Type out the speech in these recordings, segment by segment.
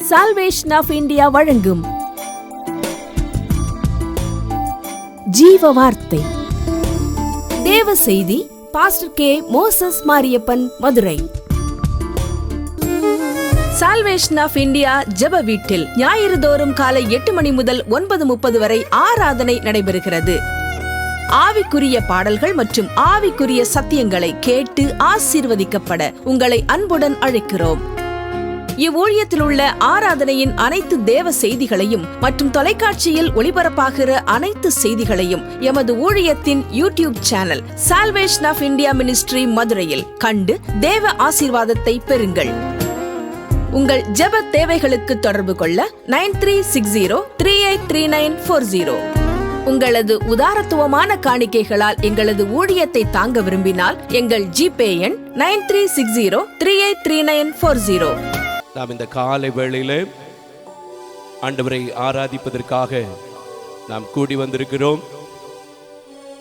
Salvation of India வழங்கும் ஜீவ வார்த்தை தேவ செய்தி. Pastor K. Moses Mariappan, Madurai. Salvation of India ஜெப வீட்டில் ஞாயிறு தோறும் காலை 8 மணி முதல் 9:30 வரை ஆராதனை நடைபெறுகிறது. ஆவிக்குரிய பாடல்கள் மற்றும் ஆவிக்குரிய சத்தியங்களை கேட்டு ஆசீர்வதிக்கப்பட உங்களை அன்புடன் அழைக்கிறோம். இவ்வூழியத்தில் உள்ள ஆராதனையின் அனைத்து தேவ செய்திகளையும் மற்றும் தொலைக்காட்சியில் ஒளிபரப்பாகிற அனைத்து செய்திகளையும் எமது ஊழியத்தின் YouTube channel salvation of India ministry மதுரையில் கண்டு தேவ ஆசீர்வாதத்தை பெறுங்கள். உங்கள் ஜெப தேவைகளுக்கு தொடர்பு கொள்ள 9360383940. உங்களது உதாரத்துவமான காணிக்கைகளால் எங்களது ஊழியத்தை தாங்க விரும்பினால் எங்கள் ஜிபே எண் 9360383940. நாம் இந்த காலை வேளையிலே ஆண்டவரை ஆராதிப்பதற்காக நாம் கூடி வந்திருக்கிறோம்.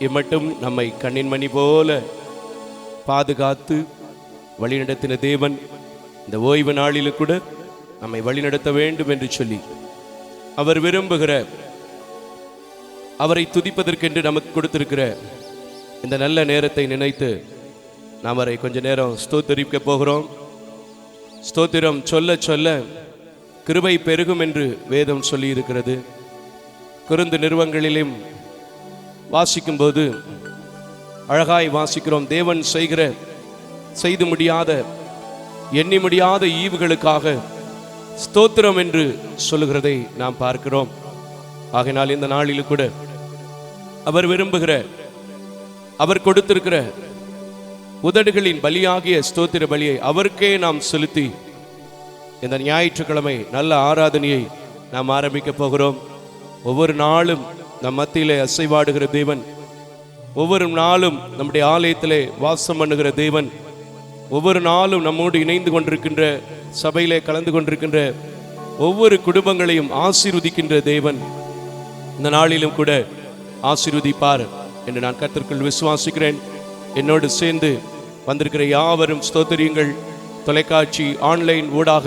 இம்மட்டும் நம்மை கண்ணின் மணி போல பாதுகாத்து வழிநடத்தின தேவன் இந்த ஓய்வு நாளிலும் கூட நம்மை வழிநடத்த வேண்டும் என்று சொல்லி அவர் விரும்புகிற, அவரை துதிப்பதற்கென்று நமக்கு கொடுத்திருக்கிற இந்த நல்ல நேரத்தை நினைத்து நாம் அவரை கொஞ்ச நேரம் ஸ்தோத்திரிக்க போகிறோம். ஸ்தோத்திரம் சொல்ல சொல்ல கிருபை பெருகும் என்று வேதம் சொல்லி இருக்கிறது. குறுந்து நிறுவங்களிலும் வாசிக்கும் போது அழகாய் வாசிக்கிறோம். தேவன் செய்து முடியாத எண்ணி முடியாத ஈவுகளுக்காக ஸ்தோத்திரம் என்று சொல்லுகிறதை நாம் பார்க்கிறோம். ஆகையினால் இந்த நாளில் கூட அவர் விரும்புகிற, அவர் கொடுத்திருக்கிற உதடுகளின் பலியாகிய ஸ்தோத்திர பலியை அவருக்கே நாம் செலுத்தி இந்த ஞாயிற்றுக்கிழமை நல்ல ஆராதனையை நாம் ஆரம்பிக்க போகிறோம். ஒவ்வொரு நாளும் நம் மத்தியிலே அசைவாடுகிற தேவன், ஒவ்வொரு நாளும் நம்முடைய ஆலயத்திலே வாசம் பண்ணுகிற தேவன், ஒவ்வொரு நாளும் நம்மோடு இணைந்து கொண்டிருக்கின்ற, சபையிலே கலந்து கொண்டிருக்கின்ற ஒவ்வொரு குடும்பங்களையும் ஆசீர்வதிக்கின்ற தேவன் இந்த நாளிலும் கூட ஆசீர்வதிப்பார் என்று நான் கர்த்தருக்குள் விசுவாசிக்கிறேன். என்னோடு சேர்ந்து வந்திருக்கிற யாவரும் ஸ்தோத்திரியுங்கள். தொலைக்காட்சி ஆன்லைன் ஊடாக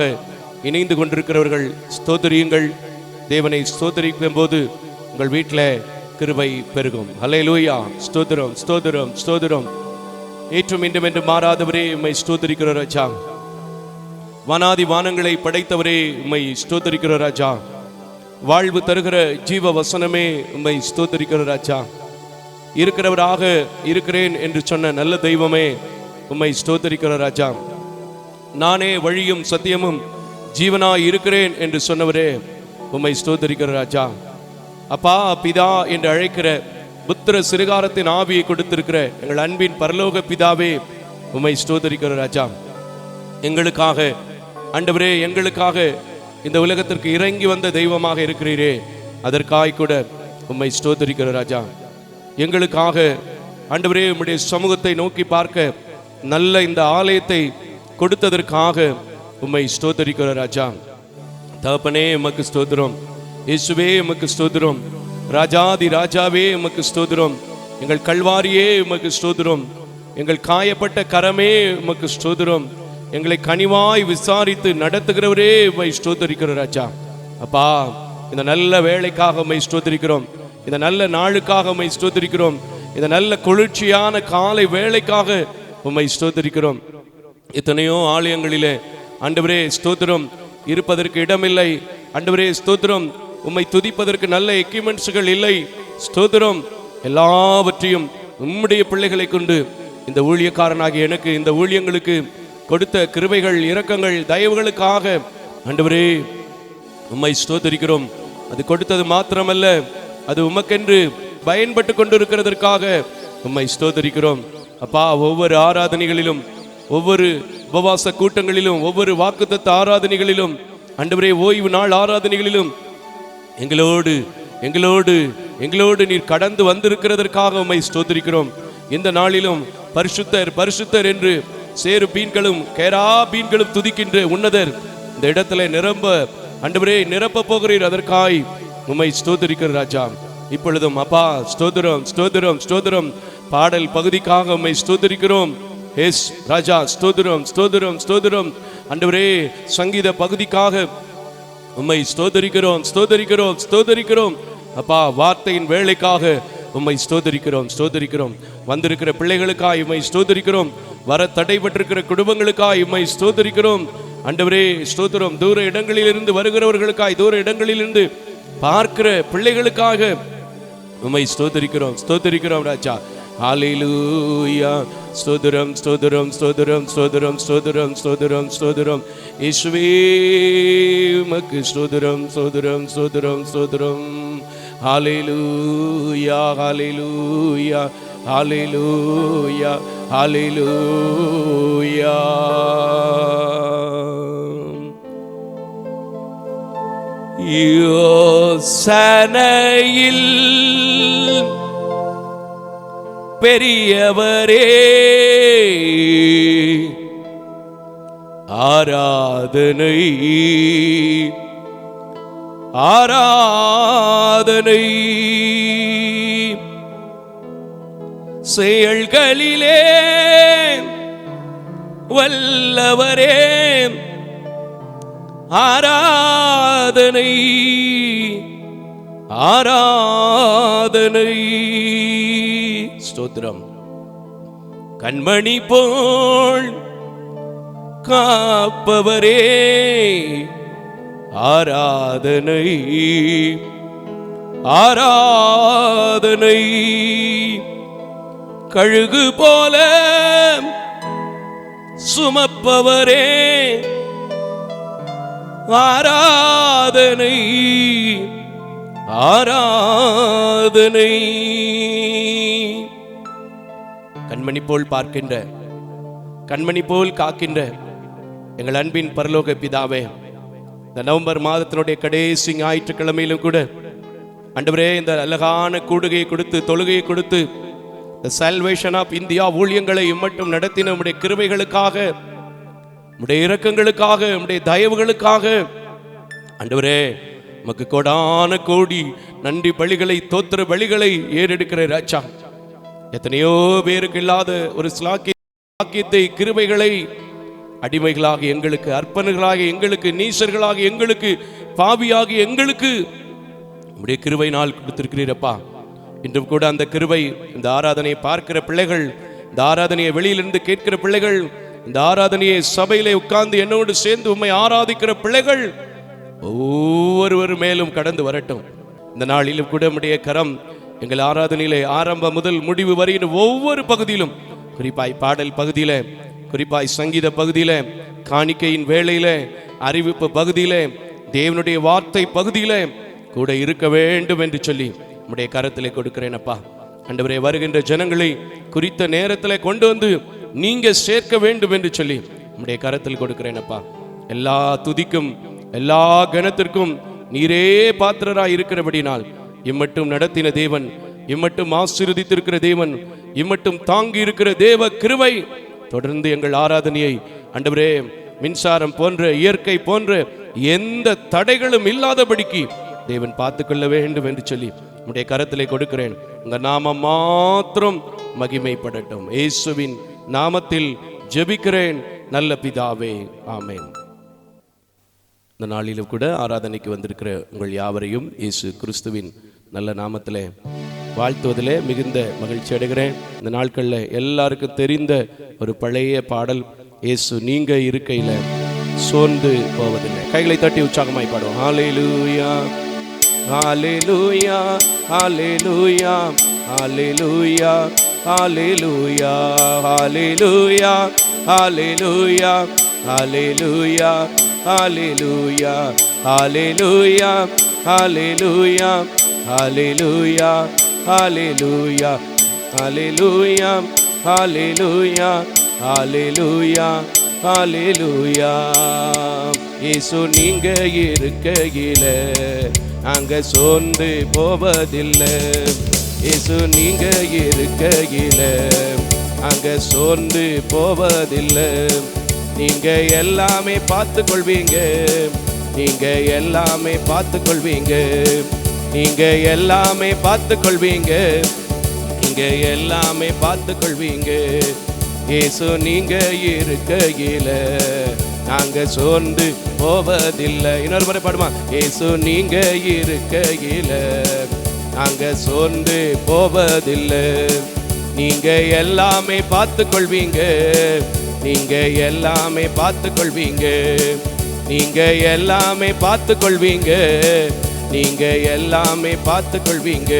இணைந்து கொண்டிருக்கிறவர்கள் ஸ்தோத்திரியுங்கள். தேவனை ஸ்தோத்திரிக்கும் போது உங்கள் வீட்டில் கிருபை பெருகும். ஹல்லேலூயா. ஸ்தோத்திரம் ஸ்தோத்திரம் ஸ்தோத்திரம். ஏற்றும் இன்றும் என்று மாறாதவரே உம்மை ஸ்தோத்திரிக்கிற ராஜா. வானாதி வானங்களை படைத்தவரே உம்மை ஸ்தோத்திரிக்கிற ராஜா. வாழ்வு தருகிற ஜீவ வசனமே உம்மை ஸ்தோத்திரிக்கிற ராஜா. இருக்கிறவராக இருக்கிறேன் என்று சொன்ன நல்ல தெய்வமே உம்மை ஸ்தோத்திரிக்கிற ராஜா. நானே வழியும் சத்தியமும் ஜீவனாய் இருக்கிறேன் என்று சொன்னவரே உம்மை ஸ்தோத்திரிக்கிற ராஜா. அப்பா பிதா என்று அழைக்கிற புத்திர சிறுகாரத்தின் ஆவியை கொடுத்திருக்கிற எங்கள் அன்பின் பரலோக பிதாவே உம்மை ஸ்தோத்திரிக்கிற ராஜா. எங்களுக்காக ஆண்டவரே, எங்களுக்காக இந்த உலகத்திற்கு இறங்கி வந்த தெய்வமாக இருக்கிறீரே, அதற்காய் கூட உம்மை ஸ்தோத்திரிக்கிற ராஜா. எங்களுக்காக ஆண்டவரே உம்முடைய சமூகத்தை நோக்கி பார்க்க நல்ல இந்த ஆலயத்தை கொடுத்ததற்காக உம்மை ஸ்தோத்திரிக்கிற ராஜா. தகப்பனே உமக்கு ஸ்தோத்திரம். இயேசுவே உமக்கு ஸ்தோத்திரம். ராஜாதி ராஜாவே உமக்கு ஸ்தோத்திரம். எங்கள் கல்வாரியே உமக்கு ஸ்தோத்திரம். எங்கள் காயப்பட்ட கரமே உமக்கு ஸ்தோத்திரம். எங்களை கனிவாய் விசாரித்து நடத்துகிறவரே உம்மை ஸ்தோத்திரிக்கிற ராஜா. அப்பா, இந்த நல்ல வேலைக்காக உம்மை ஸ்தோத்திரிக்கிறோம். இந்த நல்ல நாளுக்காக உம்மை ஸ்தோத்திரிக்கிறோம். இந்த நல்ல குளிர்ச்சியான காலை வேளைக்காக உம்மை ஸ்தோத்திரிக்கிறோம். எத்தனையோ ஆலயங்களிலே ஆண்டவரே ஸ்தோத்திரம் இருப்பதற்கு இடமில்லை. ஆண்டவரே ஸ்தோத்திரம் உம்மை துதிப்பதற்கு நல்ல எக்யூப்மெண்ட்ஸ்கள் இல்லை. ஸ்தோத்திரம் எல்லாவற்றையும் உம்முடைய பிள்ளைகளை கொண்டு இந்த ஊழியக்காரனாகிய எனக்கு இந்த ஊழியங்களுக்கு கொடுத்த கிருபைகள், இரக்கங்கள், தயவுகளுக்காக ஆண்டவரே உம்மை ஸ்தோத்திரிக்கிறோம். அது கொடுத்தது மாத்திரமல்ல, அது உமக்கென்று பயன்பட்டு கொண்டிருக்கிறதற்காக உம்மை ஸ்தோத்திரிக்கிறோம். அப்பா, ஒவ்வொரு ஆராதனைகளிலும், ஒவ்வொரு உபவாச கூட்டங்களிலும், ஒவ்வொரு வாக்குத்தத்த ஆராதனைகளிலும், ஆண்டவரே ஓய்வு நாள் ஆராதனைகளிலும் எங்களோடு எங்களோடு எங்களோடு நீர் கடந்து வந்திருக்கிறதற்காக உம்மை ஸ்தோத்திரிக்கிறோம். இந்த நாளிலும் பரிசுத்தர் பரிசுத்தர் என்று சேரு பீன்களும் கேரா பீன்களும் துதிக்கின்ற உன்னதர் இந்த இடத்துல ஆண்டவரே நிரப்ப போகிறீர். அதற்காய் உம்மை ஸ்தோத்திரிக்கிற ராஜா. இப்பொழுதும் அப்பா ஸ்தோத்திரம் ஸ்தோத்திரம் ஸ்தோத்திரம். பாடல் பகுதிக்காக உம்மை ஸ்தோத்திரிக்கிறோம். எஸ் ராஜா, ஸ்தோத்திரம் ஸ்தோத்திரம் ஸ்தோத்திரம். ஆண்டவரே, சங்கீத பகுதிக்காக உம்மை ஸ்தோத்தரிக்கிறோம், ஸ்தோத்தரிக்கிறோம், ஸ்தோத்தரிக்கிறோம். அப்பா, வார்த்தையின் வேலைக்காக உம்மை ஸ்தோத்தரிக்கிறோம், ஸ்தோத்தரிக்கிறோம். வந்திருக்கிற பிள்ளைகளுக்காய் உம்மை ஸ்தோத்தரிக்கிறோம். வர தடைபட்டிருக்கிற குடும்பங்களுக்காய் உம்மை ஸ்தோத்தரிக்கிறோம். ஆண்டவரே ஸ்தோத்திரம். தூர இடங்களிலிருந்து வருகிறவர்களுக்காய், தூர இடங்களிலிருந்து பார்க்கிற பிள்ளைகளுக்காக உம்மை ஸ்தோத்தரிக்கிறோம், ஸ்தோத்தரிக்கிறோம் ராஜா. ஹல்லேலூயா. ஸ்தோத்திரம், ஸ்தோத்திரம், ஸ்தோத்திரம், ஸ்தோத்திரம், ஸ்தோத்திரம், ஸ்தோத்திரம், ஸ்தோத்திரம். இயேசுவே உமக்கு ஸ்தோத்திரம், ஸ்தோத்திரம், ஸ்தோத்திரம், ஸ்தோத்திரம். ஹல்லேலூயா, ஹல்லேலூயா, ஹல்லேலூயா, ஹல்லேலூயா. யோசனையில் பெரியவரே ஆராதனை, ஆராதனை. செயல்களிலே வல்லவரே ஆராதனை, ஆராதனை. ஸ்தோத்திரம். கண்மணி போல் காப்பவரே ஆராதனை, ஆராதனை. கழுகு போல சுமப்பவரே ஆராதனை, ஆராதனை. கண்மணி போல் பார்க்கின்ற, கண்மணி போல் காக்கின்ற எங்கள் அன்பின் பரலோக பிதாவே, இந்த நவம்பர் மாதத்தினுடைய கடைசி ஞாயிற்றுக்கிழமையிலும் கூட ஆண்டவரே இந்த அழகான கூடுகையை கொடுத்து, தொழுகையை கொடுத்து, இந்த சால்வேஷன் ஆஃப் இந்தியா ஊழியங்களை இம்மட்டும் நடத்தின உம்முடைய கிருபைகளுக்காக, உம்முடைய இரக்கங்களுக்காக, உம்முடைய தயவுகளுக்காக ஆண்டவரே உமக்கு கோடான கோடி நன்றி பலிகளை, தோத்திர பலிகளை ஏறெடுக்கிற ராஜா. எத்தனையோ பேருக்கு இல்லாத ஒரு ஸ்லாக்கியத்தை, கிருபைகளை அடிமைகளாக எங்களுக்கு, அர்ப்பணங்களாக எங்களுக்கு, நீசர்களாக எங்களுக்கு, பாவியாக எங்களுக்கு உம்முடைய கிருபை நாள் கொடுத்திருக்கிறீரப்பா. இன்றும் கூட அந்த கிருபை, இந்த ஆராதனையை பார்க்கிற பிள்ளைகள், இந்த ஆராதனையை வெளியிலிருந்து கேட்கிற பிள்ளைகள், இந்த ஆராதனையை சபையிலே உட்கார்ந்து என்னோடு சேர்ந்து உம்மை ஆராதிக்கிற பிள்ளைகள் ஒவ்வொருவர் மேலும் கடந்து வரட்டும். இந்த நாளிலும் கூட உம்முடைய கரம் எங்கள் ஆராதனையிலே ஆரம்ப முதல் முடிவு வரையின் ஒவ்வொரு பகுதியிலும், குறிப்பாய் பாடல் பகுதியில, குறிப்பாய் சங்கீத பகுதியில, காணிக்கையின் வேளையில, அறிவிப்பு பகுதியில, தேவனுடைய வார்த்தை பகுதியில கூட இருக்க வேண்டும் என்று சொல்லி உம்முடைய கரத்திலே கொடுக்கிறேன் அப்பா. ஆண்டவரே, வருகின்ற ஜனங்களை குறித்த நேரத்தில் கொண்டு வந்து நீங்க சேர்க்க வேண்டும் என்று சொல்லி உம்முடைய கரத்தில் கொடுக்கிறேன் அப்பா. எல்லா துதிக்கும், எல்லா கனத்திற்கும் நீரே பாத்திரராய் இருக்கிறபடினால் இம்மட்டும் நடத்தின தேவன், இம்மட்டும் ஆசீர்வதித்திருக்கிற தேவன், இம்மட்டும் தாங்கி இருக்கிற தேவ கிருபை தொடர்ந்து எங்கள் ஆராதனையை ஆண்டவரே மின்சாரம் போன்ற, இயற்கை போன்ற எந்த தடைகளும் இல்லாதபடிக்கு தேவன் பார்த்துக்கொள்ள வேண்டும் என்று சொல்லி உம்முடைய கரத்திலே கொடுக்கிறேன். உங்க நாமம் மாத்திரம் மகிமைப்படட்டும். இயேசுவின் நாமத்தில் ஜெபிக்கிறேன் நல்ல பிதாவே, ஆமென். இந்த நாளிலும் கூட ஆராதனைக்கு வந்திருக்கிற உங்கள் யாவரையும் இயேசு கிறிஸ்துவின் நல்ல நாமத்திலே வாழ்த்துவதிலே மிகுந்த மகிழ்ச்சி அடைகிறேன். இந்த நாட்களில் எல்லாருக்கும் தெரிந்த ஒரு பழைய பாடல், இயேசு நீங்க இருக்கையில் சோர்ந்து போவதில்லை. கைகளை தட்டி உற்சாகமாய் பாடுவோம். ஹல்லேலூயா, ஹல்லேலூயா, ஹல்லேலூயா, ஹல்லேலூயா, ஹல்லேலூயா, ஹல்லேலூயா, ஹல்லேலூயா, ஹல்லேலூயா, ஹல்லேலூயா, ஹல்லேலூயா, ஹல்லேலூயா, ஹல்லேலூயா, ஹல்லேலூயா, ஹல்லேலூயா, ஹல்லேலூயா, ஹல்லேலூயா, ஹல்லேலூயா. இயேசு நீங்க இருக்கையில நாங்க சோர்ந்து போவதில்லை. இயேசு நீங்க இருக்கையில அங்க சோர்ந்து போவதில்லை. நீங்க எல்லாமே பார்த்து கொள்வீங்க, நீங்க எல்லாமே பார்த்து கொள்வீங்க, நீங்க எல்லாமே பார்த்து கொள்வீங்க, நீங்க எல்லாமே பார்த்து கொள்வீங்க. இயேசு நீங்க இருக்கையில நாங்க சோர்ந்து போவதில்லை. இன்னொரு முறை பாடுமா? இயேசு நீங்க இருக்கையில நாங்க சோர்ந்து போவதில்லை. நீங்க எல்லாமே பார்த்து கொள்வீங்க, நீங்க எல்லாமே பார்த்து கொள்வீங்க, நீங்க எல்லாமே பார்த்து கொள்வீங்க, நீங்க எல்லாமே பார்த்து கொள்வீங்க.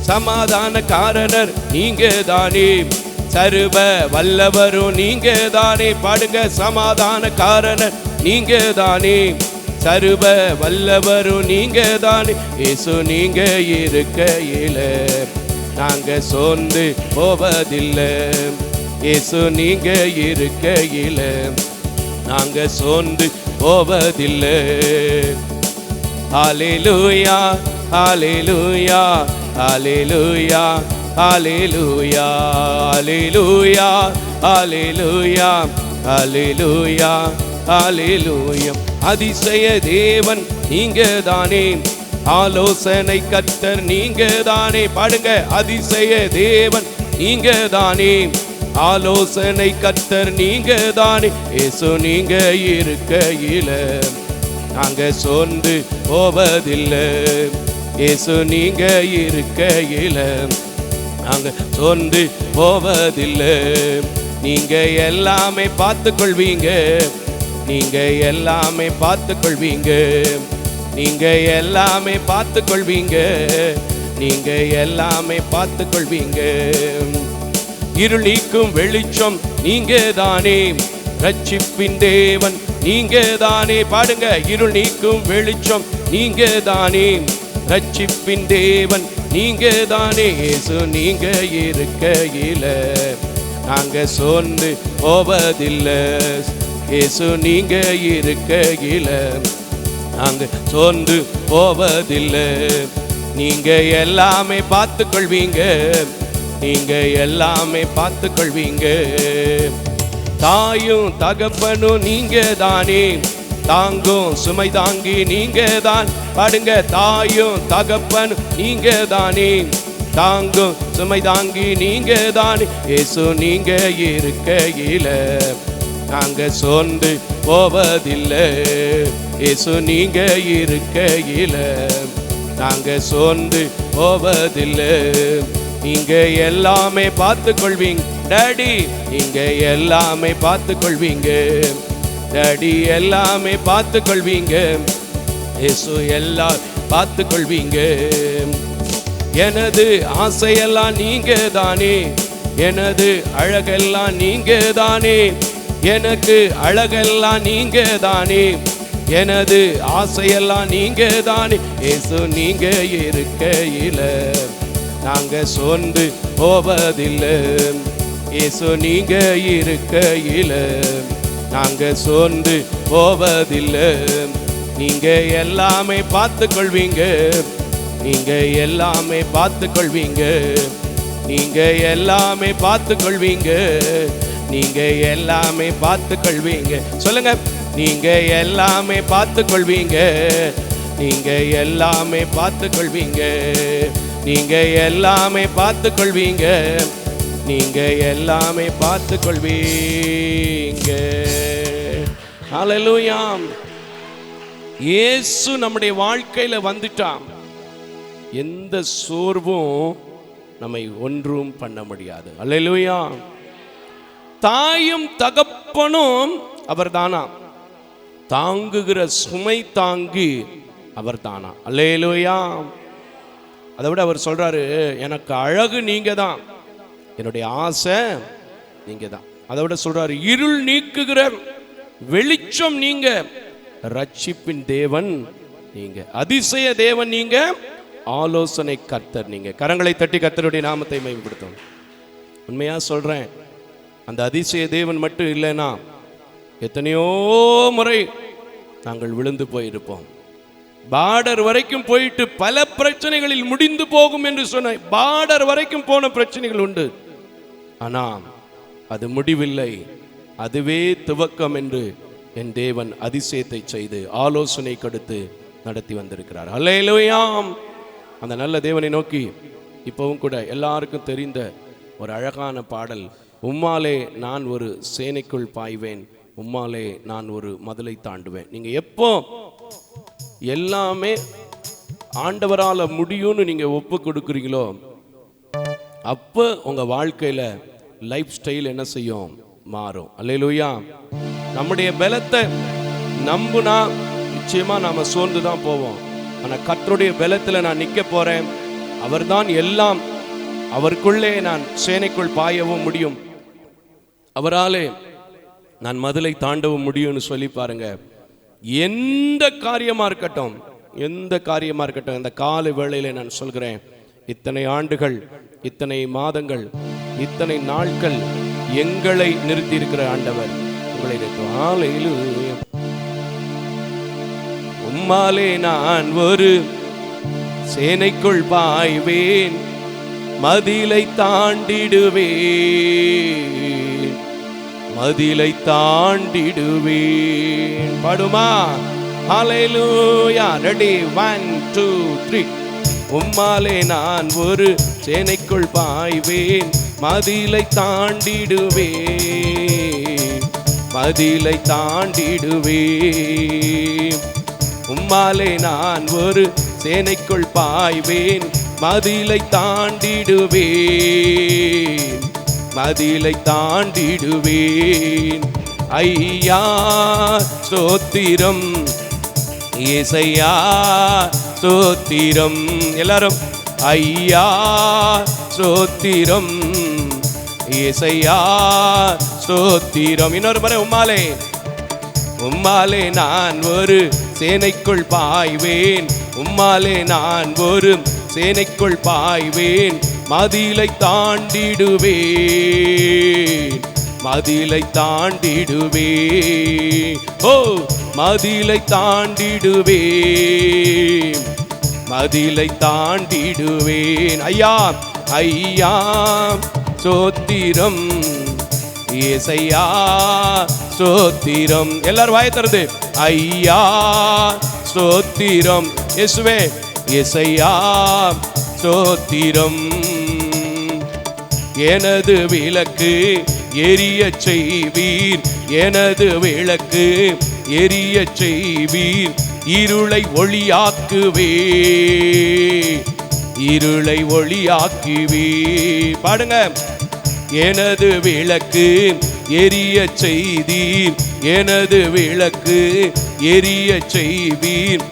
சமாதான காரணர் நீங்க தானே, சர்வ வல்லவரும் நீங்க தானே. பாடுங்க, சமாதான காரணர் நீங்க தானே, சர்வ வல்லவரும் நீங்க தானே. இயேசு நீங்க இருக்கையில நாங்க சோர்ந்து போவதில்லை. இயேசு நீங்க இருக்கையில நாங்க சோர்ந்து போவதில்லை. ஹல்லேலூயா ஹல்லேலூயா ஹல்லேலூயா ஹல்லேலூயா ஹல்லேலூயா ஹல்லேலூயா ஹல்லேலூயா ஹல்லேலூயா. அதிசய தேவன் நீங்க தானே, ஆலோசனை கர்த்தர் நீங்க தானே. பாடுங்க, அதிசய தேவன் நீங்க தானே, ஆலோசனை கர்த்தர் நீங்க தானே. இயேசு நீங்க இருக்கையில நாங்க சோர்ந்து போவதில்லை. இயேசு நீங்க இருக்கையில நாங்க சோர்ந்து போவதில்லை. நீங்க எல்லாமே பார்த்து கொள்வீங்க, நீங்க எல்லாமே பார்த்து கொள்வீங்க, நீங்க எல்லாமே பார்த்து கொள்வீங்க, நீங்க எல்லாமே பார்த்து கொள்வீங்க. இருள் நீக்கும் வெளிச்சம் நீங்க தானே, ரட்சிப்பின் தேவன் நீங்க தானே. பாடுங்க, இருள் நீக்கும் வெளிச்சம் நீங்க தானே, ரட்சிப்பின் தேவன் நீங்க தானே. இயேசு நீங்க இருக்கையில நாங்க சோர்ந்து போவதில்லை. இயேசு நீங்க இருக்கையில நாங்க சோர்ந்து போவதில்லை. நீங்க எல்லாமே பார்த்து கொள்வீங்க, நீங்க எல்லாமே பார்த்து கொள்வீங்க. தாயும் தகப்பனும் நீங்க தானே, தாங்கும் சுமை தாங்கி நீங்க தான். பாடுங்க, தாயும் தகப்பனும் நீங்க தானே, தாங்கும் சுமை தாங்கி நீங்க தானே. இயேசு நீங்க இருக்கையில நாங்க சோர்ந்து போவதில்லை. இயேசு நீங்க இருக்கையில நாங்க சோர்ந்து போவதில்லை. நீங்க எல்லாமே பார்த்து கொள்வீங்க டாடி, நீங்க எல்லாமே பார்த்து கொள்வீங்க டாடி, எல்லாமே பார்த்து கொள்வீங்க. இயேசு எல்லாம் பார்த்து கொள்வீங்க. எனது ஆசையெல்லாம் நீங்க தானே, எனது அழகெல்லாம் நீங்க தானே, எனக்கு அழகெல்லாம் நீங்க தானே, எனது ஆசையெல்லாம் நீங்க தானே. இயேசு நீங்க இருக்கையில நாங்க சோர்ந்து போவதில்லை. இயேசு நீங்க இருக்கையில நாங்க சோர்ந்து போவதில்லை. நீங்க எல்லாமே பார்த்து கொள்வீங்க, நீங்க எல்லாமே பார்த்து கொள்வீங்க, நீங்க எல்லாமே பார்த்து கொள்வீங்க, நீங்க எல்லாமே பார்த்து கொள்வீங்க. சொல்லுங்க, நீங்க எல்லாமே பார்த்து கொள்வீங்க, நீங்க எல்லாமே பார்த்து கொள்வீங்க, நீங்க எல்லாமே பார்த்து கொள்வீங்க, நீங்க எல்லாமே பார்த்து கொள்வீங்க. ஹல்லேலூயா. இயேசு நம்முடைய வாழ்க்கையில வந்துட்டான், எந்த சோர்வும் நம்மை ஒன்றும் பண்ண முடியாது. ஹல்லேலூயா. தாயும் தகப்பனும் அவர்தானா, தாங்குகிற சுமை தாங்கி அவர்தானா. ஹல்லேலூயா. அதை விட அவர் சொல்றாரு, எனக்கு அழகு நீங்க தான், என்னுடைய ஆசை நீங்க தான். அதை விட சொல்றாரு, இருள் நீக்குகிற வெளிச்சம் நீங்க, ரட்சிப்பின் தேவன் நீங்க, அதிசய தேவன் நீங்க, ஆலோசனை கர்த்தர் நீங்க. கரங்களை தட்டி கர்த்தருடைய நாமத்தை மகிமைப்படுத்தும். உண்மையா சொல்றேன், அந்த அதிசய தேவன் மட்டும் இல்லைன்னா எத்தனையோ முறை நாங்கள் விழுந்து போயிருப்போம். பார்டர் வரைக்கும் போயிட்டு பல பிரச்சனைகளில் முடிந்து போகும் என்று சொன்ன, பார்டர் வரைக்கும் போன பிரச்சனைகள் உண்டு. ஆனா அது முடிவில்லை, அதுவே துவக்கம் என்று என் தேவன் அதிசயத்தை செய்து ஆலோசனை கொடுத்து நடத்தி வந்திருக்கிறார். ஹல்லேலூயா. அந்த நல்ல தேவனை நோக்கி இப்பவும் கூட எல்லாருக்கும் தெரிந்த ஒரு அழகான பாடல், உம்மாலே நான் ஒரு சேனைக்குள் பாய்வேன், உம்மாலே நான் ஒரு மதிலை தாண்டுவேன். நீங்க எப்போ எல்லாமே ஆண்டவரால முடியும்னு நீங்க ஒப்பு கொடுக்குறீங்களோ அப்போ உங்க வாழ்க்கையில லைஃப் ஸ்டைல் என்ன செய்யும்? மாறும். அல்லேலூயா. நம்முடைய பலத்தை நம்புனா நிச்சயமா நாம சோர்ந்து தான் போவோம். ஆனா கர்த்தருடைய பலத்துல நான் நிக்க போறேன், அவர்தான் எல்லாம், அவருக்குள்ளே நான் சேனைக்குள் பாயவும் முடியும், அவராலே நான் மதிலை தாண்டவும் முடியும்னு சொல்லி பாருங்க. எந்த காரியமா இருக்கட்டும், எந்த காரியமா இருக்கட்டும், இந்த காலை வேளையில நான் சொல்கிறேன், இத்தனை ஆண்டுகள், இத்தனை மாதங்கள், இத்தனை நாட்கள் எங்களை நிறுத்தி இருக்கிற ஆண்டவர் உங்களை ஹல்லேலூயா. உம்மாலே நான் ஒரு சேனைக்குள் பாய்வேன், மதிலை தாண்டிடுவேன், மதிலை தாண்டிடுவேன். பாடுமா? ஹல்லேலூயா. ரெடி? 1 2 3. உம்மாலே நான் ஒரு சேனைக்குள் பாய்வேன், மதிலை தாண்டிடுவேன், மதிலை தாண்டிடுவேன். உம்மாலே நான் ஒரு சேனைக்குள் பாய்வேன், மதிலை தாண்டிடுவேன், மதிலை தாண்டிடுவேன். ஐயா ஸ்தோத்திரம், இயேசையா ஸ்தோத்திரம். எல்லாரும் ஐயா ஸ்தோத்திரம், இயேசையா ஸ்தோத்திரம். இன்னொரு முறை உம்மாலே, உம்மாலே நான் ஒரு சேனைக்குள் பாய்வேன், உம்மாலே நான் ஒரு சேனைக்குள் பாய்வேன், மதிலை தாண்டிடுவேன், மதிலை தாண்டிடுவேன். ஓ மதிலை தாண்டிடுவேன், மதிலை தாண்டிடுவேன். ஐயா ஐயா ஸ்தோத்திரம், இயேசையா ஸ்தோத்திரம். எல்லாரும் வாயை திறந்து ஐயா ஸ்தோத்திரம், இயேசுவே இயேசையா ஸ்தோத்திரம். எனது விளக்கு எரிய செய்வீர், எனது விளக்கு எரிய செய்வீர், இருளை ஒளியாக்குவீர், இருளை ஒளியாக்குவீர். பாடுங்க. எனது விளக்கு எரிய செய்தீர், எனது விளக்கு எரிய செய்வீர்,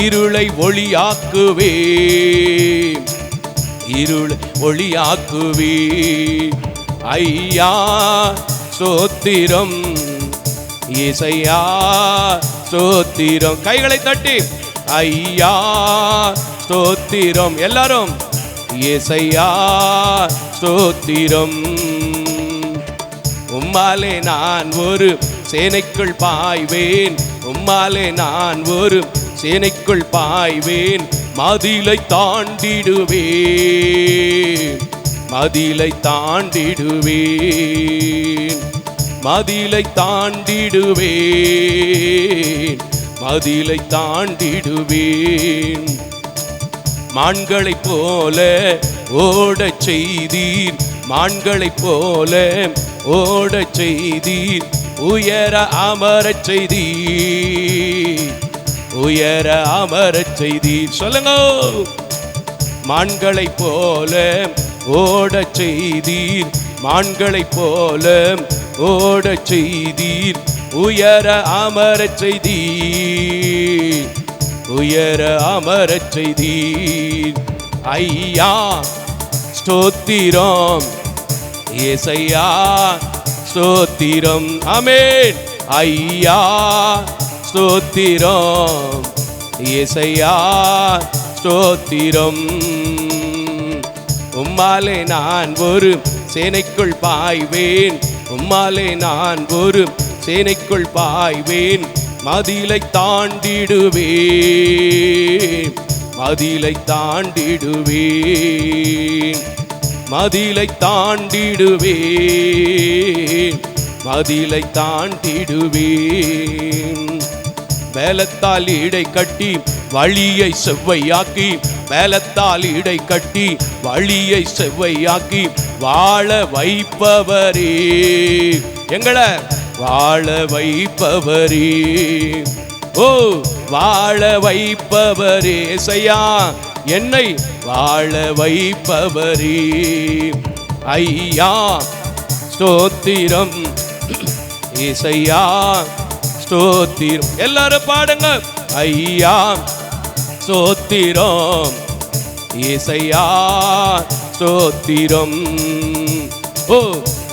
இருளை ஒளியாக்குவீர், இருளை ஒளியாக்குவீர். ஐயா ஸ்தோத்திரம், இயேசையா ஸ்தோத்திரம். கைகளை தட்டி ஐயா ஸ்தோத்திரம். எல்லாரும் இயேசையா ஸ்தோத்திரம். உம்மாலே நான் ஒரு சேனைக்குள் பாய்வேன், உம்மாலே நான் ஒரு சேனைக்குள் பாய்வேன், மதிலை தாண்டிடுவேன், மதிலை தாண்டிடுவேன், மதிலை தாண்டிடுவேன், மதிலை தாண்டிடுவேன். மான்களைப் போல ஓடச் செய்தீர், மான்களைப் போல ஓடச் செய்தீர், உயர அமரச் செய்தீர், உயர அமரச் செய்தீர். சொல்லுங்க. மான்களைப் போல ஓடச் செய்தீர், மான்களைப் போல ஓடச் செய்தீர், உயர அமரச் செய்தீர், உயர அமரச் செய்தீர். ஐயா ஸ்தோத்திரம், இயேசையா ஸ்தோத்திரம். ஆமென். ஐயா ஸ்தோத்திரம், இயேசையா ஸ்தோத்திரம். உம்மாலே நான் ஒரு சேனைக்குள் பாய்வேன், உம்மாலே நான் ஒரு சேனைக்குள் பாய்வேன், மதிலை தாண்டிடுவேன், மதிலை தாண்டிடுவேன், மதிலை தாண்டிடுவேன், மதிலை தாண்டிடுவேன். வேலத்தால் இடை கட்டி வழியை செவ்வையாக்கி, வேலத்தால் இடை கட்டி வழியை செவ்வையாக்கி வாழ வைப்பவரே, எங்களை வாழ வைப்பவரே. ஓ வாழ வைப்பவரே ஏசையா, என்னை வாழ வைப்பவரே. ஐயா ஸ்தோத்திரம் ஏசையா ஸ்தோத்திரம். எல்லாரும் பாடுங்க. ஐயா ஸ்தோத்திரம் ஏசையா ஸ்தோத்திரம். ஓ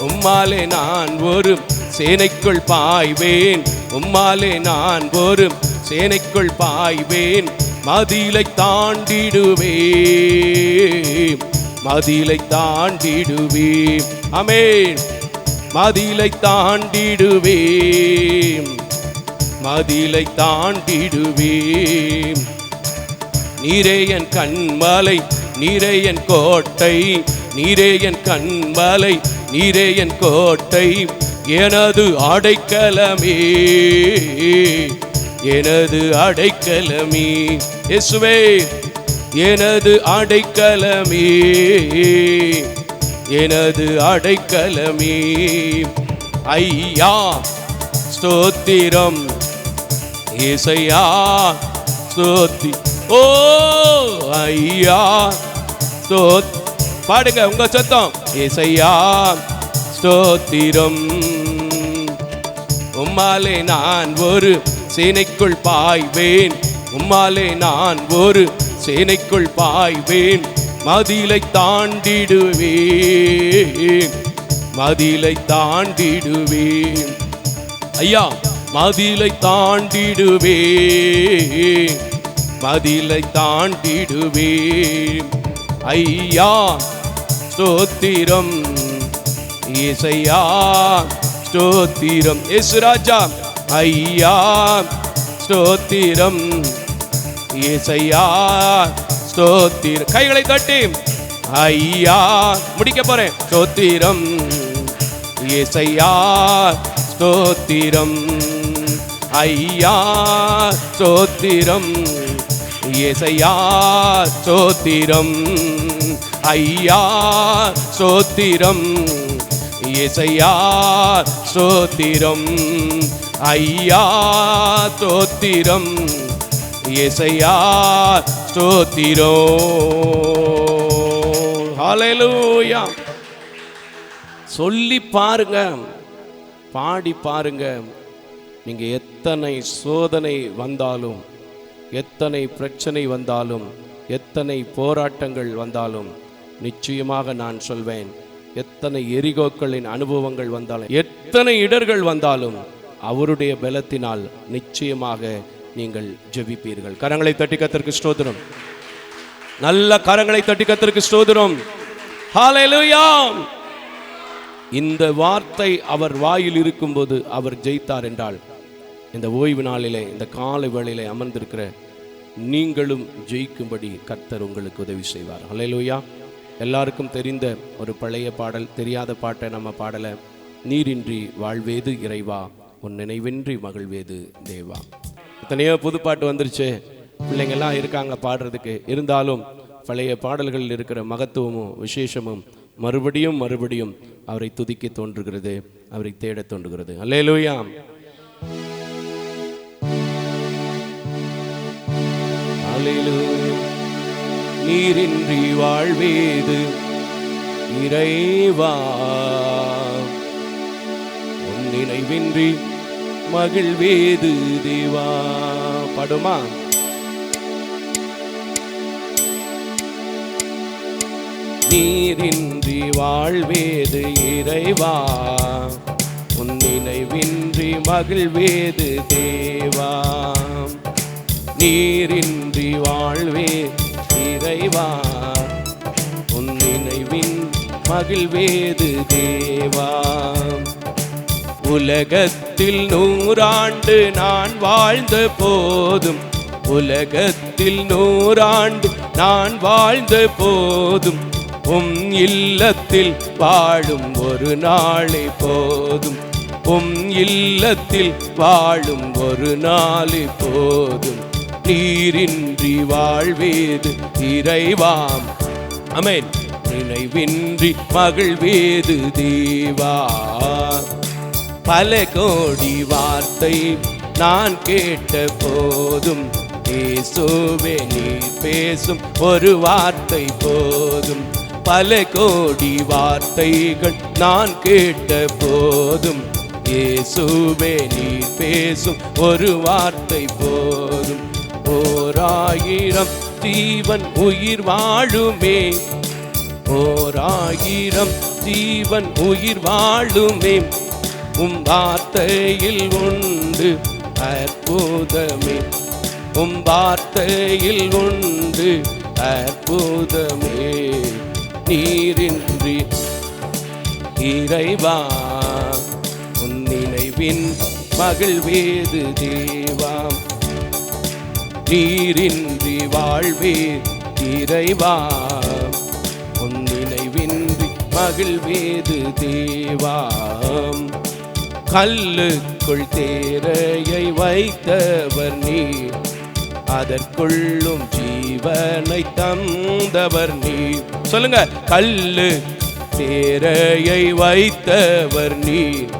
உம்மாலே நான் ஒரு சேனைக்குள் பாய்வேன், உம்மாலே நான் ஒரு சேனைக்குள் பாய்வேன். மதிலை தாண்டிடுவேன், மதிலை தாண்டிடுவேன். ஆமென். மதிலை தாண்டிடுவேன், மதிலை தாண்டிடுவேன். நீரே என் கண்மலை, நீரே என் கோட்டை, நீரே என் கண்மலை, நீரே என் கோட்டை. எனது அடைக்கலமே, எனது அடைக்கலமே. இயேசுவே எனது அடைக்கலமே, எனது அடைக்கலமே. ஐயா ஸ்தோத்திரம் ஏசையா ஸ்தோத்தி. ஓ ஐயா ஸ்தோத். பாடுங்க உங்க சத்தம். ஏசையா ஸ்தோத்திரம். உம்மாலே நான் ஒரு சேனைக்குள் பாய்வேன், உம்மாலே நான் ஒரு சேனைக்குள் பாய்வேன். மதிலை தாண்டிடுவேன், மதிலை தாண்டிடுவேன். ஐயா மதிலை தாண்டிடுவேன், மதிலை தாண்டிடுவேன். ஐயா ஸ்தோத்திரம் ஏசையா ஸ்தோத்திரம். ஏசுராஜா ஐயா ஸ்தோத்திரம் ஏசையா ஸ்தோத்திரம். கைகளை தட்டி ஐயா முடிக்க போறேன். ஸ்தோத்திரம் ஏசையா ஸ்தோத்திரம். ஐயா ஸ்தோத்திரம் ஏசையா ஸ்தோத்திரம். ஐயா ஸ்தோத்திரம் ஏசையா ஸ்தோத்திரம். ஐயா ஸ்தோத்திரம் ஏசையா ஸ்தோத்திரம். ஹல்லேலூயா. சொல்லி பாருங்க, பாடி பாருங்க. நீங்க எத்தனை சோதனை வந்தாலும், எத்தனை பிரச்சனை வந்தாலும், எத்தனை போராட்டங்கள் வந்தாலும், நிச்சயமாக நான் சொல்வேன், எத்தனை எரிகோக்களின் அனுபவங்கள் வந்தாலும், எத்தனை இடர்கள் வந்தாலும், அவருடைய பலத்தினால் நிச்சயமாக நீங்கள் ஜெபிப்பீர்கள். கரங்களை தட்டி கர்த்தருக்கு ஸ்தோத்திரம். நல்ல கரங்களை தட்டி கர்த்தருக்கு ஸ்தோத்திரம். ஹல்லேலூயா. இந்த வார்த்தை அவர் வாயில் இருக்கும்போது அவர் ஜெயித்தார் என்றால், இந்த ஓய்வு நாளிலே, இந்த காலை வேளையிலே அமர்ந்திருக்கிற நீங்களும் ஜெயிக்கும்படி கர்த்தர் உங்களுக்கு உதவி செய்வார். ஹல்லேலூயா. எல்லாருக்கும் தெரிந்த ஒரு பழைய பாடல், தெரியாத பாட்டை நம்ம பாடலை. நீரின்றி வாழ்வேது இறைவா, உன் நினைவின்றி மகிழ்வேது தேவா. எத்தனையோ புது பாட்டு வந்துருச்சு, பிள்ளைங்கள்லாம் இருக்காங்க பாடுறதுக்கு. இருந்தாலும் பழைய பாடல்களில் இருக்கிற மகத்துவமும் விசேஷமும் மறுபடியும் மறுபடியும் அவரை துதிக்க தோன்றுகிறது, அவரை தேட தோன்றுகிறது. அல்லேலூயா. அல்லேலூயா. நீரின்றி வாழ்வேது இறைவா, உன் நினைவின்றி மகிழ்வேது தேவா. பாடுமா? நீரின்றி வாழ்வேது இறைவா, உன் நினைவின்றி மகிழ்வேது தேவா. நீரின்றி வாழ்வே இறைவா, உன் நினைவின் மகிழ்வேது தேவா. உலகத்தில் 100 ஆண்டு நான் வாழ்ந்த போதும், உலகத்தில் 100 ஆண்டு நான் வாழ்ந்த போதும், உம் இல்லத்தில் வாழும் ஒரு நாளே போதும், உம் இல்லத்தில் வாழும் ஒரு நாளே போதும். நீரின்றி வாழ்வேது இறைவாம், ஆமென், நினைவின்றி மகிழ்வேது தேவா. பல கோடி வார்த்தை நான் கேட்ட போதும் இயேசுவே நீர் பேசும் ஒரு வார்த்தை போதும். பல கோடி வார்த்தைகள் நான் கேட்ட போதும் இயேசுவே நீர் பேசும் ஒரு வார்த்தை போதும். ஓராயிரம் ஜீவன் உயிர் வாழுமே, ஓராயிரம் ஜீவன் உயிர் வாழுமே, உம் வார்த்தையில் உண்டு அற்புதமே, உம் வார்த்தையில் உண்டு அற்புதமே. நீரின்றி இறைவா உன் நினைவின் மகிழ்வேது தேவா, நீரின்றி வாழ்வே இறைவா உன் நினைவின்றி மகிழ்வேது தேவா. கல்லுக்குள் தேரையை வைத்தவர் நீர், அதற்குள்ளும் ஜீவனை தந்தவர் நீர். சொல்லுங்க, கல்லு தேரையை வைத்தவர் நீர்,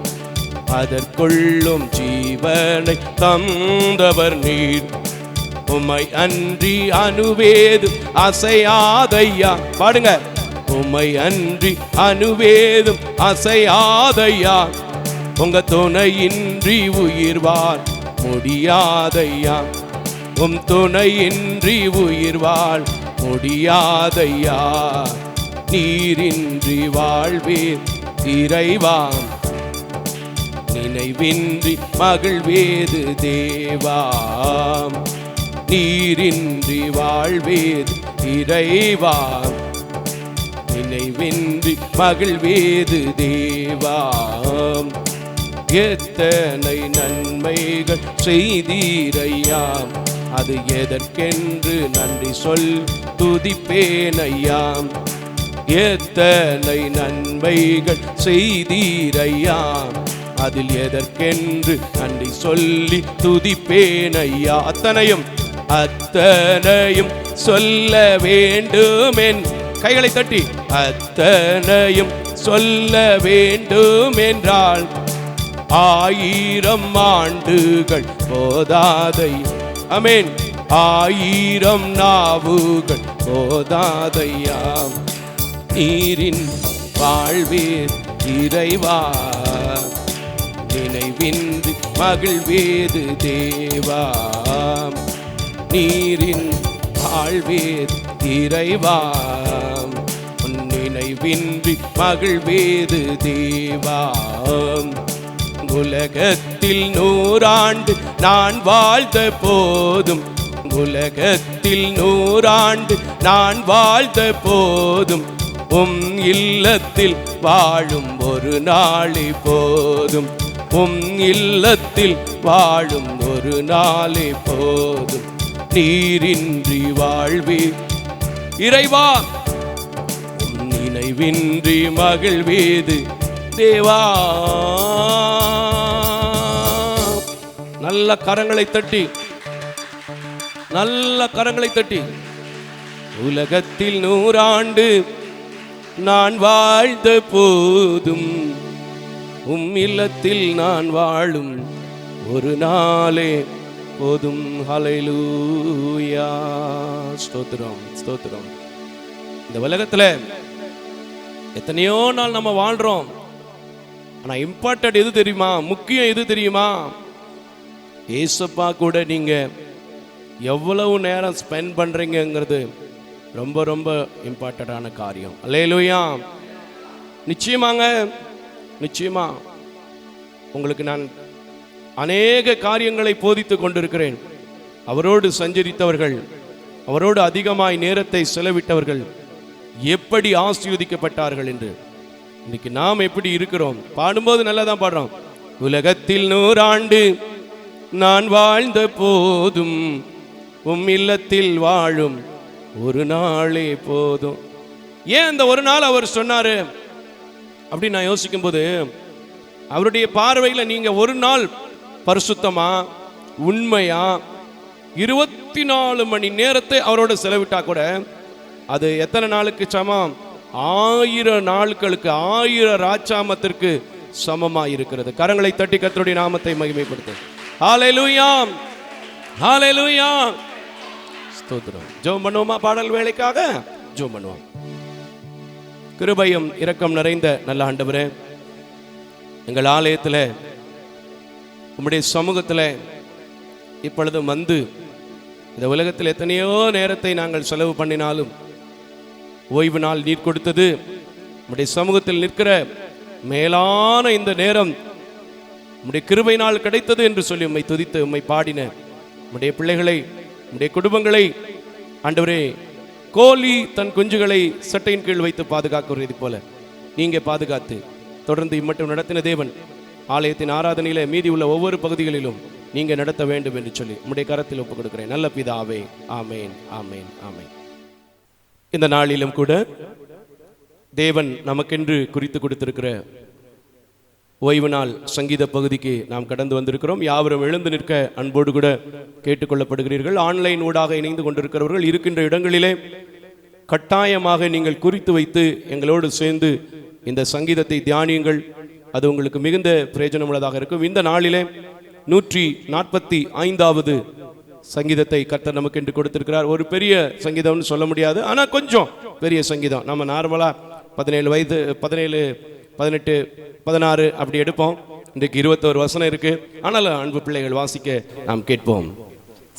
அதற்குள்ளும் ஜீவனை தந்தவர் நீர். உம்மை அன்றி அணுவேதும் அசையாதையா. பாடுங்க, உம்மை அன்றி அணுவேதும் அசையாதையா, உங்க துணையின்றி உயிர் வாழ முடியாதையா, உம் துணையின்றி உயிர் வாழ முடியாதையா. நீரின்றி வாழ்வேர் இறைவா நினைவின்றி மகிழ்வேது தேவா, நீரின்றி வாழ்வேது இறைவா நினைவின்றி மகிழ்வேது தேவா. எத்தனை நன்மைகள் செய்தீரையா, அது எதற்கென்று நன்றி சொல் துதிப்பேனையா. எத்தனை நன்மைகள் செய்தீரையா, அதில் எதற்கென்று நன்றி சொல்லி துதிப்பேனையா. அத்தனையும் அத்தனையும் சொல்ல வேண்டுமென், கைகளை தட்டி அத்தனையும் சொல்ல வேண்டும் என்றால் 1000 ஆண்டுகள் போதாதை. ஆமென். 1000 நாவுகள் போதாதையா. நீரின் வாழ்வீர் இறைவா நினைவின்றி மகிழ்வேது தேவா, நீரின் வாழ்வீர் இறைவா நினைவின்றி மகிழ்வேது தேவா. உலகத்தில் 100 ஆண்டு நான் வாழ்ந்த போதும், உலகத்தில் 100 ஆண்டு நான் வாழ்ந்த போதும், உம் இல்லத்தில் வாழும் ஒரு நாளே போதும், உம் இல்லத்தில் வாழும் ஒரு நாளே போதும். நீரின்றி வாழ்வே இறைவா உம் நினைவின்றி மகிழ்வேது தேவா. நல்ல கரங்களை தட்டி, நல்ல கரங்களை தட்டி. உலகத்தில் 100 ஆண்டு நான் வாழ்ந்த போதும், உம் இல்லத்தில் நான் வாழும் ஒரு நாளே போதும். ஹல்லேலூயா. ஸ்தோத்திரம், ஸ்தோத்திரம். இந்த உலகத்துல எத்தனையோ நாள் நம்ம வாழ்றோம். ஆனா இம்பார்ட்டன்ட் எது தெரியுமா? முக்கியம் எது தெரியுமா? ஏசப்பா கூட நீங்க எவ்வளவு நேரம் ஸ்பெண்ட் பண்றீங்கிறது ரொம்ப ரொம்ப இம்பார்ட்டன்டான காரியம். அல்லேலூயா. நிச்சயமாங்க, நிச்சயமா உங்களுக்கு நான் அநேக காரியங்களை போதித்து கொண்டிருக்கிறேன். அவரோடு சஞ்சரித்தவர்கள், அவரோடு அதிகமாய் நேரத்தை செலவிட்டவர்கள் எப்படி ஆசீர்வதிக்கப்பட்டார்கள் என்று. இன்னைக்கு நாம் எப்படி இருக்கிறோம்? பாடும்போது நல்லா தான் பாடுறோம். உலகத்தில் 100 ஆண்டு நான் வாழ்ந்த போதும், உம் இல்லத்தில் வாழும் ஒரு நாளே போதும். ஏன் அந்த ஒரு நாள் அவர் சொன்னாரு அப்படி நான் யோசிக்கும் போது, அவருடைய பார்வையில் நீங்க ஒரு நாள் பரிசுத்தமா உண்மையா 24 மணி நேரத்தை அவரோட செலவிட்டா கூட அது எத்தனை நாளுக்கு சமம்? 1000 நாட்களுக்கு, 1000 ராஜாமத்திற்கு சமமாய் இருக்கிறது. கரங்களை தட்டி கர்த்தருடைய நாமத்தை மகிமைப்படுத்து. ஹல்லேலூயா, ஹல்லேலூயா, ஸ்தோத்திரம். ஜெபம் பண்ணுவோமா? பாடல் வேளைக்காக ஜெபம் பண்ணுவோம். கிருபையும் இரக்கம் நிறைந்த நல்ல ஆண்டவரே, எங்கள் ஆலயத்தில் உம்முடைய சமூகத்தில் இப்பொழுது வந்து இந்த உலகத்தில் எத்தனையோ நேரத்தை நாங்கள் செலவு பண்ணினாலும் ஓய்வு நாள் நீர் கொடுத்தது உம்முடைய சமூகத்தில் நிற்கிற மேலான இந்த நேரம் உம்முடைய கிருபை நாள் கிடைத்தது என்று சொல்லி உம்மை துதித்து உம்மை பாடின உம்முடைய பிள்ளைகளை, உம்முடைய குடும்பங்களை ஆண்டவரே, கோழி தன் குஞ்சுகளை சட்டையின் கீழ் வைத்து பாதுகாக்கிறது போல நீங்க பாதுகாத்து தொடர்ந்து இம்மட்டும் நடத்தின தேவன், ஆலயத்தின் ஆராதனையில மீதி உள்ள ஒவ்வொரு பகுதிகளிலும் நீங்க நடத்த வேண்டும் என்று சொல்லி உம்முடைய கரத்தில் ஒப்புக் கொடுக்கிறேன். நல்ல பிதாவே, ஆமேன், ஆமேன், ஆமேன். இந்த நாளிலும் கூட தேவன் நமக்கென்று குறித்து கொடுத்திருக்கிற ஓய்வு நாள் சங்கீத பகுதிக்கு நாம் கடந்து வந்திருக்கிறோம். யாவரும் எழுந்து நிற்க அன்போடு கூட கேட்டுக்கொள்ளப்படுகிறீர்கள். ஆன்லைன் ஊடாக இணைந்து கொண்டிருக்கிறவர்கள் இருக்கின்ற இடங்களிலே கட்டாயமாக நீங்கள் குறித்து வைத்து எங்களோடு சேர்ந்து இந்த சங்கீதத்தை தியானியுங்கள். அது உங்களுக்கு மிகுந்த பிரயோஜனமுள்ளதாக இருக்கும். இந்த நாளிலே 145வது சங்கீதத்தை கர்த்தர் நமக்கு என்று கொடுத்திருக்கிறார். ஒரு பெரிய சங்கீதம்னு சொல்ல முடியாது, ஆனால் கொஞ்சம் பெரிய சங்கீதம். நம்ம நார்மலா 17 வயது 17, 18, 16 அப்படி எடுப்போம். இன்றைக்கு 21 வசனம் இருக்கு. ஆனால் அன்பு பிள்ளைகள் வாசிக்க நாம் கேட்போம்.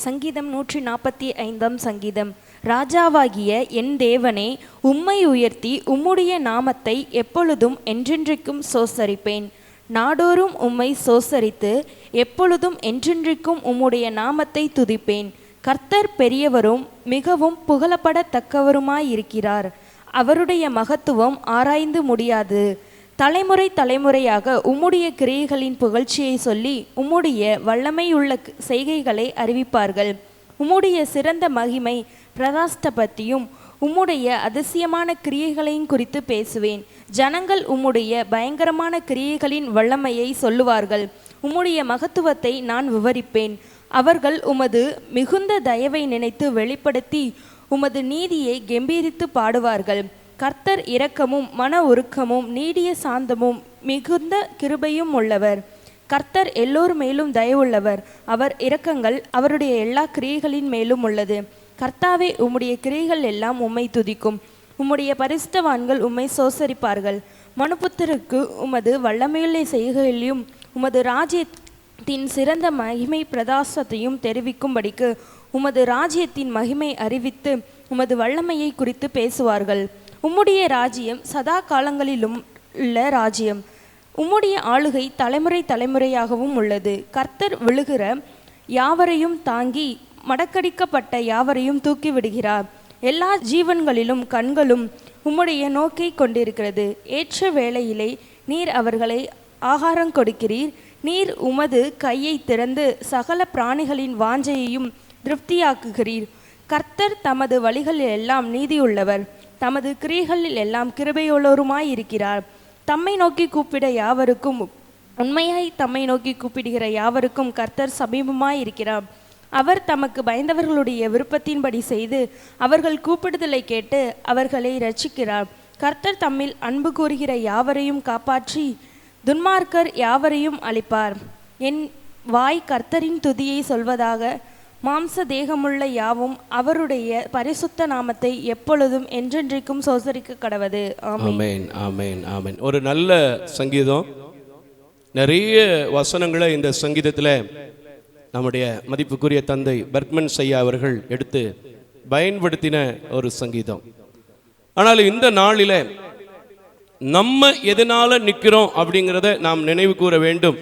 சங்கீதம் 145ஆம் சங்கீதம். ராஜாவாகிய என் தேவனே, உம்மை உயர்த்தி உம்முடைய நாமத்தை எப்பொழுதும் என்றென்றைக்கும் சோசரிப்பேன். நாடோறும் உம்மை சோசரித்து எப்பொழுதும் என்றென்றைக்கும் உம்முடைய நாமத்தை துதிப்பேன். கர்த்தர் பெரியவரும் மிகவும் புகழப்படத்தக்கவருமாயிருக்கிறார். அவருடைய மகத்துவம் ஆராய்ந்து முடியாது. தலைமுறை தலைமுறையாக உம்முடைய கிரியைகளின் புகழ்ச்சியை சொல்லி உம்முடைய வல்லமையுள்ள செய்கைகளை அறிவிப்பார்கள். உம்முடைய சிறந்த மகிமை பிரதாஸ்தபத்தியும் உம்முடைய அதிசயமான கிரியைகளையும் குறித்து பேசுவேன். ஜனங்கள் உம்முடைய பயங்கரமான கிரியைகளின் வல்லமையை சொல்லுவார்கள். உம்முடைய மகத்துவத்தை நான் விவரிப்பேன். அவர்கள் உமது மிகுந்த தயவை நினைத்து வெளிப்படுத்தி உமது நீதியை கெம்பீரித்து பாடுவார்கள். கர்த்தர் இரக்கமும் மன உருக்கமும் நீடிய சாந்தமும் மிகுந்த கிருபையும் உள்ளவர். கர்த்தர் எல்லோர் மேலும் தயவுள்ளவர். அவர் இரக்கங்கள் அவருடைய எல்லா கிரியைகளின் மேலும் உள்ளது. கர்த்தாவே, உம்முடைய கிரியைகள் எல்லாம் உம்மை துதிக்கும். உம்முடைய பரிசுத்தவான்கள் உம்மை சோசரிப்பார்கள். மனுபுத்தருக்கு உமது வல்லமையுள்ள செய்கைகளையும் உமது ராஜ்யத்தின் சிறந்த மகிமை பிரதாசத்தையும் தெரிவிக்கும்படிக்கு உமது ராஜ்யத்தின் மகிமை அறிவித்து உமது வல்லமையை குறித்து பேசுவார்கள். உம்முடைய ராஜ்யம் சதா காலங்களிலும் உள்ள ராஜ்யம். உம்முடைய ஆளுகை தலைமுறை தலைமுறையாகவும் உள்ளது. கர்த்தர் விழுகிற யாவரையும் தாங்கி மடக்கடிக்கப்பட்ட யாவரையும் தூக்கி விடுகிறார். எல்லா ஜீவன்களிலும் கண்களும் உம்முடைய நோக்கை கொண்டிருக்கிறது. ஏற்ற வேளையிலே நீர் அவர்களை ஆகாரம் கொடுக்கிறீர். நீர் உமது கையை திறந்து சகல பிராணிகளின் வாஞ்சையையும் திருப்தியாக்குகிறீர். கர்த்தர் தமது வழிகளில் எல்லாம் நீதியுள்ளவர். தமது கிரியைகளில் எல்லாம் கிருபையுள்ளவருமாயிருக்கிறார். தம்மை நோக்கி கூப்பிட யாவருக்கும், உண்மையாய் தம்மை நோக்கி கூப்பிடுகிற யாவருக்கும் கர்த்தர் சமீபமாயிருக்கிறார். அவர் தமக்கு பயந்தவர்களுடைய விருப்பத்தின்படி செய்து அவர்கள் கூப்பிடுதலை கேட்டு அவர்களை இரட்சிக்கிறார். கர்த்தர் தம்மில் அன்பு கூறுகிற யாவரையும் காப்பாற்றி துன்மார்க்கர் யாவரையும் அழிப்பார். என் வாய் கர்த்தரின் துதியை சொல்வதாக. மாம்ச தேகமுள்ள யாவும் அவருடைய பரிசுத்த நாமத்தை எப்பொழுதும் என்றென்றைக்கும் சோசரிக்க கடவது. ஆமென், ஆமென், ஆமென். ஒரு நல்ல சங்கீதம். நிறைய வசனங்களை இந்த சங்கீதத்தில் நம்முடைய மதிப்புக்குரிய தந்தை பெர்க்மன் ஐயா அவர்கள் எடுத்து பயன்படுத்தின ஒரு சங்கீதம். ஆனால் இந்த நாளில நம்ம எதனால நிற்கிறோம் அப்படிங்கிறத நாம் நினைவு கூற வேண்டும்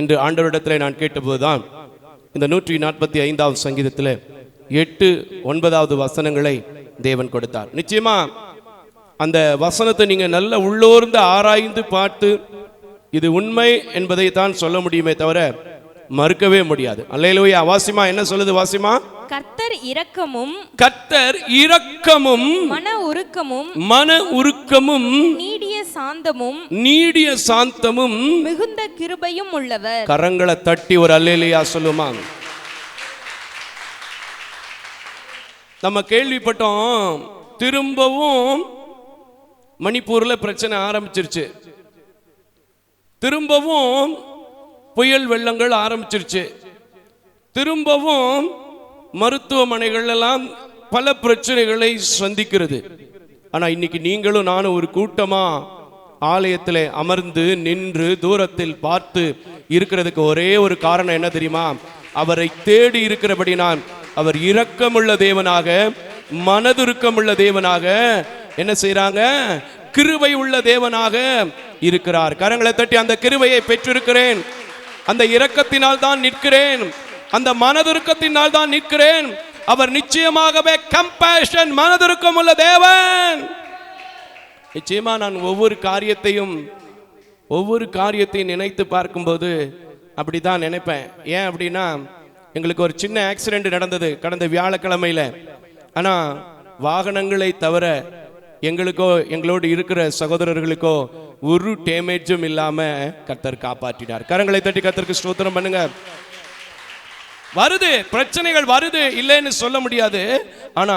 என்று ஆண்டவரிடத்தில் நான் கேட்டபோதுதான் இந்த 145வது சங்கீதத்தில் 8, 9வது வசனங்களை தேவன் கொடுத்தார். நிச்சயமா அந்த வசனத்தை நீங்க நல்ல உள்ளோர்ந்து ஆராய்ந்து பார்த்து இது உண்மை என்பதை தான் சொல்ல முடியுமே தவிர மறுக்கவே முடியாது. அல்லேலூயா. வாசிமா என்ன சொல்லுது? வாசிமா. கர்த்தர் இரக்கமும் மன உருக்கமும் நீடிய சாந்தமும் மிகுந்த கிருபையும் உள்ளவர். கரங்களை தட்டி ஒரு அல்லேலூயா சொல்லுமா. நம்ம கேள்விப்பட்டோம், திரும்பவும் மணிப்பூர்ல பிரச்சனை ஆரம்பிச்சிருச்சு. திரும்பவும் புயல் வெள்ளங்கள் ஆரம்பிச்சிருச்சு. திரும்பவும் மருத்துவமனைகள் எல்லாம் பல பிரச்சனைகளை சந்திக்கிறது. ஆனா இன்னைக்கு நீங்களும் நானும் ஒரு கூட்டமா ஆலயத்தில் அமர்ந்து நின்று தூரத்தில் பார்த்து இருக்கிறதுக்கு ஒரே ஒரு காரணம் என்ன தெரியுமா? அவரை தேடி இருக்கிறபடி நான் அவர் இரக்கமுள்ள தேவனாக, மனதுருக்கமுள்ள தேவனாக, என்ன செய்யறாங்க? கிருபை உள்ள தேவனாக இருக்கிறார். கரங்களை தட்டி அந்த கிருபையை பெற்றிருக்கிறேன், அந்த இரக்கத்தினால் தான் நிற்கிறேன், அந்த மனதுருக்கத்தினால் தான் நிற்கிறேன். அவர் நிச்சயமாகவே கம்பேஷன், மனதுருக்கம் உள்ள தேவன். நிச்சயமா நான் ஒவ்வொரு காரியத்தையும் நினைத்து பார்க்கும்போது அப்படிதான் நினைப்பேன். ஏன் அப்படின்னா, எங்களுக்கு ஒரு சின்ன ஆக்சிடென்ட் நடந்தது கடந்த வியாழக்கிழமையில. ஆனா வாகனங்களை தவிர எங்களுக்கோ எங்களோடு இருக்கிற சகோதரர்களுக்கோ ஒரு டேமேஜும் இல்லாம கர்த்தர் காப்பாற்றினார். கரங்களை தட்டி கர்த்தருக்கு ஸ்தோத்திரம் பண்ணுங்க. வருது, பிரச்சனைகள் வருது, இல்லைன்னு சொல்ல முடியாது. ஆனா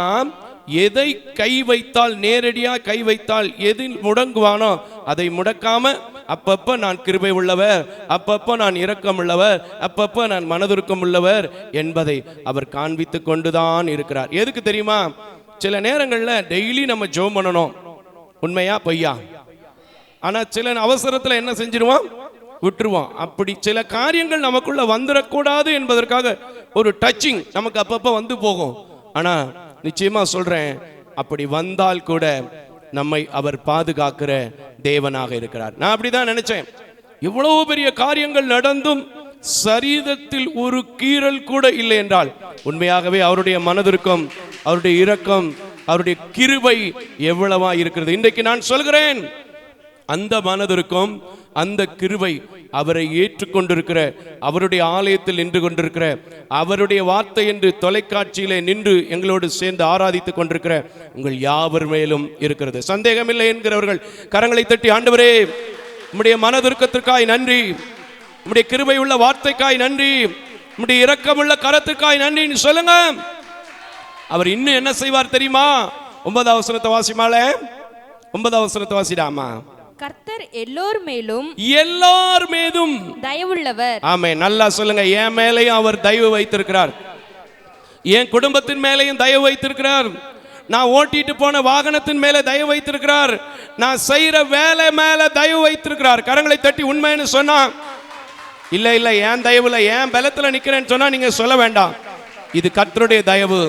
எதை கை வைத்தால், நேரடியா கை வைத்தால் எதில் முடங்குவானோ அதை முடக்காம அப்பப்ப நான் கிருபை உள்ளவர், அப்பப்ப நான் இரக்கம் உள்ளவர், அப்பப்ப நான் மனதுருக்கம் உள்ளவர் என்பதை அவர் காண்பித்து கொண்டுதான் இருக்கிறார். எதுக்கு தெரியுமா? சில நேரங்கள்ல டெய்லி நம்ம ஜெபம் பண்ணணும், உண்மையா பொய்யா? ஆனா சில அவசரத்துல என்ன செஞ்சிருவோம்? விட்டுருவோம். அப்படி சில காரியங்கள் நமக்குள்ள வந்துடக்கூடாது என்பதற்காக ஒரு டச்சிங் நமக்கு அப்பப்ப வந்து போகும். ஆனா நிச்சயமா சொல்றேன், அப்படி வந்தால் கூட நம்மை அவர் பாதுகாக்கிற தேவனாக இருக்கிறார். நான் அப்படிதான் நினைச்சேன். இவ்வளவு பெரிய காரியங்கள் நடந்தும் சரீரத்தில் ஒரு கீறல் கூட இல்லை என்றால் உண்மையாகவே அவருடைய மனதிற்கும், அவருடைய இரக்கம், அவருடைய கிருபை எவ்வளவா இருக்கிறது. இன்றைக்கு நான் சொல்கிறேன், அந்த மனதிற்கும் அந்த கிருபை, அவரை ஏற்றுக்கொண்டிருக்கிற, அவருடைய ஆலயத்தில் நின்று கொண்டிருக்கிற, அவருடைய வார்த்தை என்று தொலைக்காட்சியிலே நின்று எங்களோடு சேர்ந்து ஆராதித்துக் கொண்டிருக்கிற உங்கள் யாவர் மேலும் இருக்கிறது. சந்தேகமில்லை என்கிறவர்கள் கரங்களை தட்டி, ஆண்டவரே உம்முடைய மனதுருக்கத்திற்காய் நன்றி, உம்முடைய கிருபை உள்ள வார்த்தைக்காய் நன்றி, உம்முடைய இரக்கமுள்ள கரத்திற்காய் நன்றின்னு சொல்லுங்க. அவர் இன்னும் என்ன செய்வார் தெரியுமா? 9வது வசனத்தை வாசிமால, 9வது வசனத்தை வாசிடாமா. கர்த்தர் எல்லோர் மேலும் தயவுள்ளவர். ஆமென். நல்லா சொல்லுங்க. என் மேலையும் அவர் தயவு வைத்திருக்கிறார், என் குடும்பத்தின் மேலையும் தயவு வைத்திருக்கிறார், நான் ஓட்டிட்டு போன வாகனத்தின் மேல தயவு வைத்திருக்கிறார், நான் செய்யற வேலை மேல தயவு வைத்திருக்கிறார். கரங்களை தட்டி உண்மைன்னு சொன்னா, இல்ல இல்ல என் தயவுல என் பலத்துல நிக்கிறேன்னு சொன்னா நீங்க சொல்ல வேண்டாம். இது கர்த்தருடைய தயவு,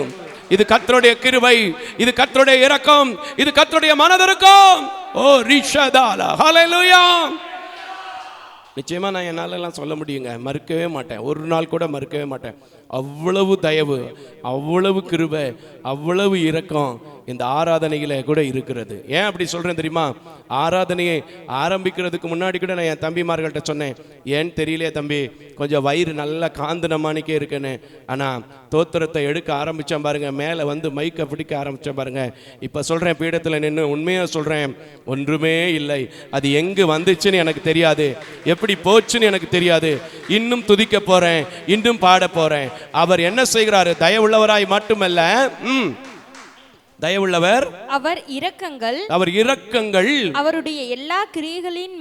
இது கர்த்தருடைய கிருபை, இது கர்த்தருடைய இரக்கம், இது கர்த்தருடைய மனதிற்கும். ஓ ரிஷதாலா, ஹல்லேலூயா. நிச்சயமா நான் என்னால எல்லாம் சொல்ல முடியுங்க, மறுக்கவே மாட்டேன், ஒரு நாள் கூட மறுக்கவே மாட்டேன். அவ்வளவு தயவு, அவ்வளவு கிருபை, அவ்வளவு இரக்கம் இந்த ஆராதனையில கூட இருக்கிறது. ஏன் அப்படி சொல்றேன் தெரியுமா? ஆராதனையை ஆரம்பிக்கிறதுக்கு முன்னாடி கூட நான் என் தம்பிமார்கள்ட்ட சொன்னேன், ஏன்னு தெரியலையே தம்பி, கொஞ்சம் வயிறு நல்லா காந்தனமானிக்கே இருக்குன்னு. ஆனா தோத்திரத்தை எடுக்க ஆரம்பிச்சேன் பாருங்க, மேலே வந்து மைக்கை பிடிக்க ஆரம்பிச்சேன் பாருங்க. இப்ப சொல்றேன், பீடத்தில் நின்று உண்மையா சொல்றேன், ஒன்றுமே இல்லை. அது எங்கு வந்துச்சுன்னு எனக்கு தெரியாது, எப்படி போச்சுன்னு எனக்கு தெரியாது. இன்னும் துதிக்க போறேன், இன்னும் பாட போறேன். அவர் என்ன செய்கிறாரு? தயவுள்ளவராய் மட்டுமல்ல, தயவுள்ளவர், அவர் இரக்கங்கள், அவருடைய எல்லா கிரியைகளின்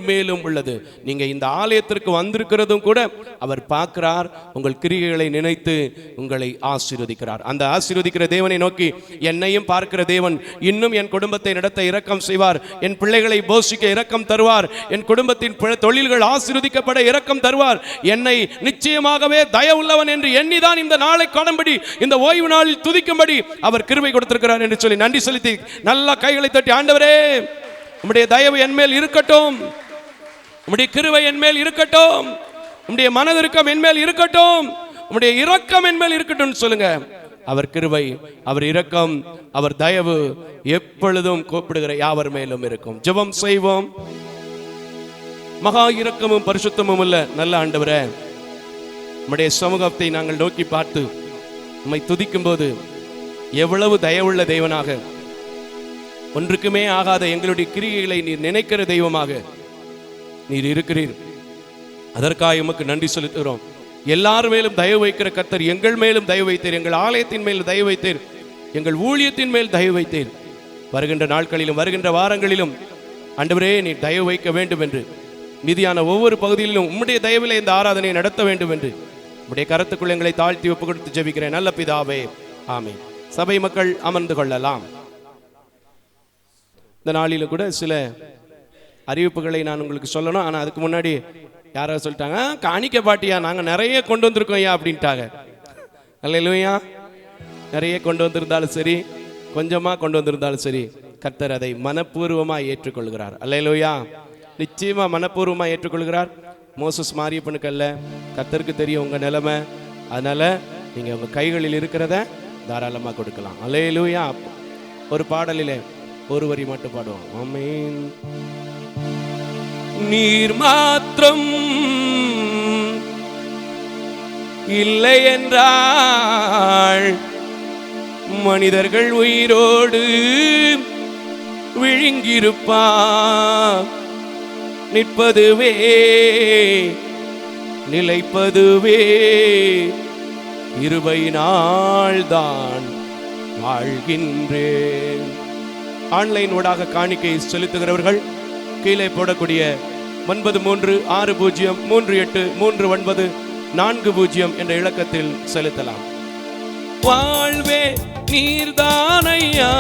மேலும் உள்ளது. நீங்க இந்த ஆலயத்திற்கு வந்திருக்கிறதும் கூட அவர் பார்க்கிறார், உங்கள் கிரியைகளை நினைத்து உங்களை ஆசீர்வதிக்கிறார். அந்த ஆசீர்வதிக்கிற தேவனை நோக்கி, என்னையும் பார்க்கிற தேவன் இன்னும் என் குடும்பத்தை நடத்த இரக்கம் செய்வார், என் பிள்ளைகளை போஷிக்க இரக்கம் தருவார், என் குடும்பத்தின் தொழில்கள் ஆசீர்வதிக்கப்பட இரக்கம் தருவார், என்னை நிச்சயமாகவே தயவுள்ளவன் என்று எண்ணிதான் இந்த நாளை காணும்படி, இந்த ஓய்வு நாளில் துதிக்கும்படி அவர் கிருபை கொடுத்திருக்கிறார் என்று சொல்லி நன்றி செலுத்தி நல்ல கைகளை தட்டி, ஆண்டவரே உம்முடைய தயவு என் மேல் இருக்கட்டும், உம்முடைய கிருபை என் மேல் இருக்கட்டும், உம்முடைய மனதிற்கம் என் மேல் இருக்கட்டும், உம்முடைய இரக்கம் என் மேல் இருக்கட்டும் சொல்லுங்க. அவர் கிருபை, அவர் இரக்கம், அவர் தயவு எப்பொழுதும் கூப்பிடுகிற யாவர் மேலும் இருக்கும். ஜெபம் செய்வோம். மகா இரக்கமும் பரிசுத்தமும் உள்ள நல்ல ஆண்டவரே, உம்முடைய சமூகத்தை நாங்கள் நோக்கி பார்த்து உம்மை துதிக்கும் போது எவ்வளவு தயவுள்ள தெய்வனாக, ஒன்றுக்குமே ஆகாத எங்களுடைய கிரியைகளை நீர் நினைக்கிற தெய்வமாக நீர் இருக்கிறீர். அதற்காக உமக்கு நன்றி செலுத்துகிறோம். எல்லார் மேலும் தயவு வைக்கிற கர்த்தர் எங்கள் மேலும் தயவு வைத்தீர், எங்கள் ஆலயத்தின் மேல் தயவு வைத்தீர், எங்கள் ஊழியத்தின் மேல் தயவு வைத்தீர். வருகின்ற நாட்களிலும் வருகின்ற வாரங்களிலும் ஆண்டவரே நீ தயவு வைக்க வேண்டும் என்று, மீதியான ஒவ்வொரு பகுதியிலும் உம்முடைய தயவிலே இந்த ஆராதனையை நடத்த வேண்டும் என்று உம்முடைய கரத்துக்குள் எங்களை தாழ்த்தி ஒப்பு கொடுத்து ஜெபிக்கிறேன் நல்ல பிதாவே, ஆமென். சபை மக்கள் அமர்ந்து கொள்ளலாம். இந்த நாளில் கூட சில அறிவிப்புகளை நான் உங்களுக்கு சொல்லணும். ஆனால் அதுக்கு முன்னாடி யாராவது சொல்லிட்டாங்க, காணிக்க பாட்டியா நாங்கள் நிறைய கொண்டு வந்திருக்கோம் ஐயா அப்படின்ட்டாங்க. அல்லேலூயா. நிறைய கொண்டு வந்திருந்தாலும் சரி, கொஞ்சமாக கொண்டு வந்திருந்தாலும் சரி, கர்த்தர் அதை மனப்பூர்வமாக ஏற்றுக்கொள்கிறார். அல்லேலூயா. நிச்சயமா மனப்பூர்வமாக ஏற்றுக்கொள்கிறார். மோசஸ் மாரியப்பனுக்கல்ல, கர்த்தருக்கு தெரியும் உங்கள் நிலைமை. அதனால நீங்கள் உங்கள் கைகளில் இருக்கிறத தாராளமாக கொடுக்கலாம். அல்லேலூயா. ஒரு பாடலிலே ஒரு வரி மட்டும் பாடுவோம். ஆமென். நீர் மாத்திரம் இல்லை என்றால் மனிதர்கள் உயிரோடு விழுங்கியிருப்பார். நிற்பதுவே நிலைப்பதுவே கிருபையினால் தான் வாழ்கின்றேன். ஆன்லைன் ஊடாக காணிக்கை செலுத்துகிறவர்கள் கீழே போடக்கூடிய 9360383940 என்ற இலக்கத்தில் செலுத்தலாம். வாழ்வே நீர்தானையா,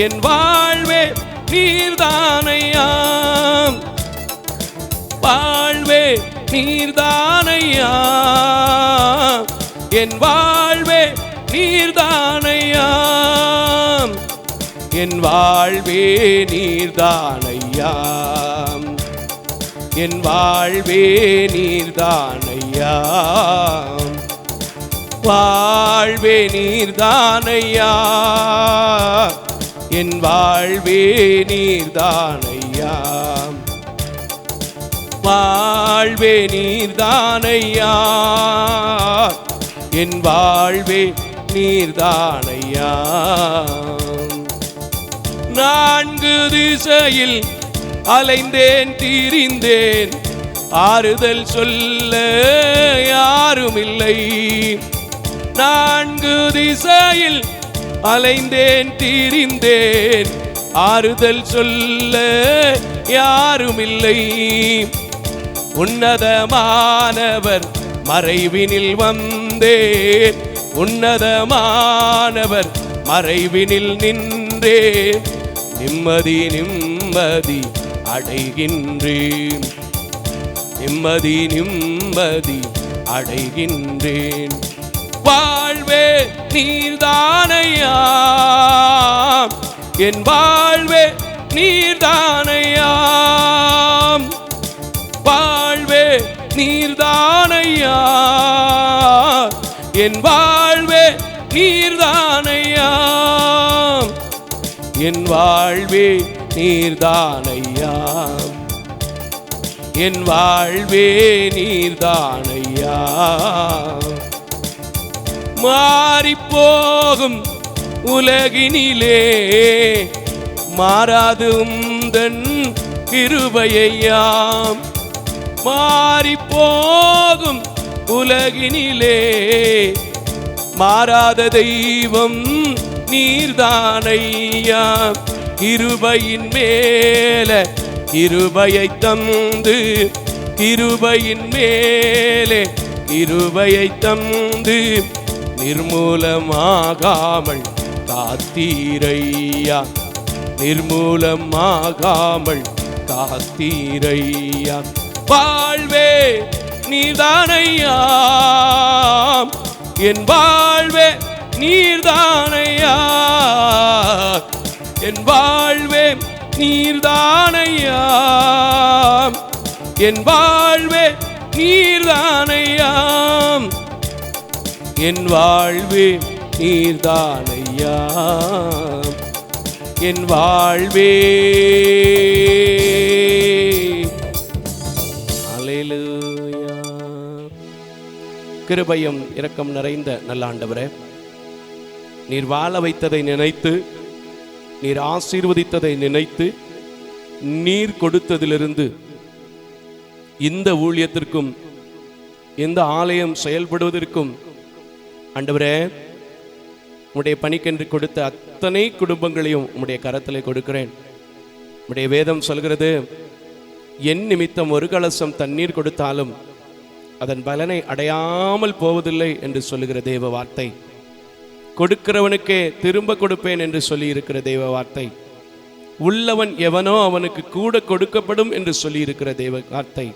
என் வாழ்வே நீர்தானையா, வாழ்வே நீர்தானையா, என் வாழ்வே நீர்தானையா, என் வாழ்வே நீர்தானையா, என் வாழ்வே நீர்தானையா, வாழ்வே நீர்தானையா, என் வாழ்வே நீர்தானையா, வாழ்வே நீர்தானையா, என் வாழ்வே நீர்தானையா. நான்கு திசையில் அலைந்தேன் திரிந்தேன், ஆறுதல் சொல்ல யாரும் இல்லை. நான்கு திசையில் அலைந்தேன் திரிந்தேன், ஆறுதல் சொல்ல யாரும் இல்லை. உன்னதமானவர் மறைவினில் வந்தேன், உன்னதமானவர் மறைவினில் நின்றேன், நிம்மதி நிம்மதி அடைகின்றேன், நிம்மதி நிம்மதி அடைகின்றேன். வாழ்வே நீர்தானையா, என் வாழ்வே நீர்தானையா, வாழ்வே நீர்தானையா, என் வாழ்வே நீர்தானையா, என் வாழ்வே நீர்தானையா, என் வாழ்வே நீர்தானையா. மாறிப்போகும் உலகினிலே மாறாது உந்தன் கிருபையாம். மாறிப்போகும் உலகினிலே மாறாத தெய்வம் நீர்தானையா. கிருபையின் மேல கிருபையை தந்து, கிருபையின் மேலே கிருபையை தந்து, நிர்மூலமாகாமல் காத்தீரையா, நிர்மூலமாகாமல் காத்தீரையா. வாழ்வே நீர்தானையா, என் வாழ்வே நீர்தானையா, என் வாழ்வே நீர்தானையா, என் வாழ்வே நீர்தானையா, என் வாழ்வே நீர்தானையா, என் வாழ்வே. அல்லேலூயா. கிருபையும் இரக்கம் நிறைந்த நல்ல ஆண்டவரே, நீர் வாழ வைத்ததை நினைத்து, நீர் ஆசீர்வதித்ததை நினைத்து, நீர் கொடுத்ததிலிருந்து இந்த ஊழியத்திற்கும் இந்த ஆலயம் செயல்படுவதற்கும் ஆண்டவரே உம்முடைய பணிக்கென்று கொடுத்த அத்தனை குடும்பங்களையும் உம்முடைய கரத்திலே கொடுக்கிறேன். நம்முடைய வேதம் சொல்கிறது, என் நிமித்தம் ஒரு கலசம் தண்ணீர் கொடுத்தாலும் அதன் பலனை அடையாமல் போவதில்லை என்று சொல்லுகிற தேவ வார்த்தை. கொடுக்கிறவனுக்கே திரும்ப கொடுப்பேன் என்று சொல்லி இருக்கிற தேவ வார்த்தை. உள்ளவன் எவனோ அவனுக்கு கூட கொடுக்கப்படும் என்று சொல்லி இருக்கிற தேவ வார்த்தை.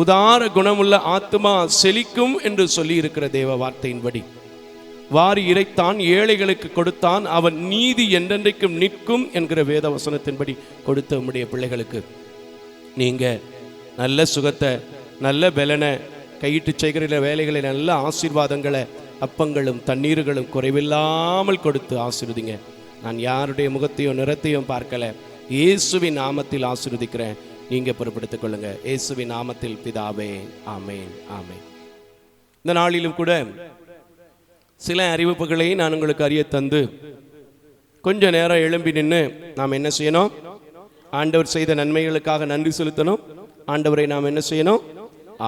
உதார குணமுள்ள ஆத்மா செழிக்கும் என்று சொல்லி இருக்கிற தேவ வார்த்தையின்படி வாரி இறைத்தான், ஏழைகளுக்கு கொடுத்தான், அவன் நீதி என்றென்றைக்கும் நிற்கும் என்கிற வேத வசனத்தின்படி கொடுத்த உம்முடைய பிள்ளைகளுக்கு நீங்க நல்ல சுகத்தை, நல்ல பலனை, கையிட்டு செய்கிற வேலைகளை, நல்ல ஆசீர்வாதங்களை, அப்பங்களும் தண்ணீர்களும் குறைவில்லாமல் கொடுத்து ஆசீர்வதிங்க. நான் யாருடைய முகத்தையும் நிறத்தையும் பார்க்கல, இயேசுவின் நாமத்தில் ஆசீர்வதிக்கிறேன். நீங்க பொறுப்படுத்திக் கொள்ளுங்க. இயேசுவின் நாமத்தில் பிதாவே, ஆமேன், ஆமேன். இந்த நாளிலும் கூட சில அறிவிப்புகளை நான் உங்களுக்கு அறிய தந்து கொஞ்ச நேரம் எழும்பி நின்று நாம் என்ன செய்யணும்? ஆண்டவர் செய்த நன்மைகளுக்காக நன்றி செலுத்தணும். ஆண்டவரை நாம் என்ன செய்யணும்?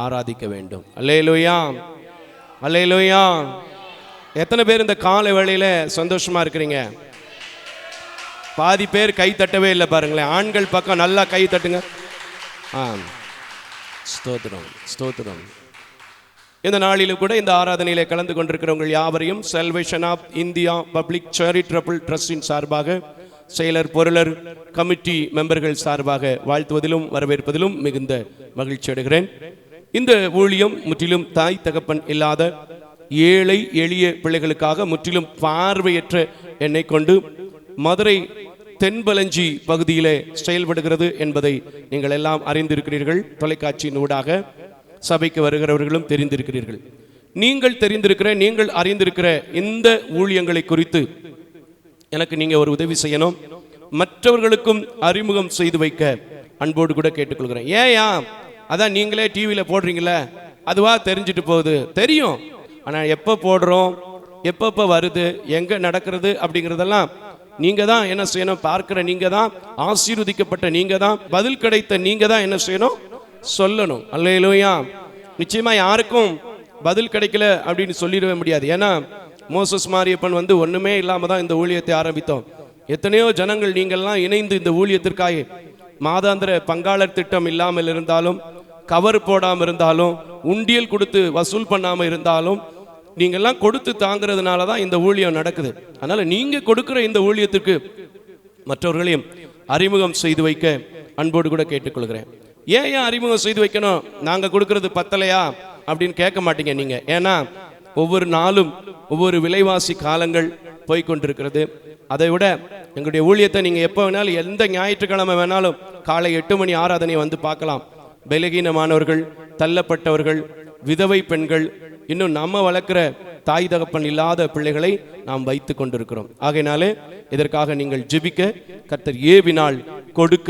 ஆராதிக்க வேண்டும். அல்லேலூயா, அல்லேலூயா. எத்தனை பேர் இந்த காலை வேளையில சந்தோஷமா இருக்கிறீங்க? பாதி பேர் கை தட்டவே இல்லை பாருங்களேன். ஆண்கள் பக்கம் நல்லா கை தட்டுங்க. ஸ்தோத்திரம், ஸ்தோத்திரம். இந்த நாளிலும் கூட இந்த ஆராதனையிலே கலந்து கொண்டிருக்கிறவங்க யாவரையும் salvation of India public charitable ட்ரஸ்டின் சார்பாக, செயலர், பொருளர், கமிட்டி மெம்பர்கள் சார்பாக வாழ்த்துவதிலும் வரவேற்பதிலும் மிகுந்த மகிழ்ச்சி அடைகிறேன். இந்த ஊழியம் முற்றிலும் தாய் தகப்பன் இல்லாத ஏழை எளிய பிள்ளைகளுக்காக, முற்றிலும் பார்வையற்ற என்னை கொண்டு மதுரை தென்பலஞ்சி பகுதியிலே செயல்படுகிறது என்பதை நீங்கள் எல்லாம் அறிந்திருக்கிறீர்கள். தொலைக்காட்சியின் ஊடாக சபைக்கு வருகிறவர்களும் தெரிந்திருக்கிறீர்கள். நீங்கள் தெரிந்திருக்கிற, நீங்கள் அறிந்திருக்கிற இந்த ஊழியங்களை குறித்து எனக்கு நீங்க ஒரு உதவி செய்யணும். மற்றவர்களுக்கும் அறிமுகம் செய்து வைக்க அன்போடு கூட கேட்டுக்கொள்கிறேன். ஏயா, அதான் நீங்களே டிவியில் போடுறீங்களே, அதுவா தெரிஞ்சுட்டு போகுது. தெரியும், ஆனால் எப்போ போடுறோம், எப்பப்போ வருது, எங்கே நடக்கிறது அப்படிங்கிறதெல்லாம் நீங்க தான் என்ன செய்யணும்? பார்க்கிற நீங்க தான், ஆசீர்வதிக்கப்பட்ட நீங்க தான், பதில் கிடைத்த நீங்க தான் என்ன செய்யணும்? சொல்லணும். அல்லேலூயா. நிச்சயமா யாருக்கும் பதில் கிடைக்கல அப்படின்னு சொல்லிடவே முடியாது. ஏன்னா மோசஸ் மாரியப்பன் ஒண்ணுமே இல்லாம தான் இந்த ஊழியத்தை ஆரம்பித்தோம். எத்தனையோ ஜனங்கள் நீங்கள்லாம் இணைந்து இந்த ஊழியத்திற்காக மாதாந்திர பங்காளர் திட்டம் இல்லாமல் இருந்தாலும், கவர் போடாமல் இருந்தாலும், உண்டியல் கொடுத்து வசூல் பண்ணாம இருந்தாலும், நீங்கள்லாம் கொடுத்து தாங்கிறதுனால தான் இந்த ஊழியம் நடக்குது. அதனால நீங்க கொடுக்கிற இந்த ஊழியத்திற்கு மற்றவர்களையும் அறிமுகம் செய்து வைக்க அன்போடு கூட கேட்டுக்கொள்கிறேன். ஏன் அறிமுகம் செய்து வைக்கணும்? நாங்க கொடுக்கறது பத்தலையா அப்படின்னு கேட்க மாட்டீங்க நீங்க. ஏன்னா ஒவ்வொரு நாளும் ஒவ்வொரு விலைவாசி காலங்கள் போய்கொண்டிருக்கிறது. அதை விட எங்களுடைய ஊழியத்தை நீங்க எப்போ வேணாலும், எந்த ஞாயிற்றுக்கிழமை வேணாலும் காலை 8 மணி ஆராதனை பார்க்கலாம். பலகீனமானவர்கள், தள்ளப்பட்டவர்கள், விதவை பெண்கள், இன்னும் நம்ம வளர்க்கிற தாய் தகப்பன் இல்லாத பிள்ளைகளை நாம் வைத்து கொண்டிருக்கிறோம். ஆகையினாலே இதற்காக நீங்கள் ஜெபிக்க, கர்த்தர் ஏவினால் கொடுக்க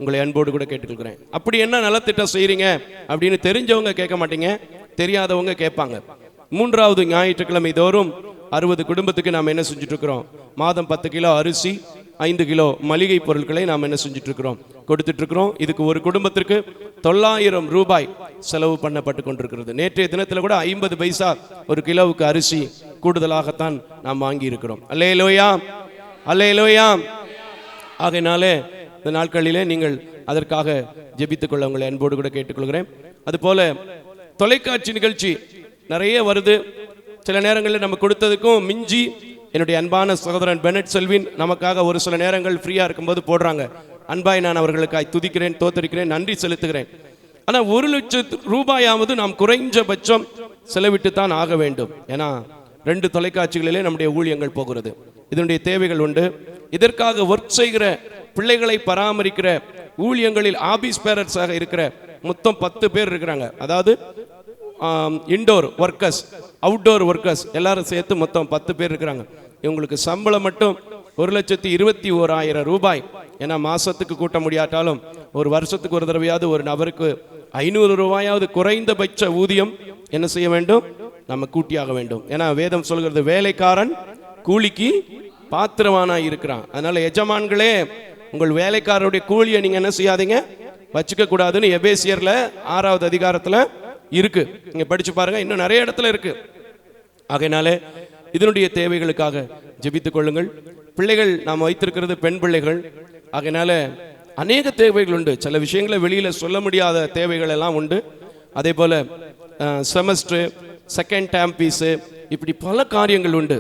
உங்களை அன்போடு கூட கேட்டுக்கொள்கிறேன். அப்படி என்ன நலத்திட்டம் செய்றீங்க அப்படின்னு தெரிஞ்சவங்க கேட்க மாட்டீங்க, தெரியாதவங்க கேட்பாங்க. 3வது ஞாயிற்றுக்கிழமை தோறும் 60 குடும்பத்துக்கு நாம் என்ன செஞ்சுட்டு இருக்கிறோம்? மாதம் 10 கிலோ அரிசி, 5 கிலோ மளிகை பொருட்களை நாம் என்ன செஞ்சுட்டு இருக்கிறோம்? கொடுத்துட்டு இருக்கிறோம். இதுக்கு ஒரு குடும்பத்திற்கு 900 ரூபாய் செலவு பண்ணப்பட்டு கொண்டிருக்கிறது. நேற்றைய தினத்தில் கூட 50 பைசா ஒரு கிலோவுக்கு அரிசி கூடுதலாகத்தான் நாம் வாங்கி இருக்கிறோம். அல்லேலூயா, அல்லேலூயா. ஆகையினாலே இந்த நாட்களிலே நீங்கள் அதற்காக ஜெபித்துக் கொள்ள உங்களை அன்போடு கூட கேட்டுக்கொள்கிறேன். அதுபோல தொலைக்காட்சி நிகழ்ச்சி நிறைய வருது. சில நேரங்களில் நம்ம கொடுத்ததுக்கும் மிஞ்சி என்னுடைய அன்பான சகோதரன் பெனட் செல்வின் நமக்காக ஒரு சில நேரங்கள் ஃப்ரீயா இருக்கும்போது போடுறாங்க. அன்பாய் நான் அவர்களுக்காய் துதிக்கிறேன், தோத்தரிக்கிறேன், நன்றி செலுத்துகிறேன். ஆனால் 1 லட்சம் ரூபாயாவது நாம் குறைஞ்சபட்சம் செலவிட்டு தான் ஆக வேண்டும். ஏன்னா 2 தொலைக்காட்சிகளிலே நம்முடைய ஊழியங்கள் போகிறது. இதனுடைய தேவைகள் உண்டு. இதற்காக ஒர்க் செய்கிற, பிள்ளைகளை பராமரிக்கிற ஊழியங்களில் ஆபீஸ் பேரர்ஸாக இருக்கிற மொத்தம் 10 பேர் இருக்கிறாங்க. அதாவது இன்டோர் ஒர்க்கர்ஸ், அவுட்டோர் ஒர்க்கர்ஸ் எல்லாரும் சேர்த்து மொத்தம் 10 பேர் இருக்கிறாங்க. இவங்களுக்கு சம்பளம் மட்டும் 1,21,000 ரூபாய். ஏன்னா மாசத்துக்கு கூட்ட முடியாட்டாலும் ஒரு வருஷத்துக்கு ஒரு தடவையாவது ஒரு நபருக்கு 500 ரூபாயாவது குறைந்தபட்ச ஊதியம் என்ன செய்ய வேண்டும்? நம்ம கூட்டியாக வேண்டும். ஏன்னா வேதம் சொல்கிறது, வேலைக்காரன் கூலிக்கு பாத்திரவானாய் இருக்கிறான். அதனால எஜமான்களே, உங்கள் வேலைக்காரருடைய கூலியை நீங்க என்ன செய்யாதீங்க? வச்சுக்க கூடாதுன்னு எபேசியர்ல 6வது அதிகாரத்துல இருக்கு. நீங்க படிச்சு பாருங்க, இன்னும் நிறைய இடத்துல இருக்கு. ஆகையினாலே இதனுடைய தேவைகளுக்காக ஜெபித்துக் கொள்ளுங்கள். பிள்ளைகள் நாம் வைத்திருக்கிறது பெண் பிள்ளைகள். ஆகையினால அநேக தேவைகள் உண்டு. சில விஷயங்களை வெளியில் சொல்ல முடியாத தேவைகள் எல்லாம் உண்டு. அதே போல் செமஸ்டர், செகண்ட் டேர்ம் ஃபீஸு, இப்படி பல காரியங்கள் உண்டு.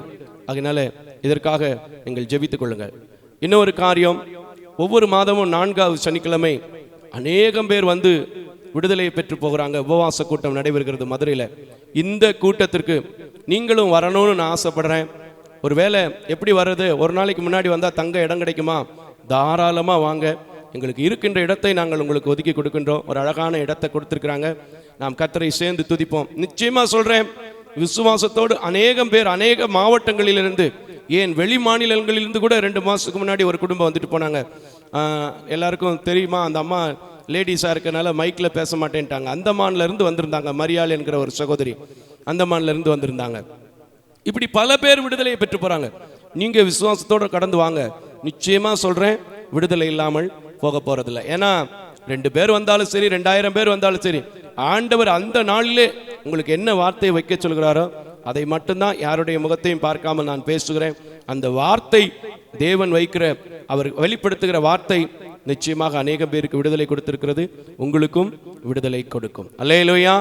அதனால இதற்காக நீங்கள் ஜெபித்துக் கொள்ளுங்கள். இன்னொரு காரியம், ஒவ்வொரு மாதமும் 4வது சனிக்கிழமை அநேகம் பேர் வந்து விடுதலையை பெற்று போகிறாங்க. உபவாச கூட்டம் நடைபெறுகிறது மதுரையில். இந்த கூட்டத்திற்கு நீங்களும் வரணும்னு நான் ஆசைப்படுறேன். ஒரு வேளை எப்படி வர்றது, ஒரு நாளைக்கு முன்னாடி வந்தால் தங்க இடம் கிடைக்குமா? தாராளமாக வாங்க. எங்களுக்கு இருக்கின்ற இடத்தை நாங்கள் உங்களுக்கு ஒதுக்கி கொடுக்கின்றோம். ஒரு அழகான இடத்தை கொடுத்துருக்குறாங்க. நாம் கர்த்தரை சேர்ந்து துதிப்போம். நிச்சயமாக சொல்கிறேன், விசுவாசத்தோடு அநேகம் பேர் அநேக மாவட்டங்களிலிருந்து, ஏன் வெளி மாநிலங்களிலிருந்து கூட 2 மாதத்துக்கு முன்னாடி ஒரு குடும்பம் வந்துட்டு போனாங்க. எல்லாருக்கும் தெரியுமா, அந்த அம்மா லேடிஸாக இருக்கனால மைக்கில் பேச மாட்டேன்ட்டாங்க. அந்தமான்லேருந்து வந்திருந்தாங்க. மரியாள் என்கிற ஒரு சகோதரி அந்தமான்லேருந்து வந்திருந்தாங்க. இப்படி பல பேர் விடுதலையை பெற்று போகிறாங்க. நீங்கள் விசுவாசத்தோடு கடந்து வாங்க. நிச்சயமாக சொல்கிறேன், விடுதலை இல்லாமல் போக போகிறதில்ல. ஏன்னா 2 பேர் வந்தாலும் சரி, 2000 பேர் வந்தாலும் சரி, ஆண்டவர் அந்த நாளிலே உங்களுக்கு என்ன வார்த்தையை வைக்க சொல்கிறாரோ அதை மட்டும்தான், யாருடைய முகத்தையும் பார்க்காமல் நான் பேசுகிறேன். அந்த வார்த்தை தேவன் வைக்கிற, அவர் வெளிப்படுத்துகிற வார்த்தை நிச்சயமாக அநேக பேருக்கு விடுதலை கொடுத்திருக்கிறது. உங்களுக்கும் விடுதலை கொடுக்கும். அல்லேலூயா.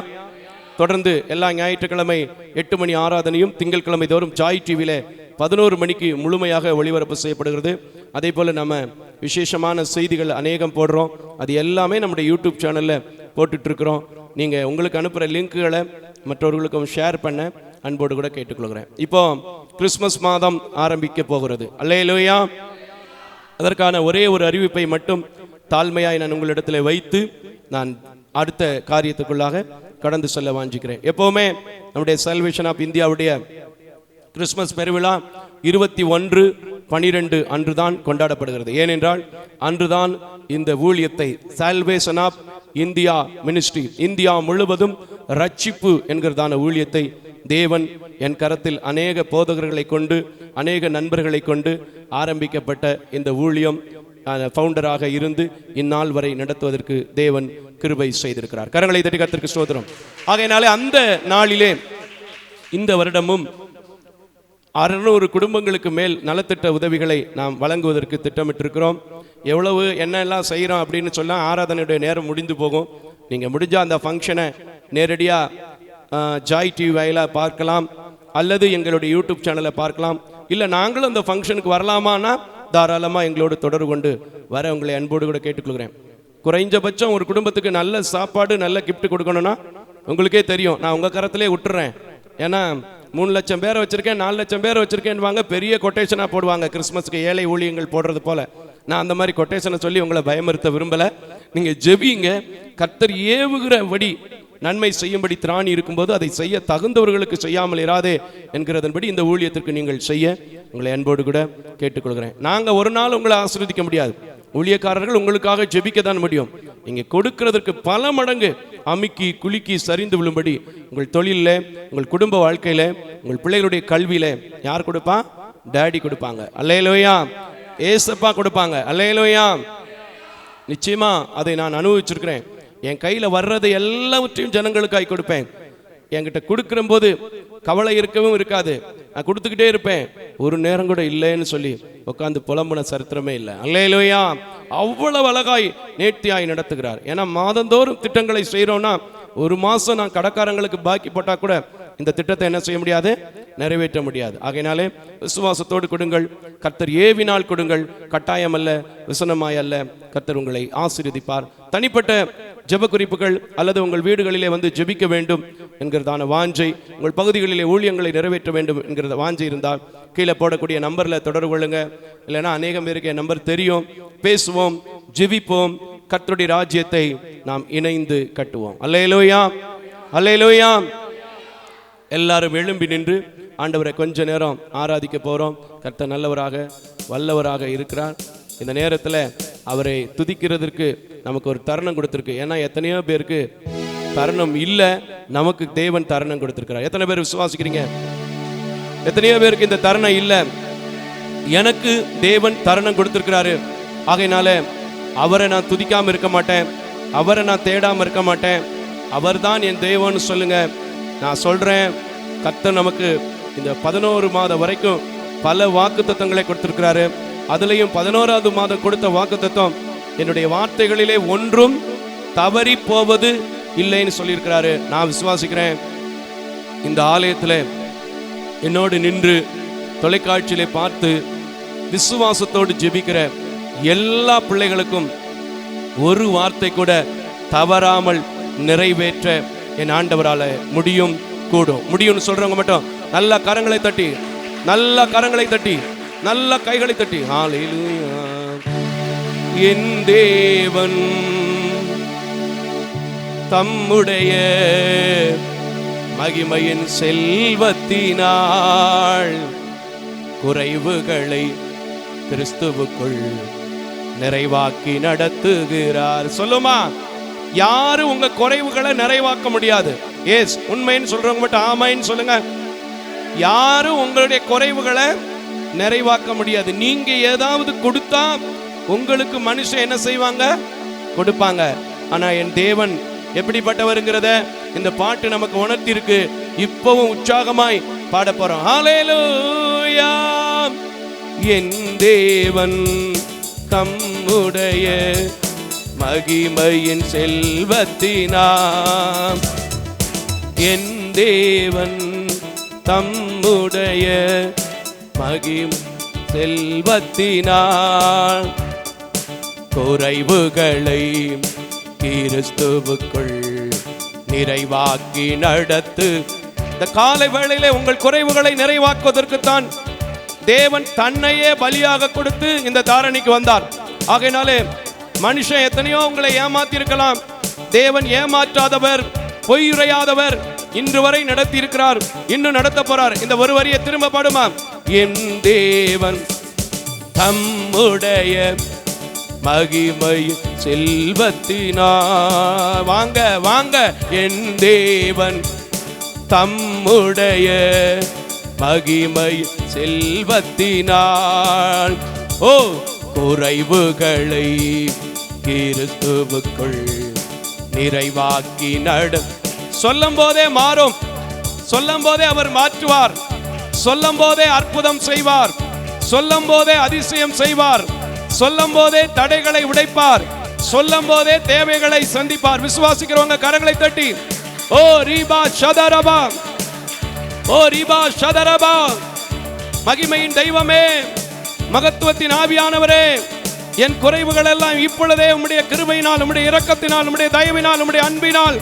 தொடர்ந்து எல்லா ஞாயிற்றுக்கிழமை 8 மணி ஆராதனையும் திங்கட்கிழமை தோறும் ஜாய் டிவியில 11 மணிக்கு முழுமையாக ஒளிபரப்பு செய்யப்படுகிறது. அதே போல் நம்ம விசேஷமான செய்திகள் அநேகம் போடுறோம். அது எல்லாமே நம்முடைய யூடியூப் சேனலில் போட்டுட்ருக்குறோம். நீங்கள் உங்களுக்கு அனுப்புகிற லிங்க்குகளை மற்றவர்களுக்கும் ஷேர் பண்ண அன்போடு கூட கேட்டுக்கொள்கிறேன். இப்போ கிறிஸ்மஸ் மாதம் ஆரம்பிக்க போகிறது. அல்லேலூயா. அதற்கான ஒரே ஒரு அறிவிப்பை மட்டும் தாழ்மையாய் நான் உங்களிடத்தில் வைத்து நான் அடுத்த காரியத்துக்குள்ளாக கடந்து செல்ல வாஞ்சிக்கிறேன். எப்போவுமே நம்முடைய சால்வேஷன் ஆஃப் இந்தியாவுடைய கிறிஸ்மஸ் பெருவிழா 21/12 அன்றுதான் கொண்டாடப்படுகிறது. ஏனென்றால் அன்றுதான் இந்த ஊழியத்தை, salvation of India ministry, India முழுவதும் ரட்சிப்பு என்கிறதான ஊழியத்தை தேவன் என் கரத்தில் அநேக போதகர்களை கொண்டு, அநேக நண்பர்களை கொண்டு ஆரம்பிக்கப்பட்ட இந்த ஊழியம் ஃபவுண்டராக இருந்து இந்நாள் வரை நடத்துவதற்கு தேவன் கிருபை செய்திருக்கிறார். கரங்களை தட்டி கர்த்தருக்கு ஸ்தோத்திரம். ஆகையினாலே அந்த நாளிலே இந்த வருடமும் 600 குடும்பங்களுக்கு மேல் நலத்திட்ட உதவிகளை நாம் வழங்குவதற்கு திட்டமிட்டிருக்கிறோம். எவ்வளவு என்னெல்லாம் செய்கிறோம் அப்படின்னு சொன்னால் ஆராதனையுடைய நேரம் முடிந்து போகும். நீங்கள் முடிஞ்சால் அந்த ஃபங்க்ஷனை நேரடியாக ஜாய் டிவி வாயிலாக பார்க்கலாம், அல்லது எங்களுடைய யூடியூப் சேனலை பார்க்கலாம். இல்லை நாங்களும் அந்த ஃபங்க்ஷனுக்கு வரலாமான்னா தாராளமாக எங்களோடு தொடர்பு கொண்டு வர உங்களை அன்போடு கூட கேட்டுக்கொள்கிறேன். குறைஞ்சபட்சம் ஒரு குடும்பத்துக்கு நல்ல சாப்பாடு, நல்ல கிஃப்ட் கொடுக்கணும்னா உங்களுக்கே தெரியும். நான் உங்கள் கரத்திலே விட்டுறேன். ஏன்னா 3 லட்சம் பேரை வச்சுருக்கேன், 4 லட்சம் பேரை வச்சுருக்கேன் வாங்க, பெரிய கொட்டேஷனாக போடுவாங்க கிறிஸ்மஸ்க்கு ஏழை ஊழியங்கள் போடுறது போல். நான் அந்த மாதிரி கொட்டேஷனை சொல்லி உங்களை பயமுறுத்த விரும்பலை. நீங்கள் ஜெபிங்க. கர்த்தர் ஏவுகிறபடி நன்மை செய்யும்படி திராணி இருக்கும்போது அதை செய்ய தகுந்தவர்களுக்கு செய்யாமல் இராதே என்கிறதன்படி இந்த ஊழியத்திற்கு நீங்கள் செய்ய உங்களை அன்போடு கூட கேட்டுக்கொள்கிறேன். நாங்கள் ஒரு நாள் உங்களை ஆசீர்வதிக்க முடியாது. ஊழியக்காரர்கள் உங்களுக்காக ஜெபிக்க தான் முடியும். நீங்கள் கொடுக்கிறதற்கு பல மடங்கு அமுக்கி குலுக்கி சரிந்து விழும்படி உங்கள் தொழிலில், உங்கள் குடும்ப வாழ்க்கையில், உங்கள் பிள்ளைகளுடைய கல்வியில் யார் கொடுப்பா? டேடி கொடுப்பாங்க. அல்லேலூயா. ஏசப்பா கொடுப்பாங்க. அல்லேலூயா. நிச்சயமா அதை நான் அனுபவிச்சிருக்கிறேன். என் கையில் வர்றதை எல்லாவற்றையும் ஜனங்களுக்காய் கொடுப்பேன். என்கிட்ட கொடுக்கிற போது கவலை இருக்கவும் இருக்காது. நான் கொடுத்துக்கிட்டே இருப்பேன். ஒரு நேரம் கூட இல்லைன்னு சொல்லி உட்காந்து புலம்புன சரித்திரமே இல்லை. அல்லேலூயா. அவ்வளவு அழகாய் நேர்த்தியாய் நடத்துகிறார். ஏன்னா மாதந்தோறும் திட்டங்களை செய்கிறோன்னா ஒரு மாதம் நான் கடைக்காரங்களுக்கு பாக்கி போட்டால் கூட இந்த திட்டத்தை என்ன செய்ய முடியாது? நிறைவேற்ற முடியாது. ஆகையினாலே விசுவாசத்தோடு கொடுங்கள். கர்த்தர் ஏவினால் கொடுங்கள், கட்டாயம் அல்ல, விசனமாய் அல்ல. கர்த்தர் உங்களை ஆசீர்வதிப்பார். தனிப்பட்ட ஜெப குறிப்புகள் அல்லது உங்கள் வீடுகளிலே வந்து ஜெபிக்க வேண்டும் என்கிறதான வாஞ்சை, உங்கள் பகுதிகளிலே ஊழியங்களை நிறைவேற்ற வேண்டும் என்கிற வாஞ்சை இருந்தால் கீழே போடக்கூடிய நம்பரில் தொடர்பு கொள்ளுங்க. இல்லைன்னா அநேகம் பேருக்கு என் நம்பர் தெரியும். பேசுவோம், ஜெபிப்போம், கர்த்தருடைய ராஜ்யத்தை நாம் இணைந்து கட்டுவோம். அல்லேலூயா. அல்லேலூயா. எல்லாரும் எழும்பி நின்று ஆண்டவரை கொஞ்ச நேரம் ஆராதிக்க போகிறோம். கர்த்தர் நல்லவராக வல்லவராக இருக்கிறார். இந்த நேரத்தில் அவரை துதிக்கிறதற்கு நமக்கு ஒரு தருணம் கொடுத்துருக்கு. ஏன்னா எத்தனையோ பேருக்கு தருணம் இல்லை, நமக்கு தேவன் தருணம் கொடுத்துருக்கிறார். எத்தனை பேர் விசுவாசிக்கிறீங்க? எத்தனையோ பேருக்கு இந்த தருணம் இல்லை, எனக்கு தேவன் தருணம் கொடுத்துருக்கிறாரு. ஆகையினால அவரை நான் துதிக்காமல் இருக்க மாட்டேன், அவரை நான் தேடாமல் இருக்க மாட்டேன். அவர் தான் என் தேவன்னு சொல்லுங்க. நான் சொல்கிறேன், கர்த்தர் நமக்கு இந்த 11 மாதம் வரைக்கும் பல வாக்குத்தத்தங்களை கொடுத்துருக்கிறாரு. அதுலேயும் 11வது மாதம் கொடுத்த வாக்குத்தத்தம் என்னுடைய வார்த்தைகளிலே ஒன்றும் தவறி போவது இல்லைன்னு சொல்லியிருக்கிறாரு. நான் விசுவாசிக்கிறேன், இந்த ஆலயத்தில் என்னோடு நின்று தொலைக்காட்சியிலே பார்த்து விசுவாசத்தோடு ஜெபிக்கிற எல்லா பிள்ளைகளுக்கும் ஒரு வார்த்தை கூட தவறாமல் நிறைவேற்ற என் ஆண்டவரால முடியும், கூடும். முடியும்னு சொல்றவங்க மட்டும் நல்ல கரங்களை தட்டி, நல்ல கரங்களை தட்டி, நல்ல கைகளை தட்டி, ஹல்லேலூயா. என் தேவன் தம்முடைய மகிமையின் செல்வத்தினால் குறைவுகளை கிறிஸ்துவுக்குள் நிறைவாக்கி நடத்துகிறார். சொல்லுமா, யாரும் உங்க குறைவுகளை நிறைவாக்க முடியாது. எஸ், உண்மைன்னு சொல்றவங்க மட்டும் ஆமைன்னு சொல்லுங்க. யாரும் உங்களுடைய குறைவுகளை நிறைவாக்க முடியாது. நீங்க ஏதாவது கொடுத்தா உங்களுக்கு மனுஷன் என்ன செய்வாங்க? கொடுப்பாங்க. ஆனா என் தேவன் எப்படிப்பட்டவருங்கிறத இந்த பாட்டு நமக்கு உணர்த்தி இருக்கு. இப்பவும் உற்சாகமாய் பாட போறோம். ஹல்லேலூயா. என் தேவன் தம்முடைய மகிமையின் செல்வத்தினால், என் தேவன் தம்முடைய மகிமை செல்வத்தினால் குறைவுகளை கிறிஸ்துவுக்குள் நிறைவாக்கி நடத்து. இந்த காலை வேளையிலே உங்கள் குறைவுகளை நிறைவாக்குவதற்குத்தான் தேவன் தன்னையே பலியாக கொடுத்து இந்த தாரணிக்கு வந்தார். ஆகையினாலே மனுஷன் எத்தனையோ உங்களை ஏமாத்தி இருக்கலாம். தேவன் ஏமாற்றாதவர், பொய்யுரையாதவர். இன்று வரை நடத்தி இருக்கிறார், இன்னும் நடத்த போறார். இந்த ஒரு வரியை திரும்ப பாடுமா? என் தேவன் தம்முடைய மகிமை செல்வத்தினா. வாங்க வாங்க. என் தேவன் தம்முடைய மகிமை செல்வத்தினால் ஓ குறைவுகளை கிறிஸ்துவுக்குள் நிறைவாக்கி நட. சொல்லும் போதே மாறும், சொல்லும் போதே அவர் மாற்றுவார், சொல்லும் போதே அற்புதம் செய்வார், சொல்லும் போதே அதிசயம் செய்வார், சொல்லும் போதே தடைகளை உடைப்பார், சொல்லும் போதே தேவைகளை சந்திப்பார். விசுவாசிக்கிறவங்க கரங்களை தட்டி ஓ ரீபா ஷதரபா, ஓ ரீபா ஷதரபா. மகிமையின் தெய்வமே, மகத்துவத்தின் ஆவியானவரே, என் குறைவுகள் எல்லாம் இப்பொழுதே உம்முடைய கிருபையினால், உம்முடைய இரக்கத்தினால், உம்முடைய தயவினால், உம்முடைய அன்பினால்,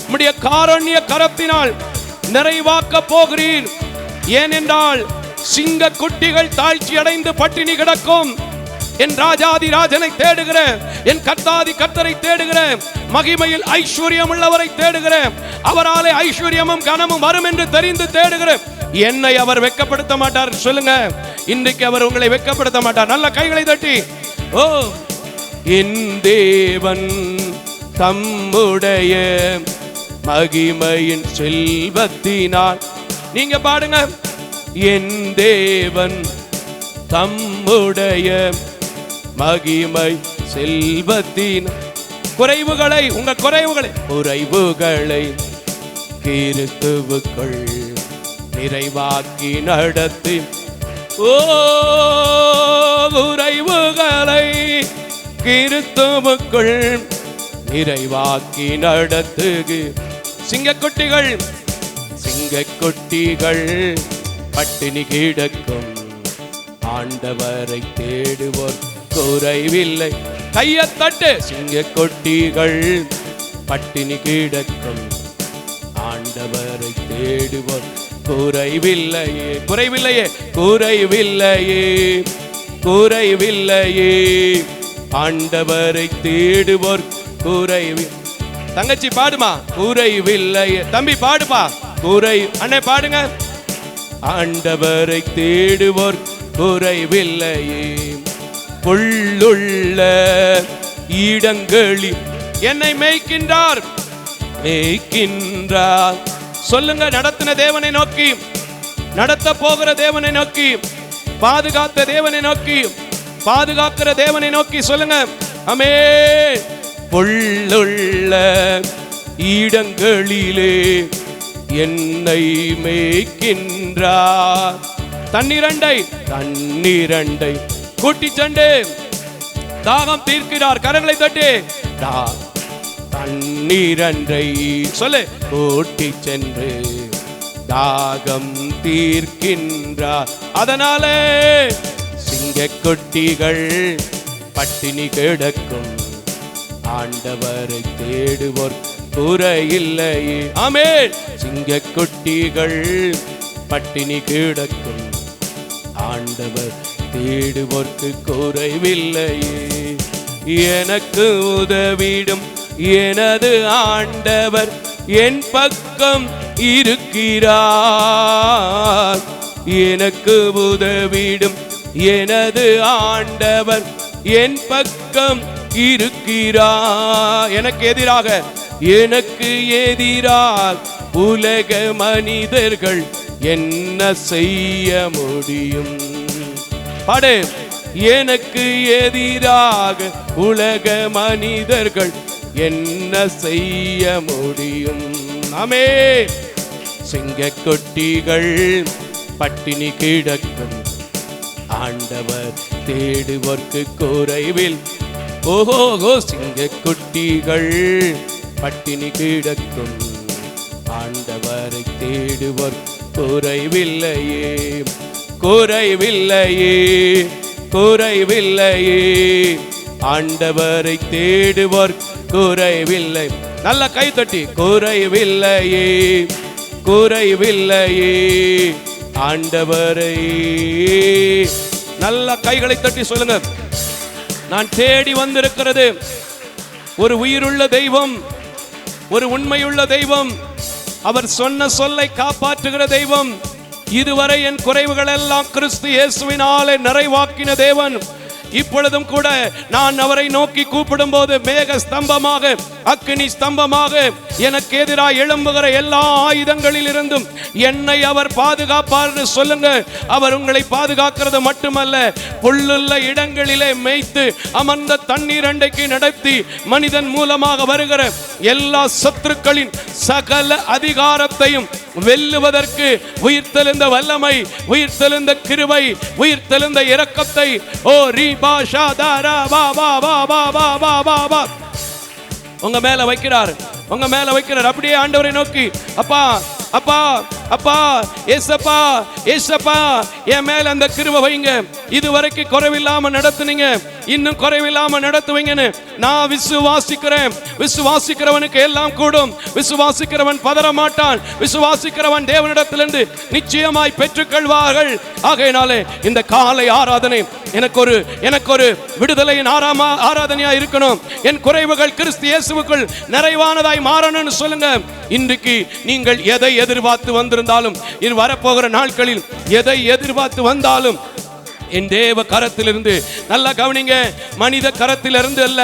உம்முடைய காருண்ய கரத்தினால் நிறைவாக்க போகிறீர். ஏனென்றால் சிங்க குட்டிகள் தாழ்ச்சி அடைந்து பட்டினி கிடக்கும். என் ராஜாதி ராஜனை தேடுகிற, என் கர்த்தாதி கர்த்தரை தேடுகிற, மகிமையில் ஐஸ்வர்யம் உள்ளவரை தேடுகிற, அவராலே ஐஸ்வர்யமும் கனமும் வரும் என்று தெரிந்து தேடுகிற என்னை அவர் வெட்கப்படுத்த மாட்டார். சொல்லுங்க, இன்றைக்கு அவர் உங்களை வெட்கப்படுத்த மாட்டார். நல்ல கைகளை தட்டி ஓ என் தேவன் தம்முடைய மகிமையின் செல்வத்தினால். நீங்க பாடுங்க. என் தேவன் தம்முடைய மகிமை செல்வத்தின் குறைவுகளை, உங்கள் குறைவுகளை கிறிஸ்துவுக்குள் நிறைவாக்கி நடத்தி. ஓ குறைவுகளை கிறிஸ்துவுக்குள் நிறைவாக்கி நடத்துகு. சிங்கக்குட்டிகள் பட்டினி கிடக்கும், ஆண்டவரை தேடுவோர் குறைவில்லை. கையத்தட்டு. சிங்கக்குட்டிகள் பட்டினி கிடக்கும், ஆண்டவரை தேடுவோர் குறைவில்லையே, குறைவில்லையே, குறைவில்லையே, குறைவில்லையே, ஆண்டவரை தேடுவோர் குறைவில். தங்கச்சி பாடுமா? குறைவில்லையே. தம்பி பாடுப்பா. அண்ணே பாடுங்க. ஆண்டவரை தேடுவோர் குறைவில்லையே, புல்லுள்ள இடங்களில் என்னை மேய்க்கின்றார், மேய்க்கின்றார். சொல்லுங்க, நடத்தின தேவனை நோக்கி, நடத்த போகிற தேவனை நோக்கி, பாதுகாத்த தேவனை நோக்கி, பாதுகாக்கிற தேவனை நோக்கி சொல்லுங்க. ஆமே. புல்லுள்ள இடங்களிலே என்னை மேய்க்கின்றார். தண்ணீரண்டை கூட்டி சண்டே, தாகம் தீர்க்கிறார். கரங்களை தட்டி தண்ணீரன்றை சொல்லு கூட்டி சென்று தாகம் தீர்க்கின்றார். அதனாலே சிங்கக்குட்டிகள் பட்டினி கிடக்கும், ஆண்டவரை தேடுவோர் குறையில்லையே. ஆமென். சிங்கக்குட்டிகள் பட்டினி கிடக்கும், ஆண்டவர் தேடுவோர்க்கு குறைவில்லையே. எனக்கு உதவிடும் எனது ஆண்டவர் என் பக்கம் இருக்கிறார். எனக்கு உதவிடும் எனது ஆண்டவர் என் பக்கம் இருக்கிறார். எனக்கு எதிராக உலக மனிதர்கள் என்ன செய்ய முடியும்? பாடு. எனக்கு எதிராக உலக மனிதர்கள் என்ன செய்ய முடியும்? ஆமென். சிங்கக்குட்டிகள் பட்டினி கிடக்கும், ஆண்டவர் தேடுவோர்க்கு குறைவில். ஓஹோ, சிங்கக்குட்டிகள் பட்டினி கிடக்கும், ஆண்டவரை தேடுவோர் குறைவில்லையே, குறைவில்லையே, குறைவில்லையே. ஆண்டவரை தேடுவோர் குறைவில்லை. நல்ல கை தட்டி குறைவில்லையே, குறைவில்லையே. ஆண்டவரை நல்ல கைகளை தட்டி சொல்லுங்க. நான் தேடி வந்திருக்கிறது ஒரு உயிருள்ள தெய்வம், ஒரு உண்மையுள்ள தெய்வம், அவர் சொன்ன சொல்லை காப்பாற்றுகிற தெய்வம். இதுவரை என் குறைவுகள் எல்லாம் கிறிஸ்து இயேசுவினாலே நிறைவாக்கின தேவன். இப்பொழுதும் கூட நான் அவரை நோக்கி கூப்பிடும் போது மேக ஸ்தம்பமாக, அக்கினி ஸ்தம்பமாக எனக்கு எதிராக எழும்புகிற எல்லா ஆயுதங்களில் இருந்தும் என்னை அவர் பாதுகாப்பார் சொல்லுங்க. அவர் உங்களை பாதுகாக்கிறது மட்டுமல்ல, புல்லுள்ள இடங்களிலே மேய்த்து அமர்ந்த தண்ணீர் அண்டைக்கு நடத்தி மனிதன் மூலமாக வருகிற எல்லா சத்துருக்களின் சகல அதிகாரத்தையும் வெல்லுவதற்கு உயிர்த்தெழுந்த வல்லமை, உயிர்த்தெழுந்த கிருபை, உயிர்த்தெழுந்த இரக்கத்தை ஓ ரீபா ஷாதாரா வா வா வா வா வா வா வா வா உங்க மேல வைக்கிறார், உங்க மேல வைக்கிறார். அப்படியே ஆண்டவரை நோக்கி, அப்பா அப்பா அப்பா, ஏசப்பா ஏசப்பா, என் மேல அந்த கிருபை வைங்க. இதுவரைக்கும் குறைவில்லாம நடத்துனீங்க, இன்னும் குறைவில்லாம நடத்துவீங்கன்னு நான் விசுவாசிக்கிறேன். விசுவாசிக்கிறவனுக்கு எல்லாம் கூடும். விசுவாசிக்கிறவன் பதற மாட்டான். விசுவாசிக்கிறவன் தேவனிடத்திலிருந்து நிச்சயமாய் பெற்றுக்கொள்வார்கள். ஆகையினாலே இந்த காலை ஆராதனை எனக்கு ஒரு விடுதலையின் ஆராதனையா இருக்கணும். என் குறைவுகள் கிறிஸ்து இயேசுவுக்குள் நிறைவானதாய் மாறணும்னு சொல்லுங்க. இன்றைக்கு நீங்கள் எதை எதிர்பார்த்து வந்திருந்தாலும், இது வரப்போகிற நாட்களில் எதை எதிர்பார்த்து வந்தாலும் என் தேவ கரத்திலிருந்து, நல்லா கவனிங்க, மனித கரத்திலிருந்து அல்ல,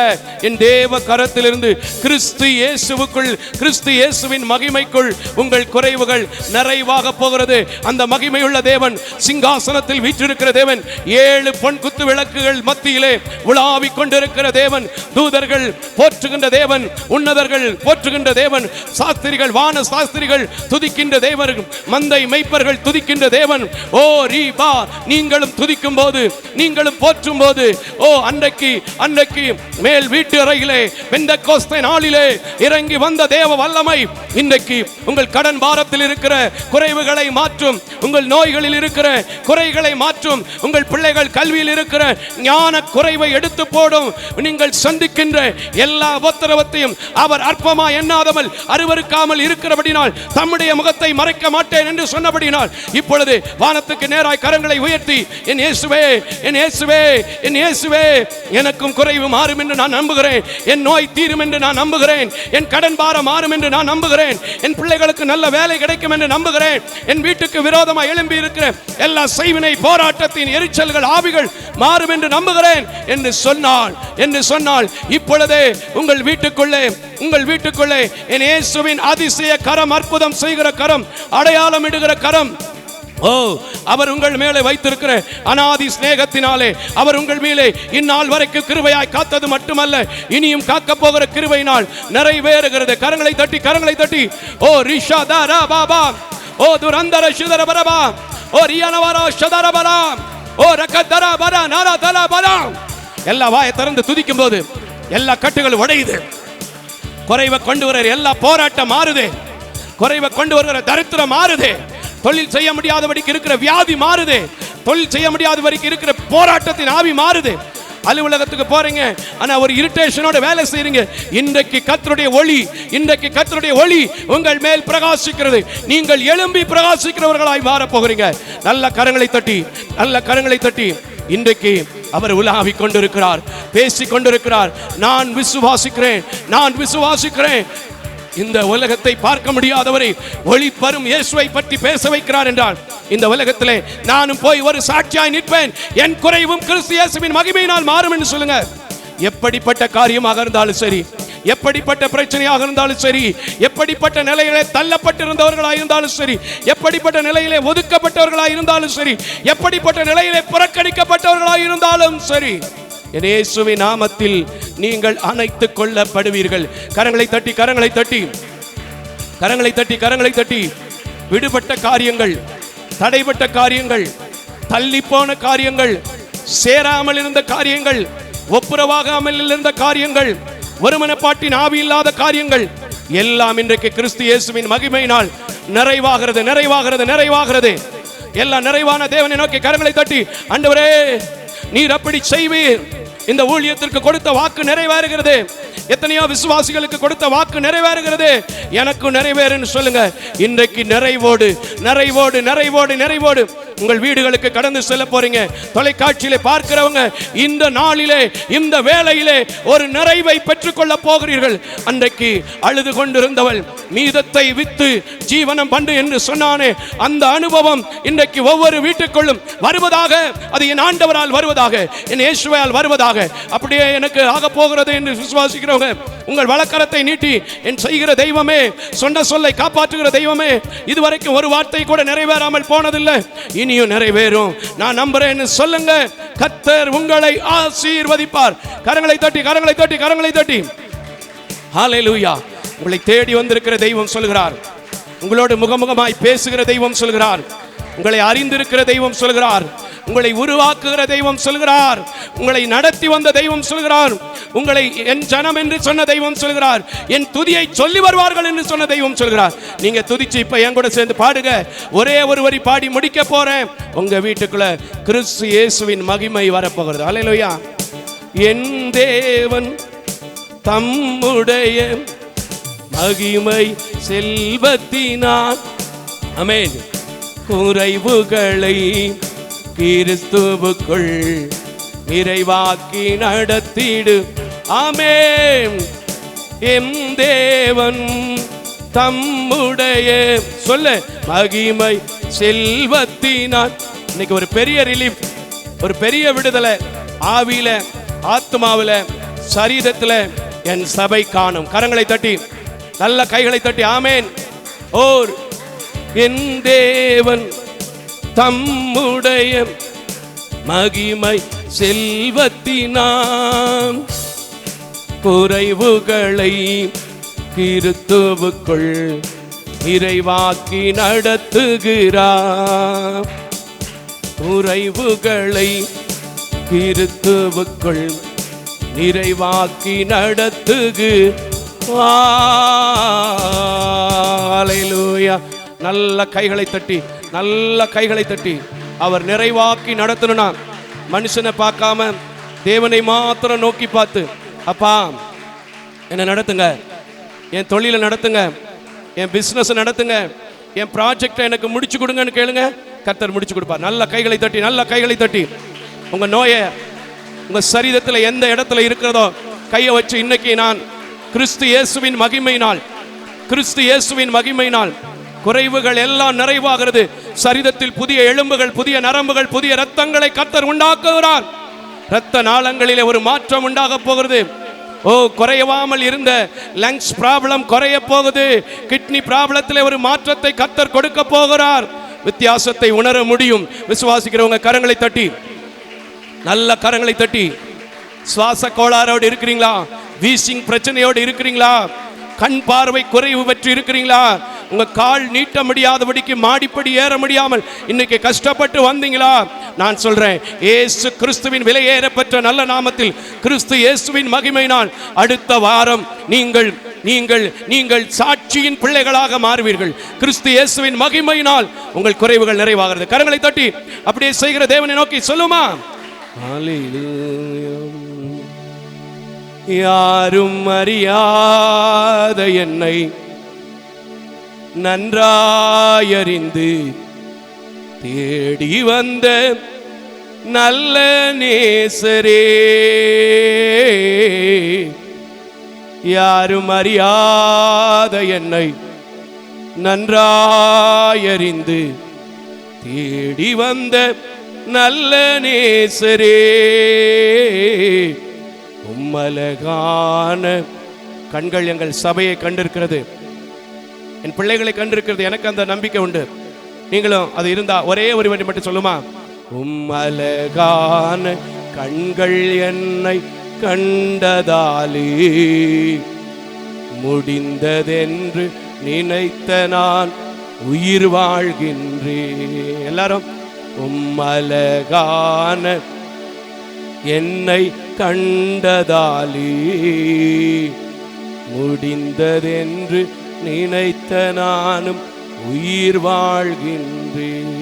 என் தேவ கரத்திலிருந்து கிறிஸ்து இயேசுவுக்குள், கிறிஸ்து இயேசுவின் மகிமைக்குள் உங்கள் குறைவுகள் நிறைவாக போகிறது. அந்த மகிமையுள்ள தேவன், சிங்காசனத்தில் வீற்றிருக்கிற தேவன், 7 பொன் குத்து விளக்குகள் மத்தியிலே உலாவிக் கொண்டிருக்கிற தேவன், தூதர்கள் போற்றுகின்ற தேவன், உன்னதர்கள் போற்றுகின்ற தேவன், சாஸ்திரிகள், வான சாஸ்திரிகள் துதிக்கின்ற தேவன், மந்தை மெய்ப்பர்கள் துதிக்கின்ற தேவன். ஓ ரீபா, நீங்களும் துதிக்கும் போது, நீங்களும் போற்றும் போது, ஓ அன்றைக்கு மேல் வீட்டு அறையிலே பெந்தெக்கோஸ்தே நாளிலே இறங்கி வந்த தேவ வல்லமை இன்றைக்கு உங்கள் கடன் பாரத்தில் இருக்கிற குறைவுகளை மாற்றும், உங்கள் நோய்களில் இருக்கிற குறைகளை மாற்றும், உங்கள் பிள்ளைகள் கல்வியில் இருக்கிற ஞான குறைவை எடுத்து போடும். நீங்கள் சந்திக்கின்ற எல்லா உபத்திரவத்தையும் அவர் அற்பமா எண்ணாதமல் அருவருக்காமல் இருக்கிறபடினால், தம்முடைய முகத்தை மறைக்க மாட்டேன் என்று சொன்னபடினால், இப்பொழுது வானத்துக்கு நேராய் கரங்களை உயர்த்தி, என் இயேசுவே, என் இயேசுவே, என் இயேசுவே, எனக்கும் குறைவு மாறும் என்று நான் நம்புகிறேன். என் நோய் தீரும் என்று நான் நம்புகிறேன். என் கடன் பாரம் மாறும் என்று நான் நம்புகிறேன். என் பிள்ளைகளுக்கு நல்ல வேலை கிடைக்கும் என்று நம்புகிறேன். என் வீட்டுக்கு விரோதமாக எழும்பி இருக்கிற எல்லா செய்வினை போராட்டத்தின் எரிச்சல்கள், ஆவிகள் மாறும் என்று நம்புகிறேன் என்று சொன்னால் இப்பொழுதே உங்கள் வீட்டுக்குள்ளே என் இயேசுவின் அதிசய கரம், அற்புதம் செய்கிற கரம், அடையாளம் இடுகிற கரம், ஓ அவர் உங்கள் மேலே வைத்திருக்கிற அநாதி ஸ்நேகத்தினாலே அவர் உங்கள் மேலே இந்நாள் வரைக்கும் கிருபையாய் காத்தது மட்டுமல்ல, இனியும் காக்க போகிற கிருபையினால் நிறைவேறுகிறது. கரங்களை தட்டி ஓ ரிஷா தாரா பாபா, ஓ துரந்தர சுதர பரபா, ஓ ரியானவரா சதர பரா, ஓ ரகதர பரா நாரா தல பரா, எல்லா வாயை திறந்து துதிக்கும் போது எல்லா கட்டுகள் உடையுது. குறைவை கொண்டு வர எல்லா போராட்டம் மாறுது. குறைவை கொண்டு வருகிற தரித்திரம் மாறுது. தொழில் செய்ய முடியாதபடிக்கு இருக்கிற வியாதி மாறுது. தொழில் செய்ய முடியாதபடிக்கு இருக்கிற போராட்டத்தின் ஆவி மாறுது. அலுவலகத்துக்கு போறீங்க, ஆனா ஒரு இரிட்டேஷனோட வேலை செய்றீங்க. இன்றைக்கு கர்த்தருடைய ஒளி, இன்றைக்கு கர்த்தருடைய ஒளி உங்கள் மேல் பிரகாசிக்கிறது. நீங்கள் எழும்பி பிரகாசிக்கிறவர்களாய் மாற போகிறீங்க. நல்ல கரங்களை தட்டி, நல்ல கரங்களை தட்டி. இன்றைக்கு அவர் உலாவிக் கொண்டிருக்கிறார், பேசிக் கொண்டிருக்கிறார். நான் விசுவாசிக்கிறேன், நான் விசுவாசிக்கிறேன். இந்த உலகத்தை பார்க்க முடியாதவரை ஒளிபரும் இயேசுவை பற்றி பேச வைக்கிறார் என்றால், இந்த உலகத்திலே நானும் போய் ஒரு சாட்சியாய் நிற்பேன். என் குறைவும் கிறிஸ்து இயேசுவின் மகிமையினால் மாறும் என்று சொல்லுங்க. எப்படிப்பட்ட காரியமாக இருந்தாலும் சரி, எப்படிப்பட்ட பிரச்சனையாக இருந்தாலும் சரி, எப்படிப்பட்ட நிலையிலே தள்ளப்பட்டிருந்தவர்களாக இருந்தாலும் சரி, எப்படிப்பட்ட நிலையிலே ஒதுக்கப்பட்டவர்களாக இருந்தாலும் சரி, எப்படிப்பட்ட நிலையிலே புறக்கணிக்கப்பட்டவர்களாக இருந்தாலும் சரி, இயேசுவின் நாமத்தில் நீங்கள் அணைத்துக் கொள்ளப்படுவீர்கள். கரங்களை தட்டி, கரங்களை தட்டி, கரங்களை தட்டி, கரங்களை தட்டி. விடுபட்ட காரியங்கள், தடைபட்ட காரியங்கள், தள்ளி போன காரியங்கள், சேராமல் இருந்த காரியங்கள், ஒப்புரவாகாமல் இருந்த காரியங்கள், ஒருமனப்பாட்டின் ஆவி இல்லாத காரியங்கள் எல்லாம் இன்றைக்கு கிறிஸ்து இயேசுவின் மகிமையினால் நிறைவாகிறது, நிறைவாகிறது, நிறைவாகிறது. எல்லாம் நிறைவான தேவனை நோக்கி கரங்களை தட்டி, ஆண்டவரே நீர் அப்படி செய்வீர். இந்த ஊழியத்திற்கு கொடுத்த வாக்கு நிறைவேறுகிறது. எத்தனையோ விசுவாசிகளுக்கு கொடுத்த வாக்கு நிறைவேறுகிறது. எனக்கு நிறைவேறுன்னு சொல்லுங்க. இன்றைக்கு நிறைவோடு, நிறைவோடு, நிறைவோடு, நிறைவோடு உங்கள் வீடுகளுக்கு கடந்து செல்ல போறீங்க. தொலைக்காட்சியிலே பார்க்கிறவங்க இந்த நாளிலே, இந்த வேளையிலே ஒரு நிறைவை பெற்றுக்கொள்ள போகிறீர்கள். அன்றைக்கு அழுது கொண்டிருந்தவள் மீதத்தை வித்து ஜீவனம் பண்ணு என்று சொன்னானே, அந்த அனுபவம் இன்றைக்கு ஒவ்வொரு வீட்டுக்குள்ளும் வருவதாக. அது என் ஆண்டவரால் வருவதாக, என் இயேசுவால் வருவதாக. அப்படியே எனக்கு ஆக போகிறது என்று விசுவாசிக்கிறவங்க உங்கள் வலக்கரத்தை நீட்டி, என் செய்கிற தெய்வமே, சொன்ன சொல்லை காப்பாற்றுகிற தெய்வமே, இதுவரைக்கும் ஒரு வார்த்தை கூட நிறைவேறாமல் போனதில்லை, இனியும் நிறைவேறும் நான் நம்புறேன்னு சொல்லுங்க. கர்த்தர் உங்களை ஆசீர்வதிப்பார். கரங்களை தட்டி, கரங்களை தட்டி, கரங்களை தட்டி. ஹல்லேலூயா. உங்களை தேடி வந்திருக்கிற தெய்வம் சொல்கிறார், உங்களோடு முகமுகமாய் பேசுகிற தெய்வம் சொல்கிறார், உங்களை அறிந்திருக்கிற தெய்வம் சொல்கிறார், உங்களை உருவாக்குகிற தெய்வம் சொல்கிறார், உங்களை நடத்தி வந்த தெய்வம் சொல்கிறார், உங்களை என் ஜனம் என்று சொன்ன தெய்வம் சொல்கிறார், என் துதியை சொல்லி வருவார்கள் என்று சொன்ன தெய்வம் சொல்கிறார். நீங்க துதிச்சு இப்ப என் கூட சேர்ந்து பாடுங்க. ஒரே ஒரு வரி பாடி முடிக்க போறேன். உங்க வீட்டுக்குள்ள கிறிஸ்து இயேசுவின் மகிமை வரப்போகிறது. அல்லேலூயா. என் தேவன் தம்முடைய மகிமை செல்வத்தினார், ஆமென், குறைவுகளை கிறிஸ்துவுக்குள் நிறைவாக்கி நடத்திடு. ஆமென். எம் தேவன் தம்முடைய சொல்ல மகிமை செல்வத்தினார். இன்னைக்கு ஒரு பெரிய ரிலீஃப், ஒரு பெரிய விடுதலை ஆவியில, ஆத்மாவில, சரீரத்தில் என் சபை காணும். கரங்களை தட்டி, நல்ல கைகளை தட்டி. ஆமென். ஓர் என் தேவன் தம்முடைய மகிமை செல்வத்தினான் குறைவுகளை கிறிஸ்துவுக்குள் நிறைவாக்கி நடத்துகிறார். குறைவுகளை கிறிஸ்துவுக்குள் நிறைவாக்கி நடத்துகிறார். அல்லேலூயா. நல்ல கைகளை தட்டி, நல்ல கைகளை தட்டி. அவர் நிறைவாக்கி நடத்தணும்னா மனுஷனை பார்க்காம தேவனை மாத்திரம் நோக்கி பார்த்து, அப்பா என்னை நடத்துங்க, என் தொழிலை நடத்துங்க, என் பிஸ்னஸ் நடத்துங்க, என் ப்ராஜெக்டை எனக்கு முடிச்சு கொடுங்கன்னு கேளுங்க, கர்த்தர் முடிச்சு கொடுப்பார். நல்ல கைகளை தட்டி, நல்ல கைகளை தட்டி. உங்க நோயை உங்க சரீரத்தில் எந்த இடத்துல இருக்கிறதோ கையை வச்சு, இன்னைக்கு நான் கிறிஸ்து இயேசுவின் மகிமையினால், கிறிஸ்து இயேசுவின் மகிமையினால் குறைவுகள் எல்லாம் நிறைவாகிறது. சரீரத்தில் புதிய எலும்புகள், புதிய நரம்புகள், புதிய இரத்தங்களை கர்த்தர் உண்டாக்குகிறார். இரத்த நாளங்களிலே ஒரு மாற்றம் உண்டாக போகிறது. ஓ, குறையாமல் இருந்த லங்ஸ் ப்ராப்ளம் குறைய போகுது. கிட்னி ப்ராப்ளத்திலே ஒரு மாற்றத்தை கர்த்தர் கொடுக்க போகிறார். வித்தியாசத்தை உணர முடியும். விசுவாசிக்கிறவங்க கரங்களை தட்டி, நல்ல கரங்களை தட்டி. சுவாச கோளாறோடு இருக்கிறீங்களா? வீசிங் பிரச்சனையோடு இருக்கிறீங்களா? கண் பார்வை குறைவு பெற்று இருக்கிறீங்களா? உங்க கால் நீட்ட முடியாதபடிக்கு மாடிப்படி ஏற முடியாமல் இன்னைக்கு கஷ்டப்பட்டு வந்தீங்களா? நான் சொல்றேன், இயேசு கிறிஸ்துவின் விலையேறப்பெற்ற நல்ல நாமத்தில், கிறிஸ்து இயேசுவின் மகிமையினால் அடுத்த வாரம் நீங்கள் நீங்கள் நீங்கள் சாட்சியின் பிள்ளைகளாக மாறுவீர்கள். கிறிஸ்து இயேசுவின் மகிமையினால் உங்கள் குறைவுகள் நிறைவாகிறது. கரங்களை தட்டி அப்படியே செய்கிற தேவனை நோக்கி சொல்லுமா, யாரும் அறியாத என்னை நன்றாயறிந்து தேடி வந்த நல்ல நேசரே, யாரும் அறியாத என்னை நன்றாயறிந்து தேடி வந்த நல்ல நேசரே, உம்மலகான கண்கள் எங்கள் சபையை கண்டிருக்கிறது, என் பிள்ளைகளை கண்டிருக்கிறது. எனக்கு அந்த நம்பிக்கை உண்டு. நீங்களும் அது இருந்தா ஒரே ஒரு வரி மட்டும் சொல்லுமா, உம்மலகான கண்கள் என்னை கண்டதாலே முடிந்ததென்று நினைத்த நான் உயிர் வாழ்கின்றேன். எல்லாரும், உம்மலகான என்னை கண்டதாலே முடிந்ததென்று நினைத்த நானும் உயிர் வாழ்கின்றேன்.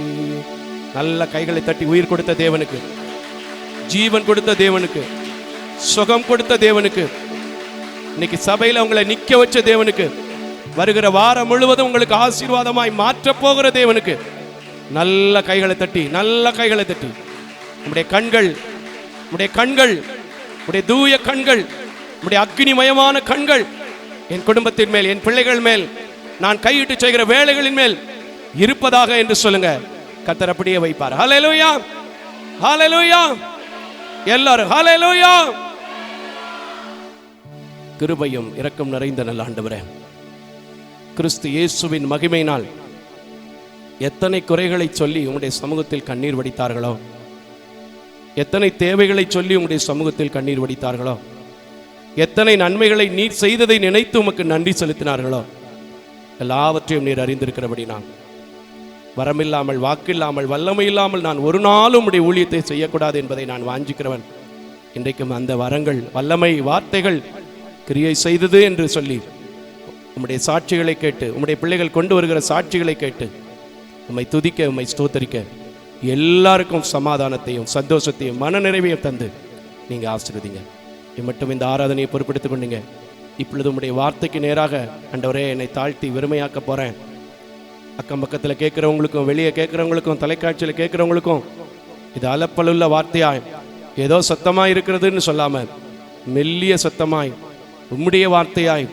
நல்ல கைகளை தட்டி உயிர் கொடுத்த தேவனுக்கு, ஜீவன் கொடுத்த தேவனுக்கு, சுகம் கொடுத்த தேவனுக்கு, இன்னைக்கு சபையில உங்களை நிக்க வச்ச தேவனுக்கு, வருகிற வாரம் முழுவதும் உங்களுக்கு ஆசீர்வாதமாய் மாற்ற போகிற தேவனுக்கு நல்ல கைகளை தட்டி, நல்ல கைகளை தட்டி, நம்முடைய கண்கள், நம்முடைய கண்கள், நம்முடைய தூய கண்கள், நம்முடைய அக்னிமயமான கண்கள் என் குடும்பத்தின் மேல், என் பிள்ளைகள் மேல், நான் கையிட்டு செய்கிற வேலைகளின் மேல் இருப்பதாக என்று சொல்லுங்க. கர்த்தர் அப்படியே வைப்பார். ஹல்லேலூயா, ஹல்லேலூயா, எல்லாரும் ஹல்லேலூயா. கிருபையும் இரக்கம் நிறைந்த நல்ல ஆண்டவரே, கிறிஸ்து இயேசுவின் மகிமையினால் எத்தனை குறைகளை சொல்லி உங்களுடைய சமூகத்தில் கண்ணீர் வடித்தார்களோ, எத்தனை தேவைகளை சொல்லி உங்களுடைய சமூகத்தில் கண்ணீர் வடித்தார்களோ, எத்தனை நன்மைகளை நீர் செய்ததை நினைத்து உமக்கு நன்றி செலுத்தினார்களோ, எல்லாவற்றையும் நீர் அறிந்திருக்கிறபடி நான் வரமில்லாமல், வாக்கில்லாமல், வல்லமை இல்லாமல் நான் ஒரு நாளும் உடைய ஊழியத்தை செய்யக்கூடாது என்பதை நான் வாஞ்சிக்கிறவன். இன்றைக்கும் அந்த வரங்கள், வல்லமை, வார்த்தைகள் கிரியை செய்தது என்று சொல்லி உம்முடைய சாட்சிகளை கேட்டு, உம்முடைய பிள்ளைகள் கொண்டு வருகிற சாட்சிகளை கேட்டு உம்மை துதிக்க, உம்மை ஸ்தோத்தரிக்க, எல்லாருக்கும் சமாதானத்தையும் சந்தோஷத்தையும் மன நிறைவையும் தந்து நீங்க ஆசீர்வதிங்க. மட்டும் இந்த ஆராதனையை பொறுப்பெடுத்துக் கொண்டீங்க. இப்பொழுது உம்முடைய வார்த்தைக்கு நேராக ஆண்டவரே என்னை தாழ்த்தி வெறுமையாக்க போறேன். அக்கம் பக்கத்தில் கேட்கிறவங்களுக்கும், வெளியே கேட்கிறவங்களுக்கும், தொலைக்காட்சியில் கேட்கிறவங்களுக்கும் இது அலப்பலுள்ள வார்த்தையாய், ஏதோ சத்தமாய் இருக்கிறதுன்னு சொல்லாம மெல்லிய சத்தமாய், உம்முடைய வார்த்தையாய்,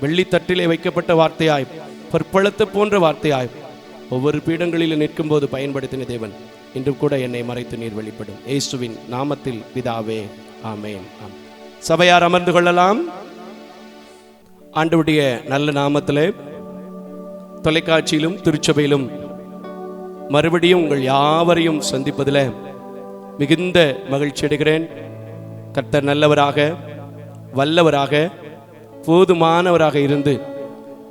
வெள்ளித்தட்டிலே வைக்கப்பட்ட வார்த்தையாய், பற்பழத்து போன்ற வார்த்தையாய் ஒவ்வொரு பீடங்களில் நிற்கும் போது பயன்படுத்தின தேவன் இன்றும் கூட என்னை மறைத்து நீர் வெளிப்படும். இயேசுவின் நாமத்தில் பிதாவே, ஆமென். சபையார் அமர்ந்து கொள்ளலாம். ஆண்டவருடைய நல்ல நாமத்திலே தொலைக்காட்சியிலும் திருச்சபையிலும் மறுபடியும் உங்கள் யாவரையும் சந்திப்பதில் மிகுந்த மகிழ்ச்சி அடைகிறேன். கர்த்தர் நல்லவராக, வல்லவராக, போதுமானவராக இருந்து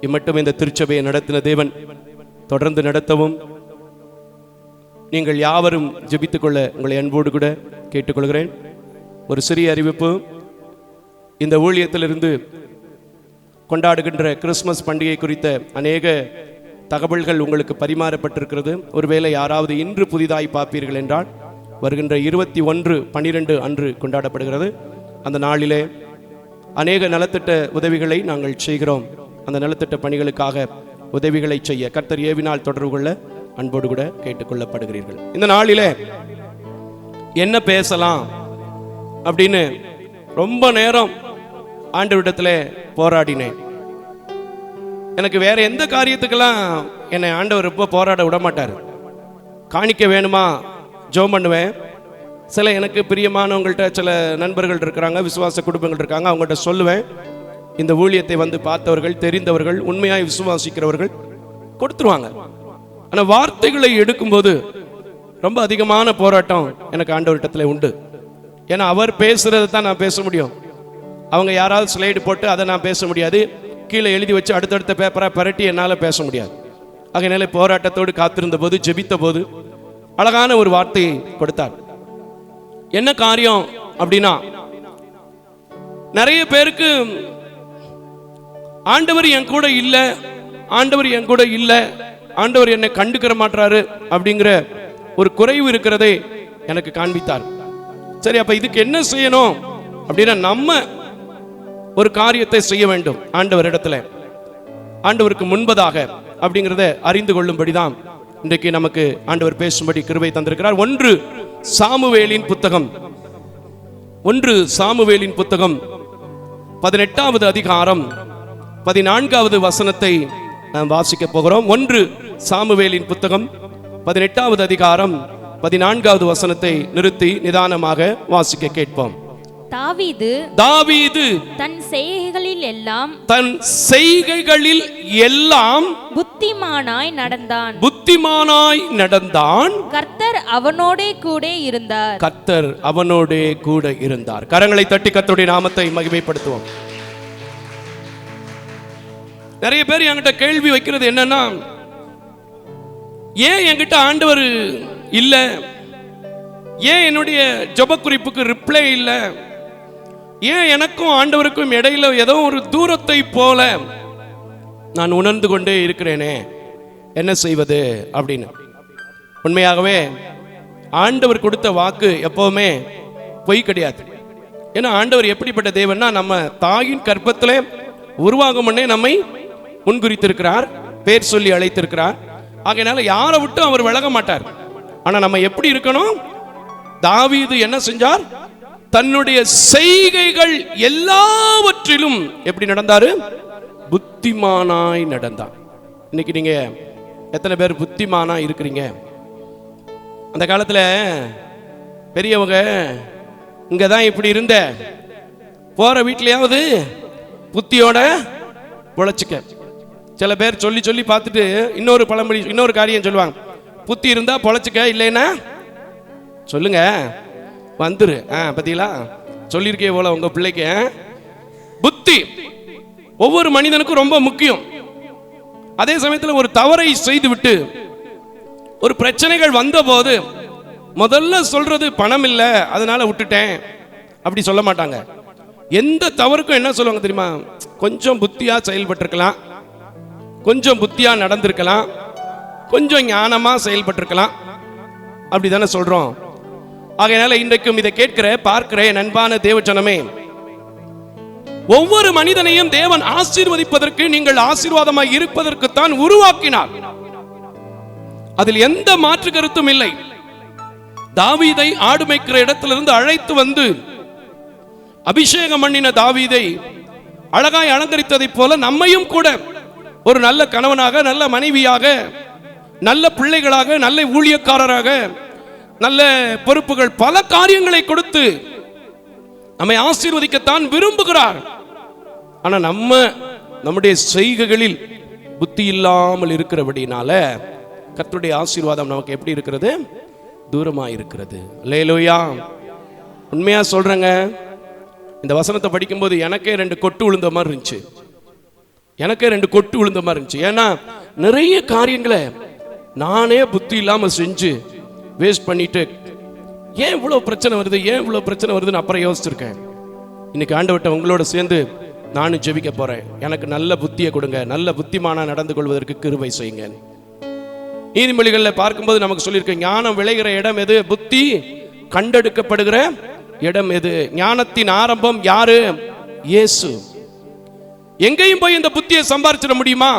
இம்மட்டும் இந்த திருச்சபையை நடத்தின தேவன் தொடர்ந்து நடத்தவும் நீங்கள் யாவரும் ஜெபித்துக் கொள்ள உங்களை அன்போடு கூட கேட்டுக்கொள்கிறேன். ஒரு சிறிய அறிவிப்பு. இந்த ஊழியத்திலிருந்து கொண்டாடுகின்ற கிறிஸ்மஸ் பண்டிகை குறித்த அநேக தகவல்கள் உங்களுக்கு பரிமாறப்பட்டிருக்கிறது. ஒருவேளை யாராவது இன்று புதிதாய் பார்ப்பீர்கள் என்றால், வருகின்ற 21/12 அன்று கொண்டாடப்படுகிறது. அந்த நாளிலே அநேக நலத்திட்ட உதவிகளை நாங்கள் செய்கிறோம். அந்த நலத்திட்ட பணிகளுக்காக உதவிகளை செய்ய கர்த்தர் ஏவினால் தொடர்பு கொள்ள அன்போடு கூட கேட்டுக்கொள்ளப்படுகிறீர்கள். இந்த நாளிலே என்ன பேசலாம் அப்படின்னு ரொம்ப நேரம் ஆண்டவரிடத்தில் போராடினேன். எனக்கு வேற எந்த காரியத்துக்கெல்லாம் என்னை ஆண்டவர் இப்போ போராட விட மாட்டார். காணிக்க வேணுமா ஜெபம் பண்ணுவேன். சில எனக்கு பிரியமானவங்கள்ட்ட சில நண்பர்கள் இருக்கிறாங்க, விசுவாச குடும்பங்கள் இருக்காங்க, அவங்கள்ட்ட சொல்லுவேன். இந்த ஊழியத்தை வந்து பார்த்தவர்கள், தெரிந்தவர்கள், உண்மையாய் விசுவாசிக்கிறவர்கள் கொடுத்துருவாங்க. ஆனால் வார்த்தைகளை எடுக்கும்போது ரொம்ப அதிகமான போராட்டம் எனக்கு ஆண்டவரிடத்தில் உண்டு. ஏன்னா அவர் பேசுறதை தான் நான் பேச முடியும். அவங்க யாராவது ஸ்லைடு போட்டு அதை நான் பேச முடியாது. கீழே எழுதி வச்சு அடுத்தடுத்த பேப்பராக பரட்டி என்னால் பேச முடியாது. அதனால போராட்டத்தோடு காத்திருந்த போது, ஜெபித்த போது அழகான ஒரு வார்த்தையை கொடுத்தார். என்ன காரியம் அப்படின்னா, நிறைய பேருக்கு ஆண்டவர் என் கூட இல்லை, ஆண்டவர் என் கூட இல்லை, ஆண்டவர் என்னை கண்டுக்கிற மாட்டாரு அப்படிங்கிற ஒரு குறைவு இருக்கிறதை எனக்கு காண்பித்தார். சரி, அப்ப இதுக்கு என்ன செய்யணும் அப்படின்னா, நம்ம ஒரு காரியத்தை செய்ய வேண்டும். ஆண்டவர் இடத்துல, ஆண்டவருக்கு முன்பதாக அப்படிங்கிறத அறிந்து கொள்ளும்படிதான் இன்றைக்கு நமக்கு ஆண்டவர் பேசும்படி கிருபை தந்திருக்கிறார். 1 சாமுவேலின் புத்தகம் 18வது அதிகாரம் 14வது வசனத்தை நாம் வாசிக்க போகிறோம். 1 சாமுவேலின் புத்தகம் 18வது அதிகாரம் 14வது வசனத்தை நிறுத்தி நிதானமாக வாசிக்க கேட்போம். தாவீது தன் செய்கைகளில் எல்லாம் புத்திமானாய் நடந்தான். கர்த்தர் அவனோடே கூட இருந்தார். கரங்களை தட்டி கர்த்தருடைய நாமத்தை மகிமைப்படுத்துவோம். நிறைய பேர் என்கிட்ட கேள்வி வைக்கிறது என்னன்னா, ஏன் என்கிட்ட ஆண்டவர் இல்ல, ஏன் என்னுடைய ஜெப குறிப்புக்கு ரிப்ளை இல்ல, ஏன் எனக்கும் ஆண்டவருக்கும் இடையில ஏதோ ஒரு தூரத்தை போல நான் உணர்ந்து கொண்டே இருக்கிறேனே, என்ன செய்வது அப்படின்னு. உண்மையாகவே ஆண்டவர் கொடுத்த வாக்கு எப்பவுமே பொய் கிடையாது. ஏன்னா ஆண்டவர் எப்படிப்பட்ட தேவன்னா, நம்ம தாயின் கர்ப்பத்தில் உருவாகும் முன்னே நம்மை முன்குறித்திருக்கிறார், பேர் சொல்லி அழைத்திருக்கிறார். ஆகையினால யாரை விட்டு அவர் விலக மாட்டார். ஆனா நம்ம எப்படி இருக்கணும்? தாவீது என்ன செஞ்சார்? தன்னுடைய செய்கைகள் எல்லாவற்றிலும் எப்படி நடந்தாரு? புத்திமானாய் நடந்தார். இன்னைக்கு நீங்க எத்தனை பேர் புத்திமானா இருக்கிறீங்க? அந்த காலத்துல பெரியவங்க இங்கதான் இப்படி இருந்த, போற வீட்லயாவது புத்தியோட பொழைச்சிக்க. சில பேர் சொல்லி சொல்லி பார்த்துட்டு இன்னொரு பழமொழி, இன்னொரு காரியம் சொல்லுவாங்க, புத்தி இருந்தா பொழைச்சிக்க, இல்லைன்னா சொல்லுங்க வந்துரு. பத்தீங்களா, சொல்லியிருக்கே போல உங்க பிள்ளைக்கு. புத்தி ஒவ்வொரு மனிதனுக்கும் ரொம்ப முக்கியம். அதே சமயத்தில் ஒரு தவறை செய்து விட்டு ஒரு பிரச்சனைகள் வந்த போது முதல்ல சொல்றது பணம் இல்லை அதனால விட்டுட்டேன் அப்படி சொல்ல மாட்டாங்க. எந்த தவறுக்கும் என்ன சொல்லுவாங்க தெரியுமா? கொஞ்சம் புத்தியா செயல்பட்டிருக்கலாம், கொஞ்சம் புத்தியா நடந்திருக்கலாம், கொஞ்சம் ஞானமா செயல்பட்டிருக்கலாம், அப்படிதானே சொல்றோம். ஆகையினால இன்றைக்கும் இதை கேட்கிற பார்க்கிற என் அன்பான தேவஜனமே, ஒவ்வொரு மனிதனையும் தேவன் ஆசீர்வதிப்பதற்கு, நீங்கள் ஆசீர்வாதமாய் இருப்பதற்குத்தான் உருவாக்கினார். அதில் எந்த மாற்று கருத்தும் இல்லை. தாவீதை ஆடு மேய்க்கிற இடத்திலிருந்து அழைத்து வந்து அபிஷேகம் பண்ணின தாவீதை அழகாய் அலங்கரித்ததை போல நம்மையும் கூட ஒரு நல்ல கணவனாக, நல்ல மனைவியாக, நல்ல பிள்ளைகளாக, நல்ல ஊழியக்காரராக, நல்ல பொறுப்புகள், பல காரியங்களை கொடுத்து நம்மை ஆசீர்வதிக்கத்தான் விரும்புகிறார். ஆனா நம்முடைய செய்கைகளில் புத்தி இல்லாமல் இருக்கிறபடினால கர்த்தருடைய ஆசீர்வாதம் நமக்கு எப்படி இருக்கிறது? தூரமாக இருக்கிறது. அல்லேலூயா. உண்மையா சொல்றேங்க, இந்த வசனத்தை படிக்கும்போது எனக்கே 2 கொட்டு விழுந்த மாதிரி இருந்துச்சு. ஏன்னா நிறைய காரியங்களை நானே புத்தி இல்லாம செஞ்சு வேஸ்ட் பண்ணிட்டு, ஏன் இவ்வளவு பிரச்சனை வருதுன்னு அப்புறம் யோசிச்சிருக்கேன். இன்னைக்கு ஆண்டவர்ட்ட உங்களோட சேர்ந்து நானும் ஜெபிக்க போறேன். எனக்கு நல்ல புத்தியை கொடுங்க, நல்ல புத்திமானா நடந்து கொள்வதற்கு கிருபை செய்யுங்க. நீதிமொழிகளில் பார்க்கும்போது நமக்கு சொல்லியிருக்க, ஞானம் விளைகிற இடம் எது? புத்தி கண்டெடுக்கப்படுகிற இடம் எது? ஞானத்தின் ஆரம்பம் யாரு? இயேசு. எங்கேயும் போய் இந்த புத்தியை சம்பாரிச்சிட முடியுமா?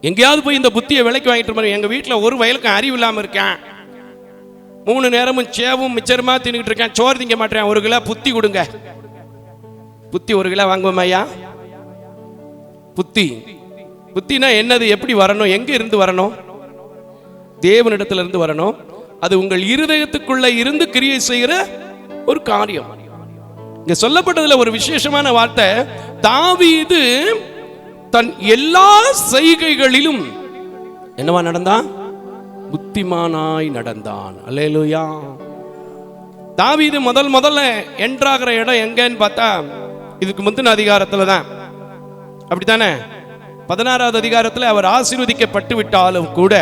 எங்கேயாவது போய் இந்த புத்தியை விலைக்கு வாங்கிட்டு, எங்க வீட்டில் ஒரு வயலுக்கு அறிவு இல்லாம இருக்கேன், 3 நேரமும் சேவும் மிச்சருமா தின்னுட்டு இருக்கேன், சோறு திங்க மாட்டேன், 1 கிலோ புத்தி கொடுங்க. புத்தி 1 கிலோ வாங்குவோம் ஐயா? புத்தினா என்னது? எப்படி வரணும்? எங்க இருந்து வரணும்? தேவனிடத்துல இருந்து வரணும். அது உங்கள் இருதயத்துக்குள்ள இருந்து கிரியை செய்கிற ஒரு காரியம். இங்க சொல்லப்பட்டதுல ஒரு விசேஷமான வார்த்தை, தாவீது தன் எல்லா செய்கைகளிலும் என்னவா நடந்தான்? புத்திமானாய் நடந்தான். அல்லேலூயா. தாவீது முதல்ல என்ட்ராகிற இடம் எங்கன்னு பார்த்தா இதுக்கு முந்தின அதிகாரத்துல தான். அப்படித்தானே? 16வது அதிகாரத்தில் அவர் ஆசீர்வதிக்கப்பட்டு விட்டாலும் கூட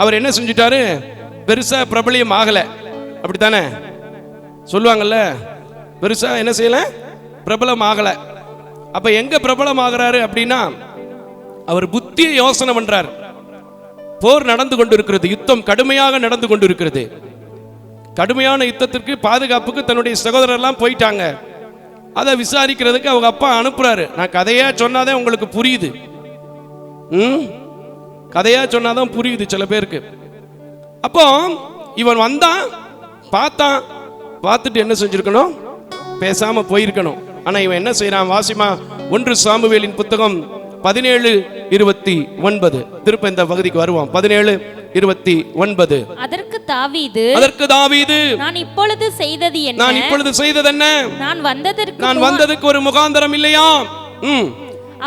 அவர் என்ன செஞ்சிட்டாரு? பெருசா பிரபலியம் ஆகல. அப்படித்தானே சொல்லுவாங்கல்ல, பெருசா என்ன செய்யல, பிரபலம் ஆகல. அப்ப எங்க பிரபலம் ஆகிறாரு அப்படின்னா, அவர் புத்தியை யோசனை பண்றார். போர் நடந்து கொண்டிருக்கிறது, யுத்தம் கடுமையாக நடந்து கொண்டிருக்கிறது. கடுமையான யுத்தத்திற்கு பாதுகாப்புக்கு தன்னுடைய சகோதரர்லாம் போயிட்டாங்க. அதை விசாரிக்கிறதுக்கு அவங்க அப்பா அனுப்புறாரு. நான் கதையா சொன்னாதான் உங்களுக்கு புரியுது. கதையா சொன்னாதான் புரியுது சில பேருக்கு. அப்போ இவன் வந்தான், பார்த்தான், பார்த்துட்டு என்ன செஞ்சிருக்கணும்? பேசாம போயிருக்கணும். ஆனா இவன் என்ன செய்யறான்? வாசிமா 1 சாமுவேலின் புத்தகம் 17:29. திருப்ப இந்த பகுதிக்கு வருவோம். 17:29. அதற்கு தாவீது, நான் இப்பொழுது செய்தது என்ன? நான் வந்ததற்கு ஒரு முகாந்தரம் இல்லையா?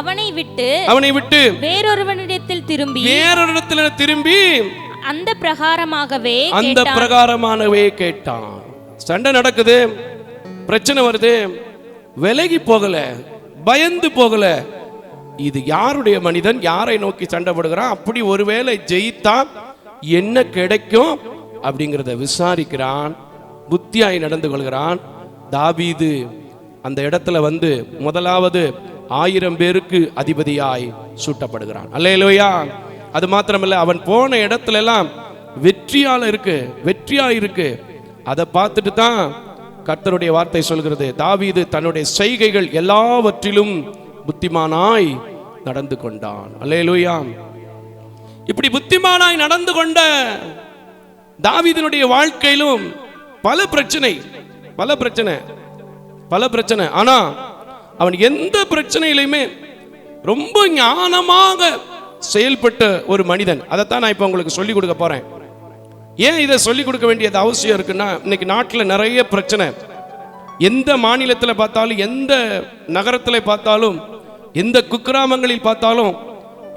அவனை விட்டு வேறொருவனிடத்தில் திரும்பி அந்த பிரகாரமாகவே கேட்டான். சண்டை நடக்குது, பிரச்சனை வருது, விலகி போகல, பயந்து போகல. இது யாருடைய மனிதன்? யாரை நோக்கி சண்டை போடுகிறான்? அப்படி ஒருவேளை ஜெயித்தா என்ன கிடைக்கும் அப்படிங்கிறத விசாரிக்கிறான். புத்தியாய் நடந்து கொள்கிறான். தாவீது அந்த இடத்துல வந்து முதலாவது 1000 பேருக்கு அதிபதியாய் சூட்டப்படுகிறான். அல்லேலூயா. அது மாத்திரமல்ல, அவன் போன இடத்துல எல்லாம் வெற்றியா இருக்கு. அதை பார்த்துட்டு தான் கர்த்தருடைய வார்த்தை சொல்கிறது, தாவீது தன்னுடைய செய்கைகள் எல்லாவற்றிலும் புத்திமானாய் நடந்து கொண்டான். அல்லேலூயா. இப்படி புத்திமானாய் நடந்து கொண்ட தாவீதினுடைய வாழ்க்கையிலும் பல பிரச்சனை. ஆனா அவன் எந்த பிரச்சனையிலுமே ரொம்ப ஞானமாக செயல்பட்ட ஒரு மனிதன். அதைத்தான் நான் இப்ப உங்களுக்கு சொல்லிக் கொடுக்க போறேன். ஏன் இதை சொல்லிக் கொடுக்க வேண்டியது அவசியம் இருக்குன்னா, இன்னைக்கு நாட்டில் நிறைய பிரச்சனை. எந்த மாநிலத்தில் பார்த்தாலும், எந்த நகரத்தில் பார்த்தாலும், எந்த குக்கிராமங்களில் பார்த்தாலும்,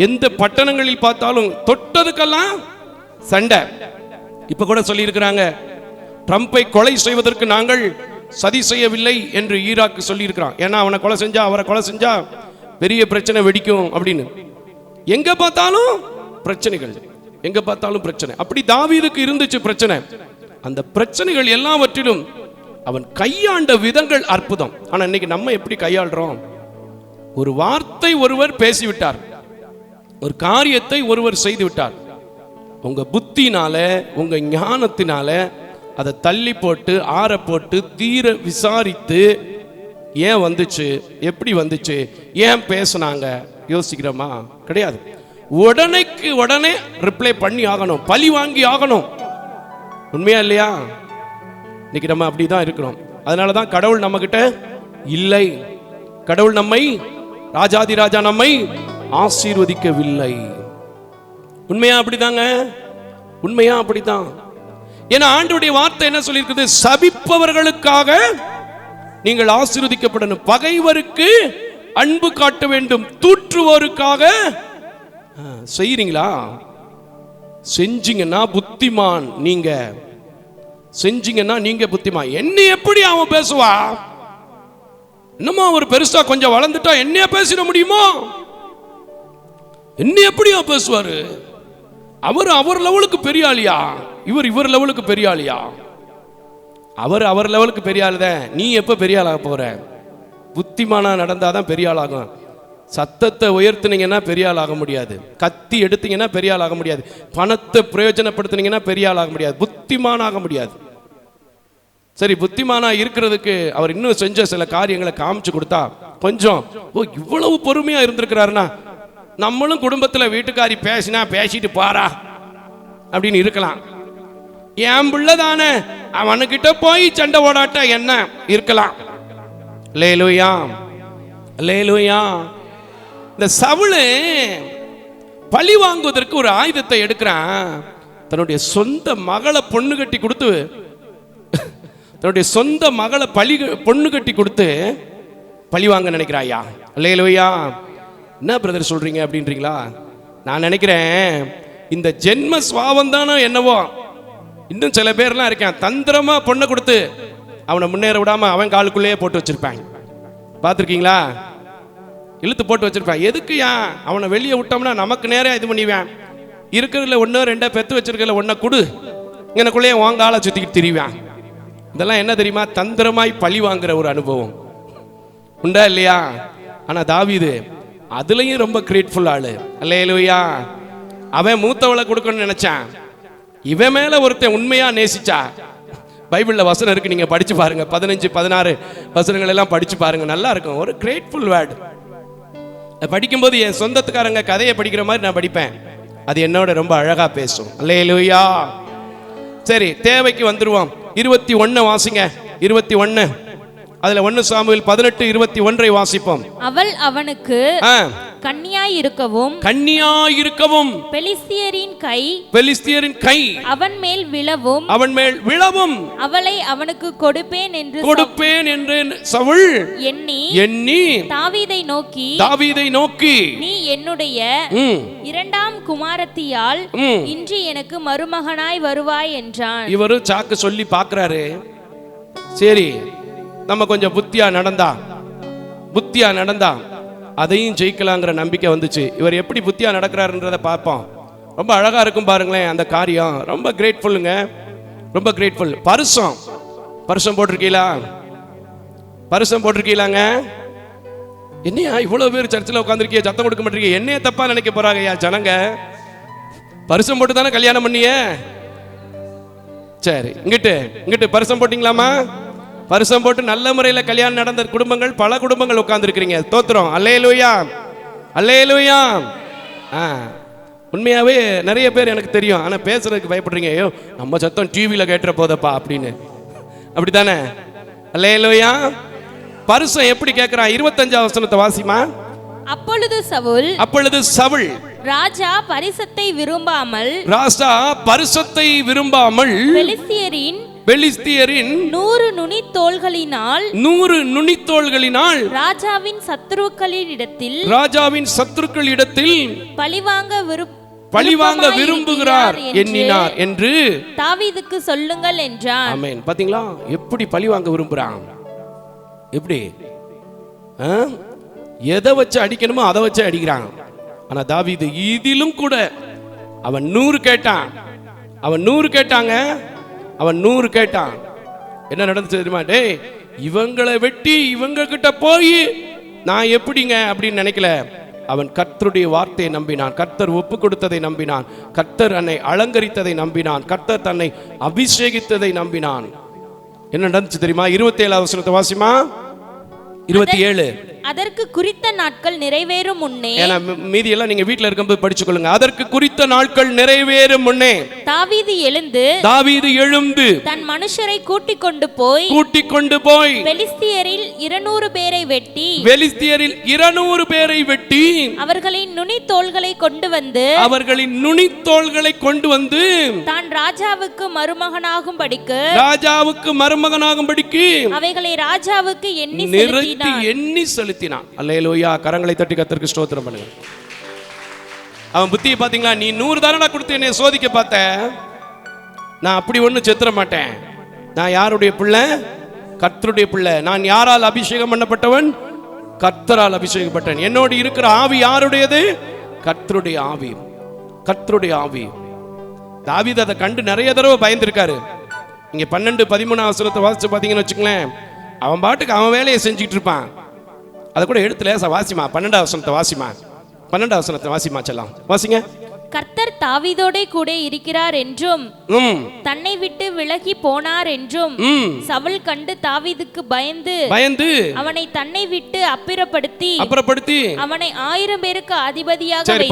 எந்த பட்டணங்களில் பார்த்தாலும் தொட்டதுக்கெல்லாம் சண்டை. இப்ப கூட சொல்லி இருக்கிறாங்க, ட்ரம்பை கொலை செய்வதற்கு நாங்கள் சதி செய்யவில்லை என்று ஈராக்கு சொல்லி இருக்கிறான். ஏன்னா அவரை கொலை செஞ்சா பெரிய பிரச்சனை வெடிக்கும் அப்படின்னு. எங்க பார்த்தாலும் பிரச்சனை. அப்படி தாவீதுக்கு இருந்துச்சு பிரச்சனை. அந்த பிரச்சனைகள் எல்லாவற்றிலும் அவன் கையாண்ட விதங்கள் அற்புதம். ஆனா இன்னைக்கு நம்ம எப்படி கையாளுறோம்? ஒரு வார்த்தை ஒருவர் பேசிவிட்டார், ஒரு காரியத்தை ஒருவர் செய்து விட்டார். உங்க புத்தினால, உங்க ஞானத்தினால அதை தள்ளி போட்டு, ஆற போட்டு, தீர விசாரித்து ஏன் வந்துச்சு, எப்படி வந்துச்சு, ஏன் பேசினாங்க யோசிக்கிறோமா? கிடையாது. உடனே ரிப்ளை பண்ணி ஆகணும், பழி வாங்கி ஆகணும். உண்மையா இல்லையா? இன்னைக்கு நம்ம அப்படிதான் இருக்கிறோம். அதனாலதான் கடவுள் நம்ம கிட்ட இல்லை. கடவுள் நம்மை, ராஜாதி ராஜா நம்மை ஆசீர்வதிக்கவில்லை. உண்மையா அப்படிதாங்க, உண்மையா அப்படிதான். ஏன்னா ஆண்டவருடைய வார்த்தை என்ன சொல்லியிருக்குது? சபிப்பவர்களுக்காக நீங்கள் ஆசீர்வதிக்கப்படணும், பகைவருக்கு அன்பு காட்ட வேண்டும், தூற்றுவோருக்காக செய்யறீங்களா? செஞ்சீங்கன்னா புத்திமான் நீங்க. செஞ்சீங்கன்னா நீங்க புத்திமான். என்ன எப்படி அவன் பேசுவா? என்னமோ ஒரு பெருசா கொஞ்சம் வளர்ந்துட்டா என்னைய பேசிட முடியுமோ? என்ன எப்படியா பேசுவாரு? அவர் லெவலுக்கு பெரிய ஆளியா? இவர் லெவலுக்கு பெரிய ஆளியா? அவர் லெவலுக்கு பெரிய ஆளு தான். நீ எப்ப பெரிய ஆளாக போற? புத்திமானா நடந்தாதான் பெரிய ஆளாகும். சத்தத்தை உயர்த்தினீங்கன்னா பெரிய ஆள் ஆக முடியாது. கத்தி எடுத்தீங்கன்னா பெரிய ஆள் ஆக முடியாது. பணத்தை பிரயோஜனப்படுத்தினீங்கன்னா பெரிய ஆள் ஆக முடியாது. புத்திமானாக முடியாது. சரி, புத்திமானா இருக்கிறதுக்கு அவர் இன்னும் செஞ்ச சில காரியங்களை காமிச்சு கொடுத்தா கொஞ்சம், ஓ இவ்வளவு பொறுமையா இருந்திருக்கிறாருன்னா நம்மளும் குடும்பத்தில் வீட்டுக்காரி பேசிட்டு பாரா அப்படின்னு இருக்கலாம். என் பிள்ளை தானே, அவனுக்கிட்ட போய் சண்டை ஓடாட்ட என்ன இருக்கலாம். அல்லேலூயா, அல்லேலூயா. இந்த சவுல் பழி வாங்குவதற்கு ஒரு ஆயுதத்தை எடுக்கிறான். தன்னுடைய சொந்த மகளை பொண்ணு கட்டி கொடுத்து, தன்னுடைய சொந்த மகளை பொண்ணு கட்டி கொடுத்து பழி வாங்க நினைக்கிறாயா? அல்லேலூயா. என்ன பிரதர் சொல்றீங்க அப்படின்றீங்களா? நான் நினைக்கிறேன் இந்த ஜென்ம சுவாபம் தானே என்னவோ. இன்னும் சில பேர்லாம் இருக்கேன், தந்திரமா பொண்ணை கொடுத்து அவனை முன்னேற விடாம அவன் காலுக்குள்ளேயே போட்டு வச்சிருப்பாங்க. பார்த்துருக்கீங்களா? இழுத்து போட்டு வச்சிருப்பேன். எதுக்குயா அவனை வெளியே விட்டோம்னா நமக்கு நேரம் இது பண்ணிவேன். இருக்கிறதுல ஒன்றோ ரெண்டோ பெற்று வச்சிருக்கல ஒன்றை கொடு, எனக்குள்ளேயே வாங்க ஆளை சுற்றிக்கிட்டு திரிவேன். இதெல்லாம் என்ன தெரியுமா? தந்திரமாய் பழி வாங்குற ஒரு அனுபவம் உண்டா இல்லையா? ஆனால் தாவீது அதுலேயும் ரொம்ப கிரேட்ஃபுல் ஆளு. அல்லேலூயா. அவன் மூத்தவளை கொடுக்கணும்னு நினைச்சான், இவன் மேலே ஒருத்தன் உண்மையா நேசிச்சா. பைபிளில் வசனம் இருக்கு, நீங்கள் படிச்சு பாருங்க. 15-16 வசனங்கள் எல்லாம் படிச்சு பாருங்க, நல்லா இருக்கும். ஒரு கிரேட்ஃபுல் வேர்டு. படிக்கும்போது என் சொந்தத்துக்காரங்க கதையை படிக்கிற மாதிரி நான் படிப்பேன். அது என்னோட ரொம்ப அழகா பேசும். அல்லேலூயா. சரி, தேவைக்கு வந்துருவோம். 21 வாசிங்க. 21 அதுல 1 சாமுவேல் 18:21 வாசிப்போம். அவள் அவனுக்கு கன்னியாயிருக்கவும் பெலிஸ்தியரின் கை அவன் மேல் விழவும் அவளை அவனுக்கு கொடுப்பேன் என்று சவுல் எண்ணி தாவீதை நோக்கி நீ என்னுடைய 2ஆம் குமாரத்தியால் இன்று எனக்கு மருமகனாய் வருவாய் என்றான். இவரு சாக்கு சொல்லி பார்க்கறாரு. சரி, நம்ம கொஞ்சம் புத்தியா நடந்தா அதையும் ஜெயிக்கலாங்கிற நம்பிக்கை வந்துச்சு. இவர் எப்படி புத்தியா நடக்கிறாருன்றதை பார்ப்போம். ரொம்ப அழகா இருக்கும் பாருங்களேன் அந்த காரியம். ரொம்ப கிரேட்ஃபுல்லுங்க, ரொம்ப கிரேட்ஃபுல். பரிசம் போட்டிருக்கீங்களாங்க? என்னையா இவ்வளவு பேர் சர்ச்சில் உட்காந்துருக்கிய, சத்தம் கொடுக்க மாட்டேங்க, என்னைய தப்பா நினைக்க போறாங்க ஜனங்க. பரிசம் போட்டு தானே கல்யாணம் பண்ணிய. சரி, இங்கிட்டு பரிசம் போட்டீங்களாமா? பரிசம் போட்டு நல்ல முறையில் கல்யாணம் நடந்த குடும்பங்கள், பல குடும்பங்கள் உட்கார்ந்து இருக்கிறீங்க. தோத்திரம். அல்லேலூயா, அல்லேலூயா. உண்மையாவே நிறைய பேர் எனக்கு தெரியும், ஆனா பேசுறதுக்கு பயப்படுறீங்க. ஐயோ நம்ம சத்தம் டிவியில கேட்டுற போதப்பா அப்படின்னு. அப்படித்தானே? அல்லேலூயா. பரிசம் எப்படி கேட்கிறான்? 25 வசனத்தை வாசிமா. அப்பொழுது சவுல் ராஜா பரிசத்தை விரும்பாமல் பெலிஸ்தியரின் 100 நுனித்தோள்களினால் ராஜாவின் சத்துருக்களிடத்தில் பழிவாங்க விரும்புகிறார் எண்ணினார் என்று தாவீதுக்கு சொல்லுங்கள் என்றான். ஆமென். பாத்தீங்களா எப்படி பழிவாங்க விரும்புறான்? எப்படி எதை வச்சு அடிக்கணுமோ அதை வச்சு அடிக்கிறான். ஆனா தாவீது இதிலும் கூட அவன் 100 கேட்டான். என்ன நடந்துச்சு தெரியுமா? டேய், இவங்களை வெட்டி இவங்க கிட்ட போய் நான் எப்படிங்க அப்படின்னு நினைக்கல. அவன் கர்த்தருடைய வார்த்தையை நம்பினான், கர்த்தர் ஒப்பு கொடுத்ததை நம்பினான், கர்த்தர் தன்னை அலங்கரித்ததை நம்பினான், கர்த்தர் தன்னை அபிஷேகித்ததை நம்பினான். என்ன நடந்துச்சு தெரியுமா? 27 வசனத்தை வாசிமா. 27 அதற்கு குறித்த நாட்கள் நிறைவேறும் முன்னே, மீதி எல்லாம் நீங்க வீட்ல இருக்கும்போது படிச்சுக்கொள்ளுங்க. அதற்கு குறித்த நாட்கள் நிறைவேறும் முன்னே தாவீது எழுந்து தன் மனுஷரை கூட்டிக் கொண்டு போய் பெலிஸ்தியரில் 200 பேரை வெட்டி அவர்களின் நுனித்தோள்களை கொண்டு வந்து தான் ராஜாவுக்கு மருமகனாகும்படிக்கு அவைகளை ராஜாவுக்கு எண்ணி செலுத்தினான். அல்லேலூயா. கரங்களை தட்டி கர்த்தருக்கு ஸ்தோத்திரம் பண்ணுங்க. அவன் புத்தியை பாத்தீங்களா? நீ 100 தானடா கொடுத்து என்னை சோதிக்க பார்த்த, நான் அப்படி ஒன்றும் செத்துற மாட்டேன். நான் யாருடைய பிள்ளை? கர்த்தருடைய பிள்ளை. நான் யாரால் அபிஷேகம் பண்ணப்பட்டவன்? கர்த்தரால் அபிஷேகப்பட்டவன். என்னோடு இருக்கிற ஆவி யாருடையது? கர்த்தருடைய ஆவி. கர்த்தருடைய ஆவி. தாவீது அதை கண்டு நிறைய தடவை பயந்துருக்காரு. இங்க 12-13 வசனத்தை வாசிச்சு பாத்தீங்கன்னு வச்சுங்களேன், அவன் பாட்டுக்கு அவன் வேலையை செஞ்சுட்டு இருப்பான். அதை கூட எடுத்து லேசா வாசிமா. 12 வசனத்தை வாசிமா. செல்லாம் வாசிங்க. கர்த்தர் தாவீதோடே கூட இருக்கிறார் என்றும் தன்னை விட்டு விலகி போனார் என்றும் சவுல் கண்டு தாவீதுக்கு பயந்து அவனை தன்னை விட்டு அப்புறப்படுத்தி அவனை 1000 பேருக்கு அதிபதியாக வைத்தார்.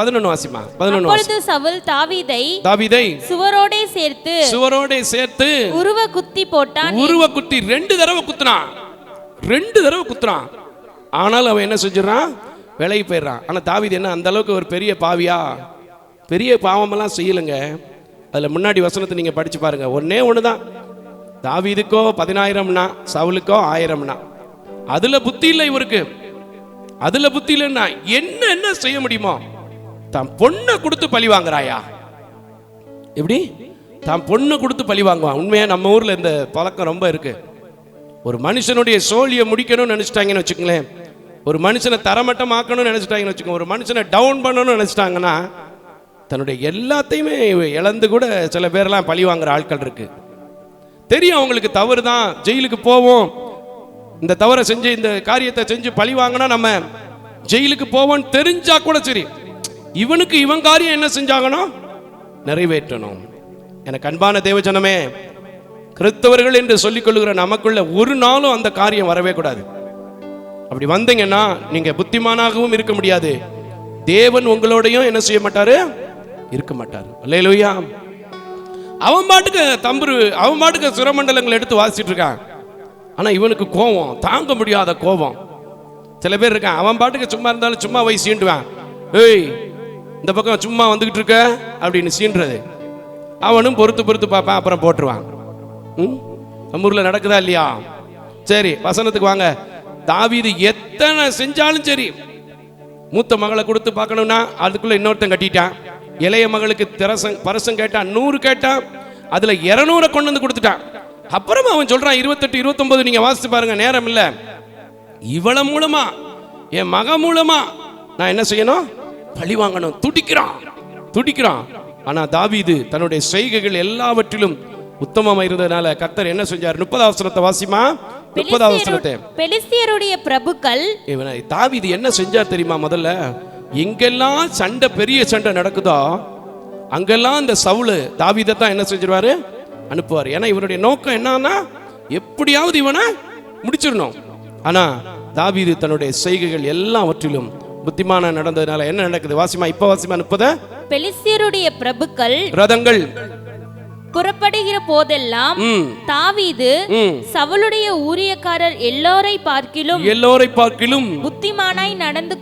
11 வாசிமா. அப்பொழுது சவுல் தாவீதை சுவரோடே சேர்த்து உருவ குத்தி போட்டான். 2 தடவை குத்துறான். ஆனால் அவன் என்ன செஞ்சிடறான்? விலகி போயிடுறான். ஆனால் தாவீது என்ன அந்த அளவுக்கு ஒரு பெரிய பாவியா? பெரிய பாவமெல்லாம் செய்யலைங்க. அதில் முன்னாடி வசனத்தை நீங்கள் படித்து பாருங்க. ஒன்று தான். தாவீதுக்கோ 10,000னா, சவுலுக்கோ 1000னா. அதில் புத்தி இல்லை இவருக்கு. என்ன செய்ய முடியுமோ? தான் பொண்ணை கொடுத்து பழி வாங்குறாயா? எப்படி தான் பொண்ணை கொடுத்து பழி வாங்குவான்? உண்மையாக நம்ம ஊரில் இந்த பழக்கம் ரொம்ப இருக்கு. ஒரு மனுஷனுடைய சோழியை முடிக்கணும்னு நினைச்சிட்டாங்கன்னு வச்சுக்கங்களேன், ஒரு மனுஷனை தரமட்டமாக்கணும்னு நினைச்சிட்டாங்கன்னு வச்சுக்கோங்க, ஒரு மனுஷனை டவுன் பண்ணணும்னு நினைச்சிட்டாங்கன்னா தன்னுடைய எல்லாத்தையுமே இழந்து கூட சில பேர்லாம் பழி வாங்குற ஆட்கள் இருக்கு. தெரியும் அவங்களுக்கு தவறு தான், ஜெயிலுக்கு போவோம், இந்த தவறை செஞ்சு இந்த காரியத்தை செஞ்சு பழி வாங்கினா நம்ம ஜெயிலுக்கு போவோம் தெரிஞ்சா கூட சரி, இவனுக்கு இவன் காரியம் என்ன செஞ்சாங்கன்னா நிறைவேற்றணும். எனக்கு அன்பான தேவஜனமே, கிறிஸ்தவர்கள் என்று சொல்லிக் கொள்ளுகிற நமக்குள்ள ஒரு நாளும் அந்த காரியம் வரவே கூடாது. அப்படி வந்தீங்கன்னா நீங்க புத்திமானாகவும் இருக்க முடியாது, தேவன் உங்களோடையும் என்ன செய்ய மாட்டாரு, இருக்க மாட்டார். அல்லேலூயா. அவன் பாட்டுக்கு தம்புரு, அவன் பாட்டுக்கு சுரமண்டலங்கள் எடுத்து வாசிட்டு இருக்கான். ஆனா இவனுக்கு கோபம், தாங்க முடியாத கோபம். சில பேர் இருக்கான், அவன் பாட்டுக்கு சும்மா இருந்தாலும் சும்மா போய் சீண்டுவான். ஏய் இந்த பக்கம் சும்மா வந்துகிட்டு இருக்க அப்படின்னு சீன்றது. அவனும் பொறுத்து பொறுத்து பார்ப்பான், அப்புறம் போட்டுருவான். நம்ம ஊர்ல நடக்குதா இல்லையா? சரி, வசனத்துக்கு வாங்க. தாவீது எத்தனை செஞ்சாலும் சரி, மூத்த மகளை கொடுத்து பார்க்கணும்னா அதுக்குள்ள இன்னொருத்தன் கட்டிட்டான். இளைய மகளுக்கு பரசம் கேட்டான், 100 கேட்டான், அதுல 200 கொண்டு வந்து கொடுத்துட்டான். அப்புறமா அவன் சொல்றான் 28, 29 நீங்க வாசிச்சு பாருங்க, நேரம் இல்ல. இவள மூலமா, என் மக மூலமா நான் என்ன செய்யணும், பழி வாங்கணும். துடிக்கிறான். ஆனா தாவீது தன்னுடைய செய்கைகள் எல்லாவற்றிலும் உத்தமமா இருந்ததுனால கர்த்தர் என்ன செஞ்சார்? 30வது வசனத்தை வாசிமா. 30வது வசனத்தை. பெலிஸ்தியருடைய பிரபுக்கள், தாவீது என்ன செஞ்சார் தெரியுமா? முதல்ல எங்கெல்லாம் சண்டை, பெரிய சண்டை நடக்குதோ அங்கெல்லாம் இந்த சவுல் தாவீதை தான் என்ன செஞ்சிருவாரு, அனுப்புவார். ஏன்னா இவருடைய நோக்கம் என்னன்னா எப்படியாவது இவனை முடிச்சிடணும். ஆனா தாவீது தன்னுடைய செய்கைகள் எல்லாவற்றிலும் புத்திமான நடந்ததுனால என்ன நடக்குது? வாசிமா, இப்ப வாசிமா 30. பெலிஸ்தியருடைய பிரபுக்கள் ரதங்கள் புறப்படுகிற போதெல்லாம் தாவீது சவுலுடைய ஊழியக்காரர் எல்லோரை பார்க்கிலும் புத்திமானாய் நடந்து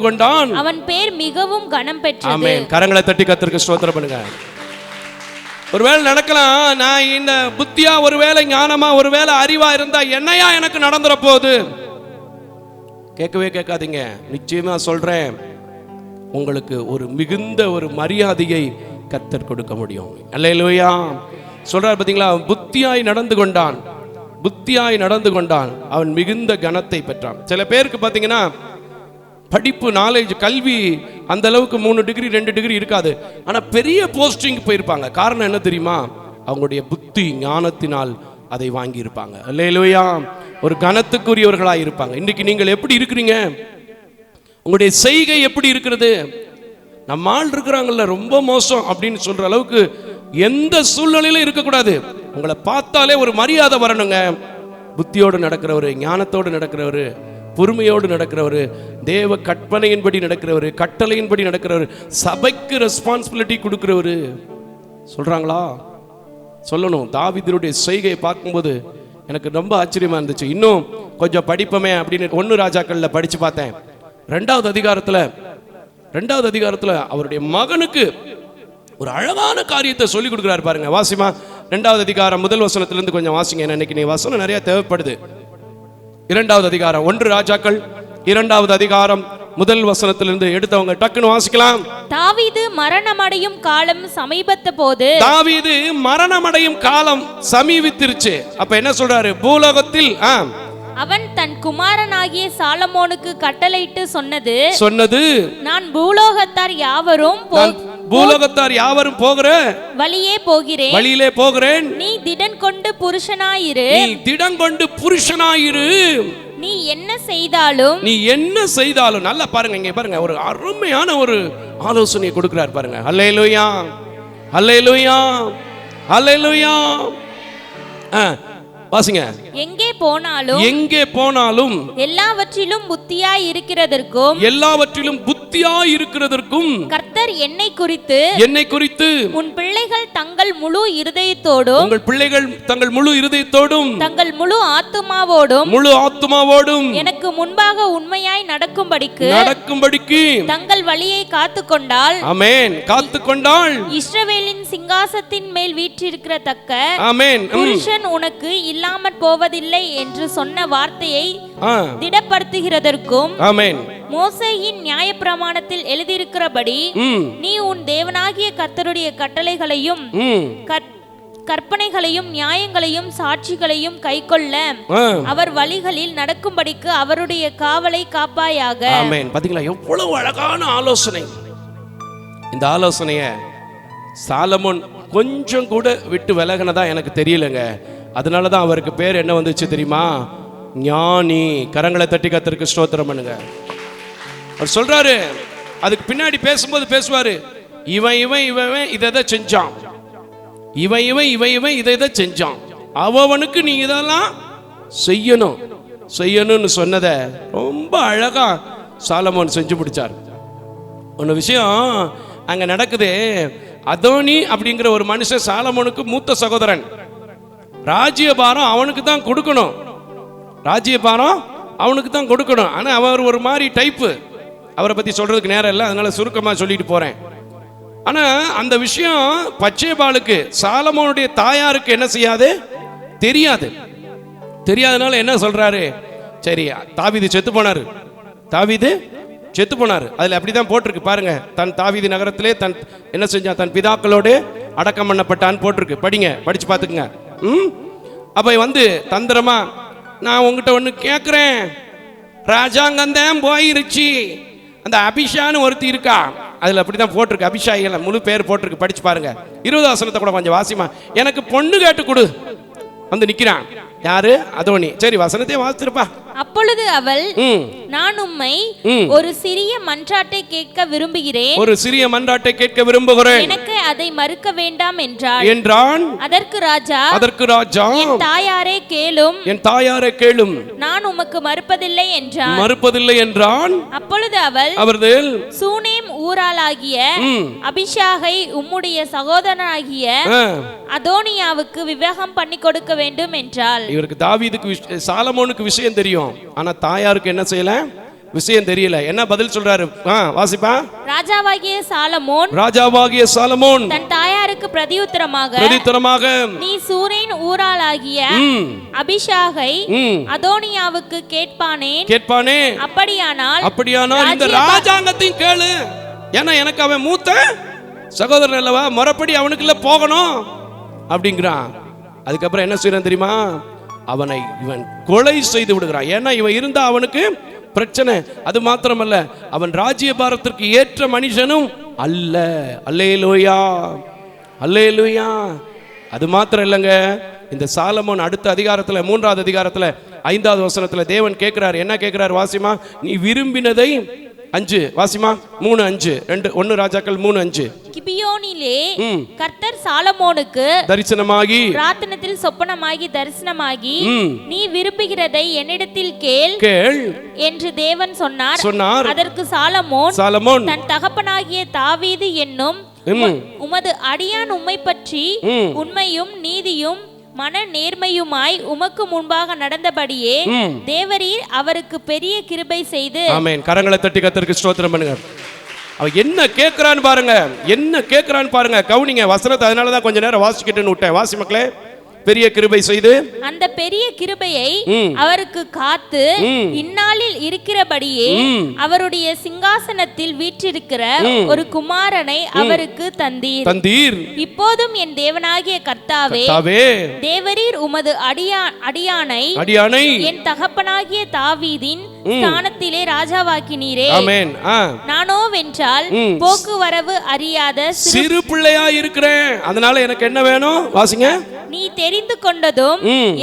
கொண்டான். அவன் பேர் மிகவும் கனம் பெற்றது. ஆமென். கரங்களை தட்டி கர்த்தருக்கு ஸ்தோத்திரம் பண்ணுங்க. ஒருவேளை நடக்கலாம், நான் இந்த புத்தியா ஒருவேளை ஞானமா ஒருவேளை அறிவா இருந்தா என்னையா எனக்கு நடந்துற போகுது? கேட்கவே கேட்காதீங்க. நிச்சயமா சொல்றேன், உங்களுக்கு ஒரு மிகுந்த ஒரு மரியாதையை கர்த்தர் கொடுக்க முடியும். அல்லேலூயா. சொல்றார் பாத்தீங்களா, புத்தியாய் நடந்து கொண்டான், அவன் மிகுந்த கனத்தை பெற்றான். சில பேருக்கு பாத்தீங்கன்னா படிப்பு, நாலேஜ், கல்வி அந்த அளவுக்கு 3 டிகிரி 2 டிகிரி இருக்காது, ஆனா பெரிய போஸ்டிங் போயிருப்பாங்க. காரணம் என்ன தெரியுமா? அவங்களுடைய புத்தி ஞானத்தினால் அதை வாங்கி இருப்பாங்க. அல்லேலூயா. ஒரு கனத்துக்குரியவர்களாக இருப்பாங்க. இன்னைக்கு நீங்கள் எப்படி இருக்கிறீங்க? உங்களுடைய செய்கை எப்படி இருக்கிறது? நம்ம ஆள் இருக்கிறாங்கல்ல ரொம்ப மோசம் அப்படின்னு சொல்ற அளவுக்கு எந்த சூழ்நிலையிலும் இருக்கக்கூடாது. உங்களை பார்த்தாலே ஒரு மரியாதை வரணுங்க. புத்தியோடு நடக்கிறவர், ஞானத்தோடு நடக்கிறவர், பொறுமையோடு நடக்கிறவர், தேவ கற்பனையின்படி நடக்கிறவர், கட்டளையின்படி நடக்கிறவர், சபைக்கு ரெஸ்பான்சிபிலிட்டி கொடுக்கிறவர். சொல்றாங்களா? சொல்லணும். தாவீதுடைய செய்கையை பார்க்கும்போது எனக்கு ரொம்ப ஆச்சரியமா இருந்துச்சு. இன்னும் கொஞ்சம் படிப்பமே அப்படின்னு 1 ராஜாக்கள்ல படிச்சு பார்த்தேன். 2வது அதிகாரத்துல அவருடைய மகனுக்கு ஒரு அழகான காரியத்தை சொல்லி கொடுக்கிறார் பாருங்க. வாசிமா 2வது அதிகாரம் 1 வசனத்திலிருந்து கொஞ்சம் வாசிங்க. இன்னைக்கு நீ வசனம் நிறைய தேவைப்படுது. 2வது அதிகாரம் 1 ராஜாக்கள் 2வது அதிகாரம் 1 வசனத்திலிருந்து எடுத்தவங்க டக்குன்னு வாசிக்கலாம். தாவீது மரணமடையும் காலம் சமீபித்திருச்சு. அப்ப என்ன சொல்றாரு? பூலோகத்தில் அவன் தன் குமாரனாகிய சாலமோனுக்கு கட்டளையிட்டு சொன்னது நான் பூலோகத்தார் யாவரும் போகிற வழியிலே போகிறேன். நீ திடன் கொண்டு புருஷனாயிரு. நீ என்ன செய்தாலும் நல்லா பாருங்க, இங்க பாருங்க, ஒரு அருமையான ஒரு ஆலோசனை கொடுக்கிறார் பாருங்க. அல்லேலூயா, அல்லேலூயா, அல்லேலூயா. வாசிங்க. எங்கே போனாலும் எல்லாவற்றிலும் புத்தியாய் இருக்கிறதற்கும் கர்த்தர் என்னை குறித்து உன் பிள்ளைகள் தங்கள் முழு இருதயத்தோடும் தங்கள் முழு ஆத்துமாவோடும் எனக்கு முன்பாக உண்மையாய் நடக்கும்படிக்கு தங்கள் வழியை காத்துக்கொண்டால், ஆமென், காத்துக்கொண்டால் இஸ்ரவேலின் சிங்காசத்தின் மேல் வீற்றிருக்கிற தக்க புருஷன் உனக்கு இல்லாமற் போவதில்லை என்று சொன்ன வார்த்தையை திடப்படுத்துகிறதற்கும், மோசேயின் நியாயப்பிரமாணத்தில் எழுதியிருக்கிறபடி நீ உன் தேவனாகிய கர்த்தருடைய கட்டளைகளையும் கற்பனைகளையும் நியாயங்களையும் சாட்சிகளையும் கைக்கொள்ள அவர் வழிகளில் நடக்கும்படிக்கு அவருடைய காவலை காப்பாயாக. ஆமென். பாத்தீங்களா எவ்வளவு அழகான ஆலோசனை. இந்த ஆலோசனைய சாலமோன் கொஞ்சம் கூட விட்டு விலகினதா எனக்கு தெரியலங்க. அதனாலதான் அவருக்கு பேர் என்ன வந்துச்சு தெரியுமா? ஞானி. கரங்களை தட்டி கர்த்தருக்கு ஸ்தோத்திரம் பண்ணுங்க. அவர் சொல்றாரு, அதுக்கு பின்னாடி பேசும்போது பேசுவாரு, இவன் இவன் இவன் இதை செஞ்சான், இவன் இவன் இவன் இவன் இதை செஞ்சான், அவனுக்கு நீ இதெல்லாம் செய்யணும் செய்யணும்னு சொன்னதை ரொம்ப அழகா சாலமோன் செஞ்சு பிடிச்சார். ஒன்று விஷயம் அங்க நடக்குது. அதோனி அப்படிங்கிற ஒரு மனுஷன் சாலமோனுக்கு மூத்த சகோதரன். ராஜ்யபாரம் அவனுக்கு தான் கொடுக்கணும், ராஜ்யபாரம் அவனுக்கு தான் கொடுக்கணும். ஆனா அவர் ஒரு மாதிரி டைப்பு. அவரை பத்தி சொல்றதுக்கு நேரம் இல்லை, அதனால சுருக்கமா சொல்லிட்டு போறேன். ஆனா அந்த விஷயம் பச்சேபாலுக்கு, சாலமோனுடைய தாயாருக்கு என்ன செய்யாது, தெரியாது. தெரியாதனால என்ன சொல்றாரு, சரி தாவீது செத்து போனாரு, தாவீது செத்து போனாரு. அதுல அப்படிதான் போட்டிருக்கு பாருங்க. தன் தாவீது நகரத்திலே தன் என்ன செஞ்சான், தன் பிதாக்களோடு அடக்கம் பண்ணப்பட்டான்னு போட்டிருக்கு. படிங்க, படிச்சு பார்த்துக்குங்க. அப்ப வந்து தந்திரமா, நான் உங்ககிட்ட ஒண்ணு கேட்கிறேன், ராஜாங்கந்தான் போயிருச்சு, அந்த அபிஷான்னு ஒருத்தி இருக்கா, அதுல அப்படிதான் போட்டிருக்கு, அபிஷாயில முழு பேர் போட்டிருக்கு, படிச்சு பாருங்க. 20 வசனத்தை கூட கொஞ்சம் வாசிமா. எனக்கு பொண்ணு கேட்டு கொடு வந்து நிக்கிறான். யாரு? அதோனி. சரி வசனத்தை வாசிச்சிருப்பா. அப்பொழுது அவள், நான் உம்மை ஒரு சிறிய மன்றாட்டை கேட்க விரும்புகிறேன், ஒரு சிறிய மன்றாட்டை கேட்க விரும்புகிறேன், எனக்கு அதை மறுக்க வேண்டாம் என்றான். அதற்கு ராஜா, என் தாயாரே கேளும், என் தாயாரே கேளும், நான் உமக்கு மறுப்பதில்லை என்றான். அப்பொழுது அவர்கள் சூனேம் ஊராளாகிய அபிஷாகை உம்முடைய சகோதரனாகிய அதோனியாவுக்கு விவாகம் பண்ணி கொடுக்க வேண்டும் என்றாள். இவருக்கு தாவீதுக்கு சாலமோனுக்கு விஷயம் தெரியும், ஆனா தாயாருக்கு என்ன செய்யல, விஷயம் தெரியல. என்ன பதில் சொல்றாரு வாசிப்பா. ராஜாவாகிய சாலமோன் தன் தாயாருக்கு பிரதியுத்தரமாக, நீ சூரேன் ஊராளாகிய அபிஷாகை அதோனியாவுக்கு கேட்பானே, அப்படியானால் இந்த ராஜாங்கத்தையும் கேளு, ஏன்னா எனக்கு அவன் மூத்த சகோதரன் அல்லவா, முறைப்படி அவனுக்குள்ள போகணும் அப்படிங்கிறான். அதுக்கப்புறம் என்ன செய்யறான் தெரியுமா, அவனை இவன் கொலை செய்து விடுகிறான். ஏன்னா இவன் இருந்தா அவனுக்கு பிரச்சனை. அது மாத்திரமல்ல, அவன் ராஜ்யபாரத்திற்கு ஏற்ற மனுஷனும் அல்ல. அல்லேலூயா, அல்லேலூயா. அது மாத்திரம் இல்லைங்க, இந்த சாலமோன் அடுத்த அதிகாரத்துல, 3வது அதிகாரத்துல 5வது வசனத்துல தேவன் கேட்கிறார். என்ன கேட்கிறார் வாசிமா, நீ விரும்பினதை 5 வாசிமா. 3:5 1 ராஜாக்கள் 3:5. கிபியோனிலே கர்த்தர் சாலமோனுக்கு தரிசனமாகி, ராத்திரத்தில் சொப்பனமாகி தரிசனமாகி, நீ விரும்புகிறதை என்னிடத்தில் கேள் என்று தேவன் சொன்னார். அதற்கு சாலமோன் தன் தகப்பனாகிய தாவீது என்னும் உமது அடியான் உம்மை பற்றி உண்மையும் நீதியும் மன நேர்மையுமாய் உமக்கு முன்பாக நடந்தபடியே தேவரீர் அவருக்கு பெரிய கிருபை செய்து. ஆமென். கரங்களை தட்டி கர்த்தருக்கு ஸ்தோத்திரம் பண்ணுங்க. அவன் என்ன கேட்கிறான்னு பாருங்க, என்ன கேட்கிறான்னு பாருங்க, கவுனிங்க வசனத்தை. அதனாலதான் கொஞ்ச நேரம் வாசிக்கிட்டுன்னு விட்டேன். வாசி மக்களே. பெரிய கிருபை செய்து, அந்த பெரிய கிருபையை அவருக்கு காத்து இந்நாளில் இருக்கிறபடியே அவருடைய சிங்காசனத்தில் வீற்றிருக்கிற ஒரு குமாரனை அவருக்கு தந்தீர். இப்போதும் என் தேவனாகிய கர்த்தாவே, தேவரீர் உமது அடியானை என் தகப்பனாகிய தாவீதின் ஸ்தானத்திலே ராஜாவாக்கினீரே. ஆமென். நானோவென்றால் போக்குவரவு அறியாத சிறு பிள்ளையா இருக்கிறேன். அதனால எனக்கு என்ன வேணும் வாசிங்க. நீ தெரிந்து கொண்டதும்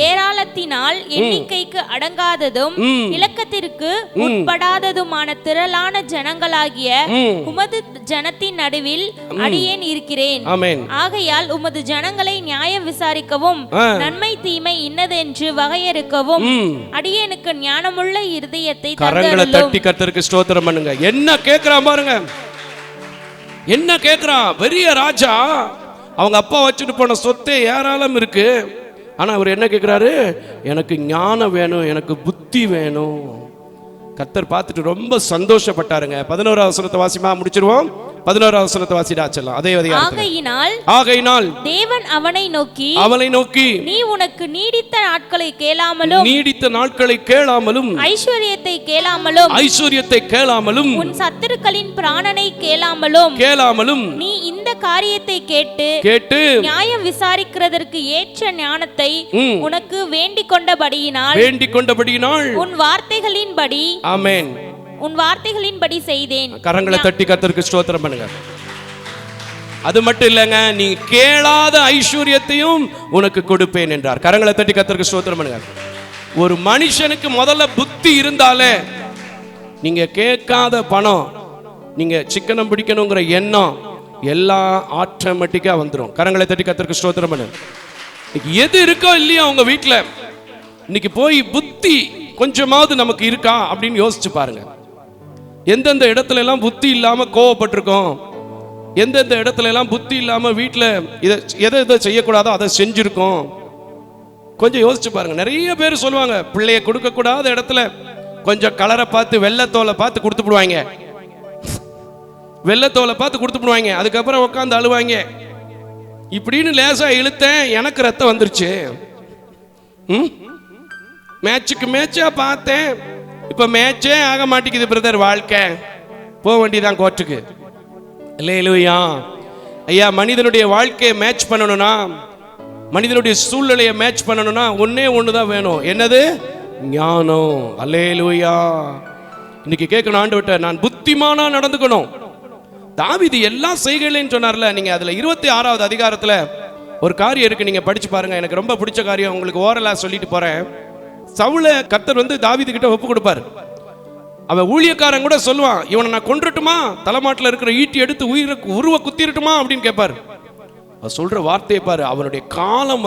ஏராளத்தினால் எண்ணிக்கைக்கு அடங்காததும் இலக்கத்திற்கு உட்படாததுமான திரளான ஜனங்களாகிய உமது ஜனத்தின் நடுவில் அடியேன் இருக்கிறேன். ஆகையால் உமது ஜனங்களை நியாயம் விசாரிக்கவும் நன்மை தீமை இன்னதென்று வகையறுக்கவும் அடியேனுக்கு ஞானமுள்ள இருதயத்தை கரங்களை தட்டி கர்த்தருக்கு ஸ்தோத்திரம் பண்ணுங்க. என்ன கேட்கிறான் பாருங்க, என்ன கேட்கிறான். பெரிய ராஜா, அவங்க அப்பா வச்சுட்டு போன சொத்தே ஏராளம் இருக்கு. ஆனா அவர் என்ன கேட்கிறாரு, எனக்கு ஞானம் வேணும், எனக்கு புத்தி வேணும். கர்த்தர் பார்த்துட்டு ரொம்ப சந்தோஷப்பட்டாருங்க. 11வது வசனத்தை வாசிமா, முடிச்சிருவோம். 11வது வசனத்தை வாசிடாச்சலாம். அதே ஆகையினால் தேவன் அவனை நோக்கி, நீ உனக்கு நீடித்த நாட்களை கேளாமலும் ஐஸ்வரியத்தை கேளாமலும் உன் சத்துருக்களின் பிராணனை கேளாமலும் நீ இந்த காரியத்தை கேட்டு நியாயம் விசாரிக்கிறதற்கு ஏற்ற ஞானத்தை உனக்கு வேண்டிக் கொண்டபடியினால் உன் வார்த்தைகளின்படி ஆமென் உன் வார்த்தைகளின்படி செய்தேன். கரங்களை தட்டி கர்த்தருக்கு ஸ்தோத்திரம் பண்ணுங்க. அது மட்டும் இல்லைங்க, நீ கேளாத ஐஸ்வர்யத்தையும் உனக்கு கொடுப்பேன் என்றார். கரங்களை தட்டி கர்த்தருக்கு ஸ்தோத்திரம் பண்ணுங்க. ஒரு மனுஷனுக்கு முதல்ல புத்தி இருந்தாலே நீங்க கேட்காத பணம், நீங்க சிக்கனம் பிடிக்கணுங்கிற எண்ணம் எல்லாம் ஆட்டோமேட்டிக்கா வந்துடும். கரங்களை தட்டி கர்த்தருக்கு ஸ்தோத்திரம் பண்ணுங்க. எது இருக்கோ இல்லையா உங்க வீட்டில், இன்னைக்கு போய் புத்தி கொஞ்சமாவது நமக்கு இருக்கா அப்படின்னு யோசிச்சு பாருங்க. எந்தெந்த இடத்துல எல்லாம் புத்தி இல்லாம கோவப்பட்டிருக்கோம், எந்தெந்த இடத்துல எல்லாம் புத்தி இல்லாம வீட்டில் எதை செய்யக்கூடாதோ அதை செஞ்சிருக்கோம், கொஞ்சம் யோசிச்சு பாருங்க. நிறைய பேர் சொல்லுவாங்க, பிள்ளைய கொடுக்க கூடாத இடத்துல கொஞ்சம் கலரை பார்த்து வெள்ளத்தோலை பார்த்து கொடுத்துடுவாங்க, வெள்ளத்தோலை பார்த்து கொடுத்துடுவாங்க. அதுக்கப்புறம் உட்காந்து அழுவாங்க. இப்படின்னு லேசா இழுத்தேன், எனக்கு ரத்தம் வந்துருச்சு. மேட்சுக்கு மேட்சா பார்த்தேன், இப்ப மேட்சே ஆக மாட்டேங்குது பிரதர். வாழ்க்கை போக வேண்டியதான் கோர்ட்டுக்கு. அல்லேலூயா. ஐயா, மனிதனுடைய வாழ்க்கையை மேட்ச் பண்ணணும்னா, மனிதனுடைய சூழ்நிலையை மேட்ச் பண்ணணும்னா ஒன்னே ஒண்ணுதான் வேணும். என்னது? ஞானம். அல்லேலூயா. இன்னைக்கு கேட்கணும், ஆண்டவர்ட்ட நான் புத்திமானா நடந்துக்கணும். தாவீது எல்லாம் செய்கையிலேன்னு சொன்னார்ல. நீங்க அதுல 26வது அதிகாரத்துல ஒரு காரியம் இருக்கு, நீங்க படிச்சு பாருங்க. எனக்கு ரொம்ப பிடிச்ச காரியம், உங்களுக்கு ஓரலா சொல்லிட்டு போறேன். சவுல கர்த்தர் தாவீது கிட்ட ஒப்பு கொடுப்பார். அவன் ஊழியக்காரன் கூட சொல்லுவான், இவனை நான் கொன்றுட்டுமா, தலைமாட்டில் இருக்கிற ஈட்டி எடுத்து உருவ குத்திரட்டுமா அப்படின்னு கேட்பார். அவர் சொல்ற வார்த்தையை பாரு, அவனுடைய காலம்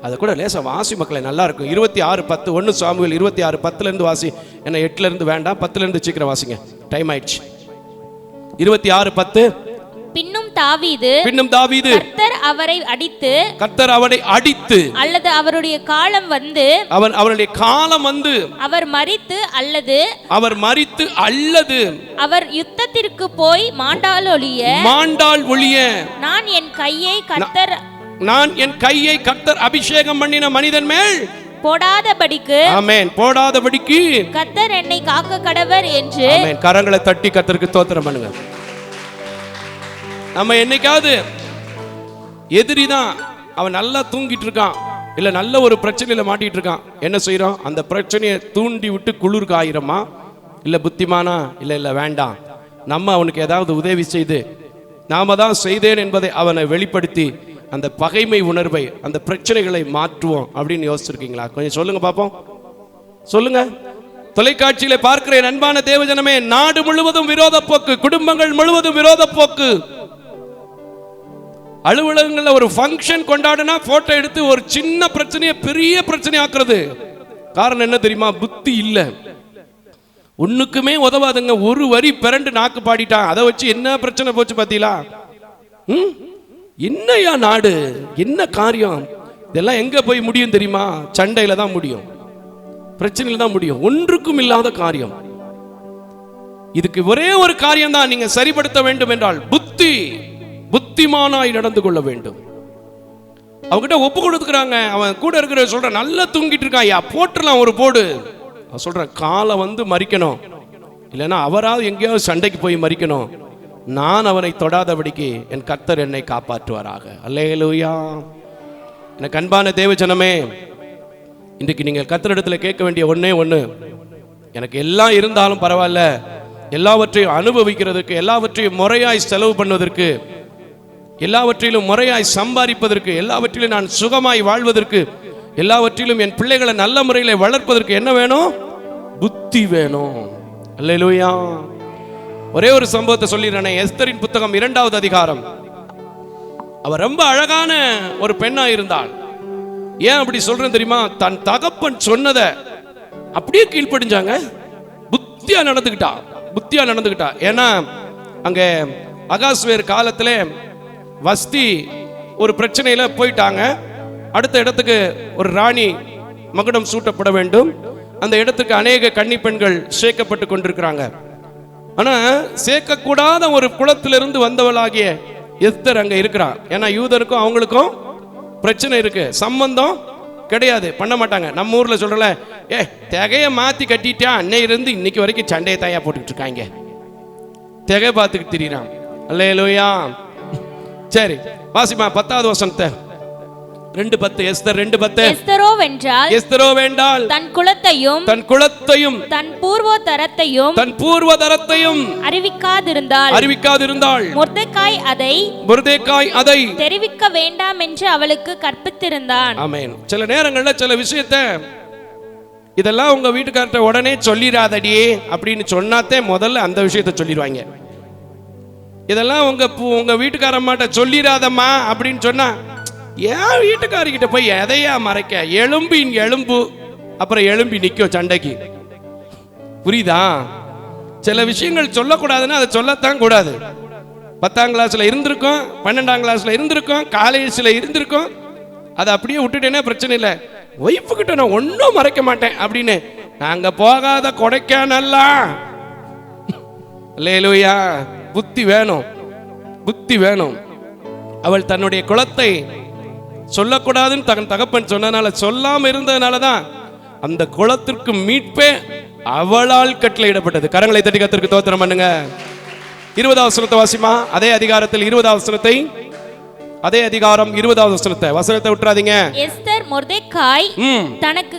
அதை கூட லேசா வாசி மக்களை, நல்லா இருக்கும். 26:10 1 சாமுவேல் 26:10 வாசி. ஏன்னா 8 வேண்டாம், 10 சீக்கிரம் வாசிங்க, டைம் ஆயிடுச்சு. 26:10. பின்னும் தாவீது கர்த்தர் அவரை அடித்து அல்லது அவருடைய காலம் அவருடைய காலம் அவர் மரித்து அல்லது அவர் யுத்தத்திற்கு போய் மாண்டால் ஒழிய நான் என் கையை கர்த்தர் அபிஷேகம் பண்ணின மனிதன் மேல் போடாதபடிக்கு கர்த்தர் என்னை காக்க கடவர் என்று. ஆமென். கரங்களை தட்டி கர்த்தருக்கு ஸ்தோத்திரம் பண்ணுங்க. நம்ம என்னைக்காவது எதிரிதான் அவன் நல்லா தூங்கிட்டு இருக்கான், இல்ல நல்ல ஒரு பிரச்சனையில மாட்டிட்டு இருக்கான், என்ன செய்யறோம்? அந்த பிரச்சனையை தூண்டி விட்டு குளிர் காயிரமா, இல்ல புத்திமானா, இல்ல வேண்டாம், நம்ம அவனுக்கு ஏதாவது உதவி செய்து நாம தான் செய்தேன் என்பதை அவனை வெளிப்படுத்தி அந்த பகைமை உணர்வை, அந்த பிரச்சனைகளை மாற்றுவோம் அப்படின்னு யோசிச்சிருக்கீங்களா? கொஞ்சம் சொல்லுங்க பாப்போம், சொல்லுங்க. தொலைக்காட்சியில பார்க்கிற அன்பான தேவஜனமே, நாடு முழுவதும் விரோத போக்கு, குடும்பங்கள் முழுவதும் விரோத போக்கு. அலுவலகங்கள்ல ஒரு ஃபங்க்ஷன் கொண்டாடுனா போட்டோ எடுத்து ஒரு சின்ன பிரச்சனையை பெரிய பிரச்சனை ஆக்குறது. காரணம் என்ன தெரியுமா? புத்தி இல்ல. ஒண்ணுக்குமே உதவாதுங்க. ஒரு வரி பிறண்டு நாக்கு பாடிட்டான், அதை வச்சு என்ன பிரச்சனை போச்சு பாத்தீங்களா? என்னையா நாடு, என்ன காரியம்? இதெல்லாம் எங்க போய் முடியும் தெரியுமா? சண்டையில தான் முடியும், பிரச்சனையில தான் முடியும். ஒன்றுக்கும் இல்லாத காரியம். இதுக்கு ஒரே ஒரு காரியம் தான் நீங்க சரிப்படுத்த வேண்டும் என்றால், புத்திமானாய் நடந்து கொள்ள வேண்டும். அவங்கிட்ட ஒப்பு கொடுத்துக்கிறாங்க. அவன் கூட இருக்கிற சொல்ற, நல்லா தூங்கிட்டு இருக்கான், யா போட்டுலாம் ஒரு போடு. அவன் சொல்றான், காலை மறிக்கணும், இல்லைன்னா அவராவது எங்கேயாவது சண்டைக்கு போய் மறிக்கணும். நான் அவனை தொடாதபடிக்கு என் கர்த்தர் என்னை காப்பாற்றுவாராக. அல்லேலூயா. எனக்கு அன்பான தேவஜனமே, இன்றைக்கு நீங்கள் கர்த்தரிடத்தில் கேட்க வேண்டிய ஒண்ணே ஒன்று, எனக்கு எல்லாம் இருந்தாலும் பரவாயில்ல, எல்லாவற்றையும் அனுபவிக்கிறதுக்கு, எல்லாவற்றையும் முறையாய் செலவு பண்ணுவதற்கு, எல்லாவற்றிலும் முறையாய் சம்பாதிப்பதற்கு, எல்லாவற்றிலும் நான் சுகமாய் வாழ்வதற்கு, எல்லாவற்றிலும் என் பிள்ளைகளை நல்ல முறையில் வளர்ப்பதற்கு என்ன வேணும்? புத்தி வேணும். அல்லேலூயா. ஒரே ஒரு சம்பவத்தை சொல்லிடுறேன். எஸ்தரின் புத்தகம் 2வது அதிகாரம். அவர் ரொம்ப அழகான ஒரு பெண்ணா இருந்தாள். ஏன் அப்படி சொல்றேன் தெரியுமா? தன் தகப்பன் சொன்னதை அப்படியே கீழ்ப்படிஞ்சாங்க. புத்தியா நடந்துகிட்டா. ஏன்னா அங்க அகாஸ்வேர் காலத்துல வஸ்தி ஒரு பிரச்சனையில போயிட்டாங்க. அடுத்த இடத்துக்கு ஒரு ராணி மகுடம் சூட்டப்பட வேண்டும். அந்த இடத்துக்கு அநேக கன்னி பெண்கள் சேர்க்கப்பட்டு கொண்டிருக்கிறாங்க. ஆனா சேர்க்கக்கூடாத ஒரு குலத்திலிருந்து வந்தவளாகிய எஸ்தர் அங்க இருக்கிறான். ஏன்னா யூதருக்கும் அவங்களுக்கும் பிரச்சனை இருக்கு, சம்பந்தம் கிடையாது, பண்ண மாட்டாங்க. நம்ம ஊர்ல சொல்றல, திகைய மாத்தி கட்டிட்டா அன்னையிலிருந்து இன்னைக்கு வரைக்கும் சண்டையை தாயா போட்டுக்கிட்டு இருக்காங்க, திகை பார்த்துக்கிட்டு திரியிறான். அல்லேலூயா. சரி வாசிமா 10வது வசனத்தை. 2:10 எஸ்தர் 2:10. எஸ்தரோவென்றால் தன் குலத்தையும் தன் பூர்வதரத்தையும் அறிவிக்காதிருந்தாள். மொர்தெகாய் அதை தெரிவிக்க வேண்டாம் என்று அவளுக்கு கற்பித்திருந்தான். ஆமென். சில நேரங்கள்ல சில விஷயத்தை இதெல்லாம் உங்க வீட்டுக்கார்ட்ட உடனே சொல்லிராதடி அப்படின்னு சொன்னாத்தே முதல்ல அந்த விஷயத்தை சொல்லிடுவாங்க. இதெல்லாம் உங்க வீட்டுக்காரம்மாட்ட சொல்லிராதம்மா அப்படின்னு சொன்னா, ஏன் வீட்டுக்காரிக்கிட்ட போய் எதையா மறைக்க, எலும்பின் எலும்பு அப்புறம் எலும்பி நிற்கும் சண்டைக்கு. புரியுதா? சில விஷயங்கள் சொல்லக்கூடாதுன்னா அதை சொல்லத்தான் கூடாது. 10ஆம் கிளாஸ்ல இருந்திருக்கும், 12ஆம் கிளாஸ்ல இருந்திருக்கும், காலேஜ்ல இருந்திருக்கும். அதை அப்படியே விட்டுட்டேன்னா பிரச்சனை இல்லை. ஒய்ஃபு கிட்ட நான் ஒன்றும் மறைக்க மாட்டேன் அப்படின்னு நாங்க போகாத கொடைக்கானல்லாம். அல்லேலூயா. புத்தி வேணும். அவள் தன்னுடைய குலத்தை சொல்லக்கூடாதுன்னு தன் தகப்பன் சொன்னனால, சொல்லாம இருந்ததுனால தான் அந்த குலத்திற்கு மீட்பே அவளால் கட்டளையிடப்பட்டது. கரங்களை தட்டி கர்த்தருக்கு ஸ்தோத்திரம் பண்ணுங்க. 20வது வசனத்தை வாசிமா. அதே அதிகாரத்தில் 20வது வசனத்தை, அதே அதிகாரம் 20வது வசனத்தை விட்டுறாதீங்க. எஸ்தர் மொர்தெகாய் தனக்கு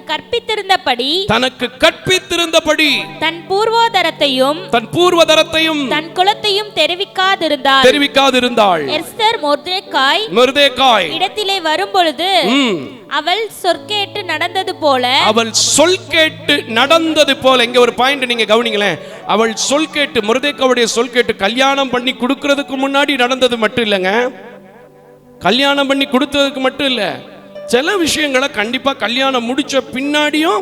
கற்பித்திருந்தபடி தன் பூர்வதரத்தையும் தன் குலத்தையும் தெரிவிக்காதிருந்தாள். எஸ்தர் மொர்தெகாய் இடத்திலே வரும்பொழுது அவள் சொற்கேட்டு நடந்தது போல இங்க ஒரு பாயிண்ட் நீங்க கவனிங்களேன். அவள் சொல்கேட்டு, மொர்தெகாயுடைய சொல்கேட்டு கல்யாணம் பண்ணி கொடுக்கிறதுக்கு முன்னாடி நடந்தது மட்டும் இல்லைங்க. கல்யாணம் பண்ணி கொடுத்ததுக்கு மட்டும் இல்ல, சில விஷயங்களை கண்டிப்பா கல்யாணம் முடிச்ச பின்னாடியும்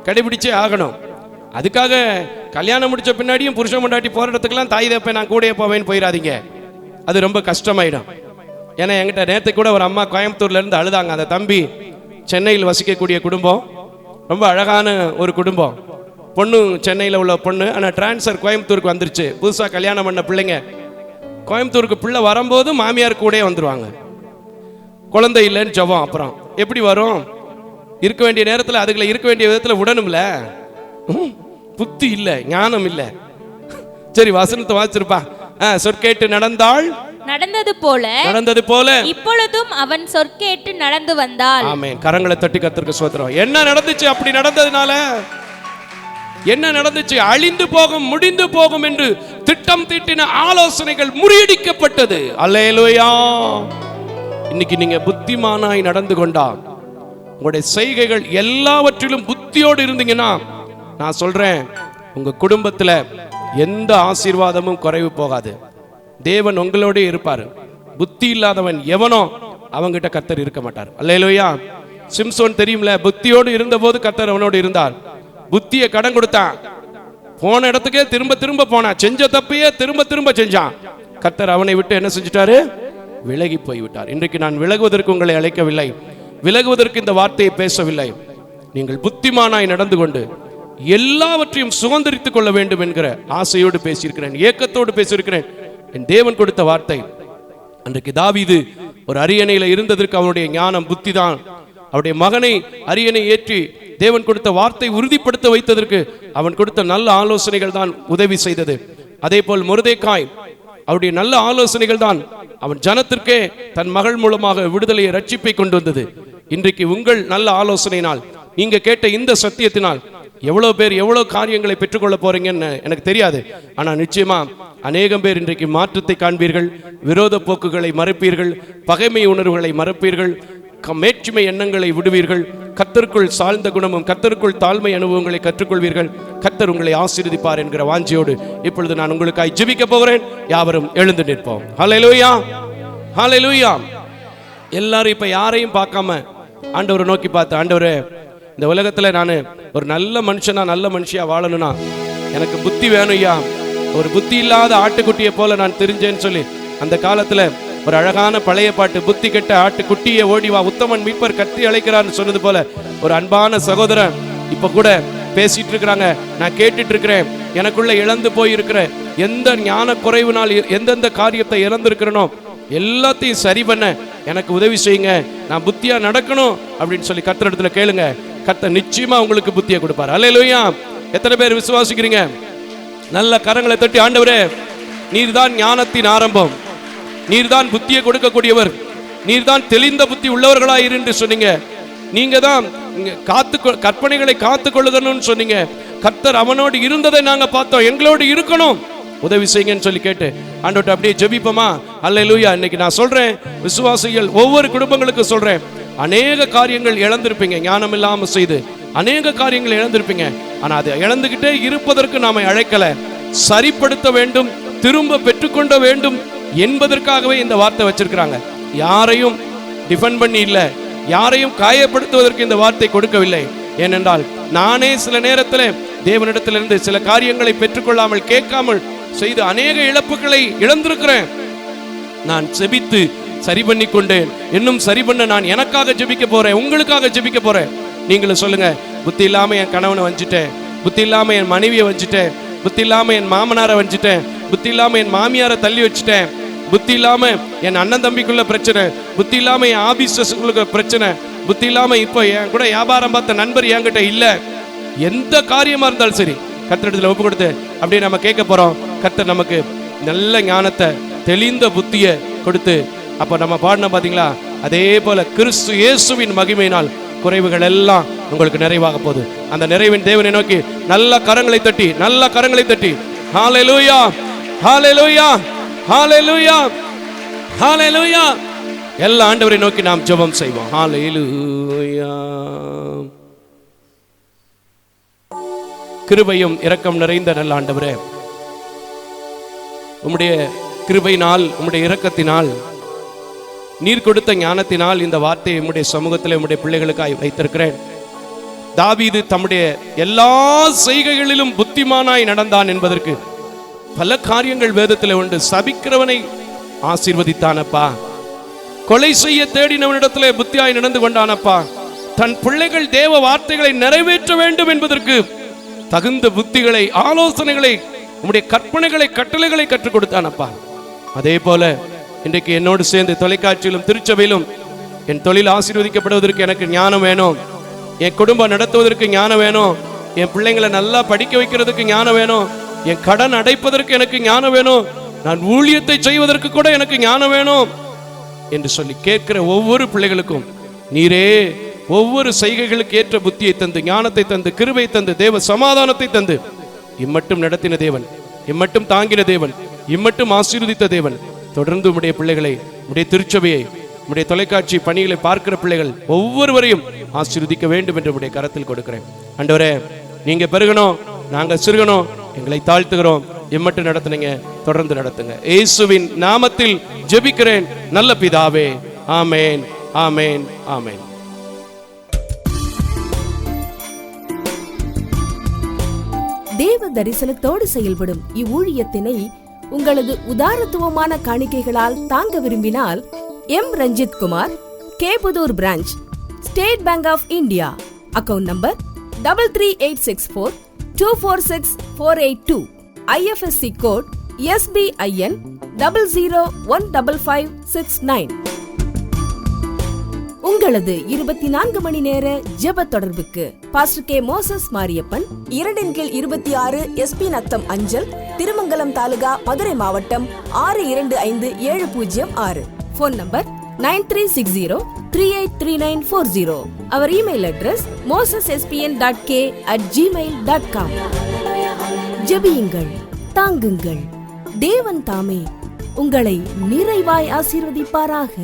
கடைபிடிச்சே ஆகணும். அதுக்காக கல்யாணம் முடிச்ச பின்னாடியும் புருஷன் பொண்டாட்டி போற இடத்துக்குலாம் தாய் தப்பேன் நான் கூடயே போவேன்னு போயிடாதீங்க. அது ரொம்ப கஷ்டமாயிடும். ஏன்னா என்கிட்ட நேற்று கூட ஒரு அம்மா கோயம்புத்தூர்ல இருந்து அழுதாங்க. அந்த தம்பி சென்னையில் வசிக்கக்கூடிய குடும்பம், ரொம்ப அழகான ஒரு குடும்பம். பொண்ணு சென்னையில் உள்ள பொண்ணு, ஆனால் டிரான்ஸ்ஃபர் கோயம்புத்தூருக்கு வந்துருச்சு. புதுசாக கல்யாணம் பண்ண பிள்ளைங்க கோயம்புத்தூருக்கு பிள்ளை வரும்போது மாமியார் கூட வந்துருவாங்க. குழந்தை இல்லைன்னு ஜபம். அப்புறம் எப்படி வரும்? இருக்க வேண்டிய நேரத்தில் அதுகளை இருக்க வேண்டிய விதத்தில் விடணும்ல. புத்தி இல்லை, ஞானம் இல்லை. சரி வசனத்தை வாசிச்சிருப்பா. சொற்கேட்டு நடந்தது போல இப்பொழுதும் அவன் சொற்கேட்டு நடந்து வந்தாள். ஆமென். கரங்களை தட்டி கர்த்தருக்கு ஸ்தோத்திரம். என்ன நடந்துச்சு? அப்படி நடந்ததுனால என்ன நடந்துச்சு? அழிந்து போகும், முடிந்து போகும் என்று திட்டம் தீட்டின ஆலோசனைகள் முறியடிக்கப்பட்டது. அல்லேலூயா. இன்னைக்கு நீங்க புத்திமானாய் நடந்து கொண்டா, உங்களுடைய செய்கைகள் எல்லாவற்றிலும் புத்தியோடு இருந்தீங்கன்னா, நான் சொல்றேன் உங்க குடும்பத்துல எந்த ஆசீர்வாதமும் குறைவு போகாது. தேவன் உங்களோட இருப்பாரு. புத்தி இல்லாதவன் எவனோ அவங்கிட்ட கர்த்தர் இருக்க மாட்டார். அல்லேலூயா. சிம்சோன் தெரியும்ல, புத்தியோடு இருந்த போது கர்த்தர் அவனோடு இருந்தார். புத்தியை கடன் கொடுத்தான், போன இடத்துக்கே திரும்ப போனான், செஞ்ச தப்பையே திரும்ப செஞ்சான். கர்த்தர் அவனை விட்டு என்ன செஞ்சிட்டாரு? விலகி போய்விட்டார். இன்றைக்கு நான் விலகுவதற்கு உங்களை அழைக்கவில்லை, விலகுவதற்கு இந்த வார்த்தையை பேசவில்லை. நீங்கள் புத்திமானாய் நடந்து கொண்டு எல்லாவற்றையும் சுதந்திரித்துக் கொள்ள வேண்டும் என்கிற ஆசையோடு பேசியிருக்கிறேன், ஏக்கத்தோடு பேசியிருக்கிறேன். என் தேவன் கொடுத்த வார்த்தை. அன்றைக்கு தாவீது ஒரு அரியணையில இருந்ததற்கு அவனுடைய ஞானம், புத்தி தான் அவருடைய மகனை அரியணை ஏற்றி தேவன் கொடுத்த வார்த்தை உறுதிப்படுத்த வைத்ததற்கு அவன் கொடுத்த நல்ல ஆலோசனைகள் தான் உதவி செய்தது. அதே போல் மொர்தெகாய் அவருடைய நல்ல ஆலோசனைகள் தான் அவன் ஜனத்திற்கே தன் மகள் மூலமாக விடுதலையை, ரட்சிப்பை கொண்டு வந்தது. இன்றைக்கு உங்கள் நல்ல ஆலோசனையினால், நீங்க கேட்ட இந்த சத்தியத்தினால் எவ்வளவு பேர் எவ்வளவு காரியங்களை பெற்றுக்கொள்ள போறீங்கன்னு எனக்கு தெரியாது. ஆனா நிச்சயமா அநேகம் பேர் இன்றைக்கு மாற்றத்தை காண்பீர்கள். விரோத போக்குகளை மறப்பீர்கள், பகைமை உணர்வுகளை மறப்பீர்கள், மேட்சிமை எண்ணங்களை விடுவீர்கள். கர்த்தருக்குள் சார்ந்த குணமும் கர்த்தருக்குள் தாழ்மை அனுபவங்களை கற்றுக்கொள்வீர்கள். கர்த்தர் உங்களை ஆசீர்வதிப்பார் என்கிற வாஞ்சியோடு இப்பொழுது நான் உங்களுக்காய் ஜெபிக்க போகிறேன். யாவரும் எழுந்து நிற்போம். ஹல்லேலூயா, ஹல்லேலூயா. எல்லாரும் இப்ப யாரையும் பார்க்காம ஆண்டவரை நோக்கி பார்த்து, ஆண்டவரே இந்த உலகத்துல நான் ஒரு நல்ல மனுஷனா, நல்ல மனுஷியா வாழணும்னா எனக்கு புத்தி வேணும் ஐயா. ஒரு புத்தி இல்லாத ஆட்டுக்குட்டியை போல நான் தெரிஞ்சேன்னு சொல்லி அந்த காலத்துல ஒரு அழகான பழைய பாட்டு, புத்தி கெட்ட ஆட்டுக்குட்டியை ஓடிவா உத்தமன் மீட்பர் கத்தி அழைக்கிறான்னு சொன்னது போல ஒரு அன்பான சகோதரன் இப்ப கூட பேசிட்டு இருக்கிறாங்க. நான் கேட்டுட்டு இருக்கிறேன். எனக்குள்ள இழந்து போயிருக்கிற எந்த ஞான குறைவுனால் எந்தெந்த காரியத்தை இழந்திருக்கிறனோ எல்லாத்தையும் சரி பண்ண எனக்கு உதவி செய்யுங்க, நான் புத்தியா நடக்கணும் அப்படின்னு சொல்லி கர்த்தர் இடத்துல கேளுங்க. கர்த்தர் நிச்சயமா உங்களுக்கு புத்தியை கொடுப்பார். அல்லேலூயா. எத்தனை பேர் விசுவாசிக்கிறீங்க? நல்ல கரங்களை தட்டி, ஆண்டவரே நீர்தான் ஞானத்தின் ஆரம்பம், நீர்தான் புத்தியை கொடுக்கக்கூடியவர், நீர்தான் தெளிந்த புத்தி உள்ளவர்களாய் இரு என்று சொன்னீங்க. நீங்க தான் கற்பனைகளை காத்து கொள்ளுதணும்னு சொன்னீங்க. கர்த்தர் அவனோடு இருந்ததை நாங்க பார்த்தோம், எங்களோடு இருக்கணும், உதவி செய்யுங்கன்னு சொல்லி கேட்டு ஆண்டவர்ட்ட அப்படியே ஜெபிப்போமா? அல்லேலூயா. இன்னைக்கு நான் சொல்றேன், விசுவாசிகள் ஒவ்வொரு குடும்பங்களுக்கு சொல்றேன், அநேக காரியங்கள் இழந்திருப்பீங்க, ஞானம் இல்லாம செய்து அநேக காரியங்கள் இழந்திருப்பீங்க. ஆனா அதை இழந்துகிட்டே இருப்பதற்கு நாம அழைக்கல, சரிப்படுத்த வேண்டும், திரும்ப பெற்றுக்கொள்ள வேண்டும் என்பதற்காகவே இந்த வார்த்தை வச்சிருக்கிறாங்க. யாரையும் டிஃபெண்ட் பண்ணி இல்ல, யாரையும் காயப்படுத்துவதற்கு இந்த வார்த்தை கொடுக்கவில்லை. ஏனென்றால் நானே சில நேரத்தில் தேவனிடத்திலிருந்து சில காரியங்களை பெற்றுக்கொள்ளாமல் கேட்காமல் செய்து அநேக இழப்புகளை இழந்திருக்கிறேன். நான் ஜெபித்து சரி பண்ணி கொண்டேன், இன்னும் சரி பண்ண நான் எனக்காக ஜெபிக்க போறேன், உங்களுக்காக ஜெபிக்க போறேன். நீங்களும் சொல்லுங்க, புத்தி இல்லாம என் கணவனை வஞ்சிட்டேன், புத்தி இல்லாம என் மனைவியை வஞ்சிட்டேன், புத்தி இல்லாம என் மாமனாரை வஞ்சிட்டேன், புத்தி இல்லாம என் மாமியாரை தள்ளி வச்சுட்டேன், புத்தி இல்லாம என் அண்ணன் தம்பிக்குள்ள பிரச்சனை, புத்தி இல்லாம என் ஆபீஸ்களுக்கு பிரச்சனை, புத்தி இல்லாம இப்போ என் கூட வியாபாரம் பார்த்த நண்பர் என்கிட்ட இல்ல. எந்த காரியமா இருந்தாலும் சரி கர்த்தரிடத்துல ஒப்பு கொடுத்து அப்படியே நம்ம கேட்க போறோம். கர்த்தர் நமக்கு நல்ல ஞானத்தை, தெளிந்த புத்தியை கொடுத்து, அப்ப நம்ம பாடின பாத்தீங்களா, அதே போல கிறிஸ்து இயேசுவின் மகிமையினால் குறைவுகள் எல்லாம் உங்களுக்கு நிறைவாக போகுது. அந்த நிறைவின் தேவனை நோக்கி நல்ல கரங்களை தட்டி, நல்ல கரங்களை தட்டி ஹalleluya ஹalleluya ஹalleluya ஹalleluya எல்லா ஆண்டவரை நோக்கி நாம் ஜெபம் செய்வோம். ஹalleluya. கிருபையும் இரக்கம் நிறைந்த நல்ல ஆண்டவரே, உம்முடைய கிருபையினால், உம்முடைய இரக்கத்தினால், நீர் கொடுத்த ஞானத்தினால் இந்த வார்த்தையை உம்முடைய சமூகத்தில் உம்முடைய பிள்ளைகளுக்காய் வைத்திருக்கிறேன். தாவீது தம்முடைய எல்லா செய்கைகளிலும் புத்திமானாய் நடந்தான் என்பதற்கு பல காரியங்கள் வேதத்தில் உண்டு. சபிக்கிறவனை ஆசீர்வதித்தானப்பா, கொலை செய்ய தேடினவனிடத்திலே புத்தியாய் நடந்து கொண்டானப்பா, தன் பிள்ளைகள் தேவ வார்த்தைகளை நிறைவேற்ற வேண்டும் என்பதற்கு தகுந்த புத்திகளை, ஆலோசனைகளை, உம்முடைய கற்பனைகளை, கட்டளைகளை கற்றுக் கொடுத்தானப்பா. அதே போல இன்றைக்கு என்னோடு சேர்ந்து தொலைக்காட்சியிலும் திருச்சபையிலும் என் தொழில் ஆசீர்வதிக்கப்படுவதற்கு எனக்கு ஞானம் வேணும், என் குடும்பம் நடத்துவதற்கு ஞானம் வேணும், என் பிள்ளைங்களை நல்லா படிக்க வைக்கிறதுக்கு ஞானம் வேணும், என் கடன் அடைப்பதற்கு எனக்கு ஞானம் வேணும், நான் ஊழியத்தை செய்வதற்கு கூட எனக்கு ஞானம் வேணும் என்று சொல்லி கேட்கிற ஒவ்வொரு பிள்ளைகளுக்கும் நீரே ஒவ்வொரு செய்கைகளுக்கு ஏற்ற புத்தியை தந்து, ஞானத்தை தந்து, கிருபை தந்து, தேவ சமாதானத்தை தந்து இம்மட்டும் நடத்தின தேவன், இம்மட்டும் தாங்கின தேவன், இம்மட்டும் ஆசீர்வதித்த தேவன், தொடர்ந்து உம்முடைய பிள்ளைகளை, உம்முடைய திருச்சபையை, உம்முடைய தொலைக்காட்சி பணிகளை பார்க்கிற பிள்ளைகள் ஒவ்வொருவரையும் ஆசீர்வதிக்க வேண்டும் என்று உம்முடைய கரத்தில் கொடுக்கிறேன். ஆண்டவரே, நீங்க பெருகணும், நாங்க சிறுகணும், எங்களை தாழ்த்துகிறோம். இம்மட்டும் நடத்துனீங்க, தொடர்ந்து நடத்துங்க. இயேசுவின் நாமத்தில் ஜெபிக்கிறேன் நல்ல பிதாவே, ஆமேன், ஆமேன், ஆமேன். தேவ தரிசனத்தோடு செயல்படும் இவ்வூழியத்தினை உங்களது உதாரத்துவமான காணிக்கைகளால் தாங்க விரும்பினால் M Ranjith Kumar, Kaputhur branch, state bank of India, account number 3386424648, IFSC code SBIN 00155569. உங்களது 24 மணி நேர ஜெப தொடர்புக்கு pastor K Moses Mariappan, 2/26 SP Natham அஞ்சல், திருமங்கலம் தாலுகா, மதுரை மாவட்டம் 625706. Phone number 9360383940. அவர் இமெயில் அட்ரஸ் mosespn.k@gmail.com. ஜெபியுங்கள், தாங்குங்கள், தேவன் தாமே உங்களை நிறைவாய் ஆசீர்வதிப்பாராக.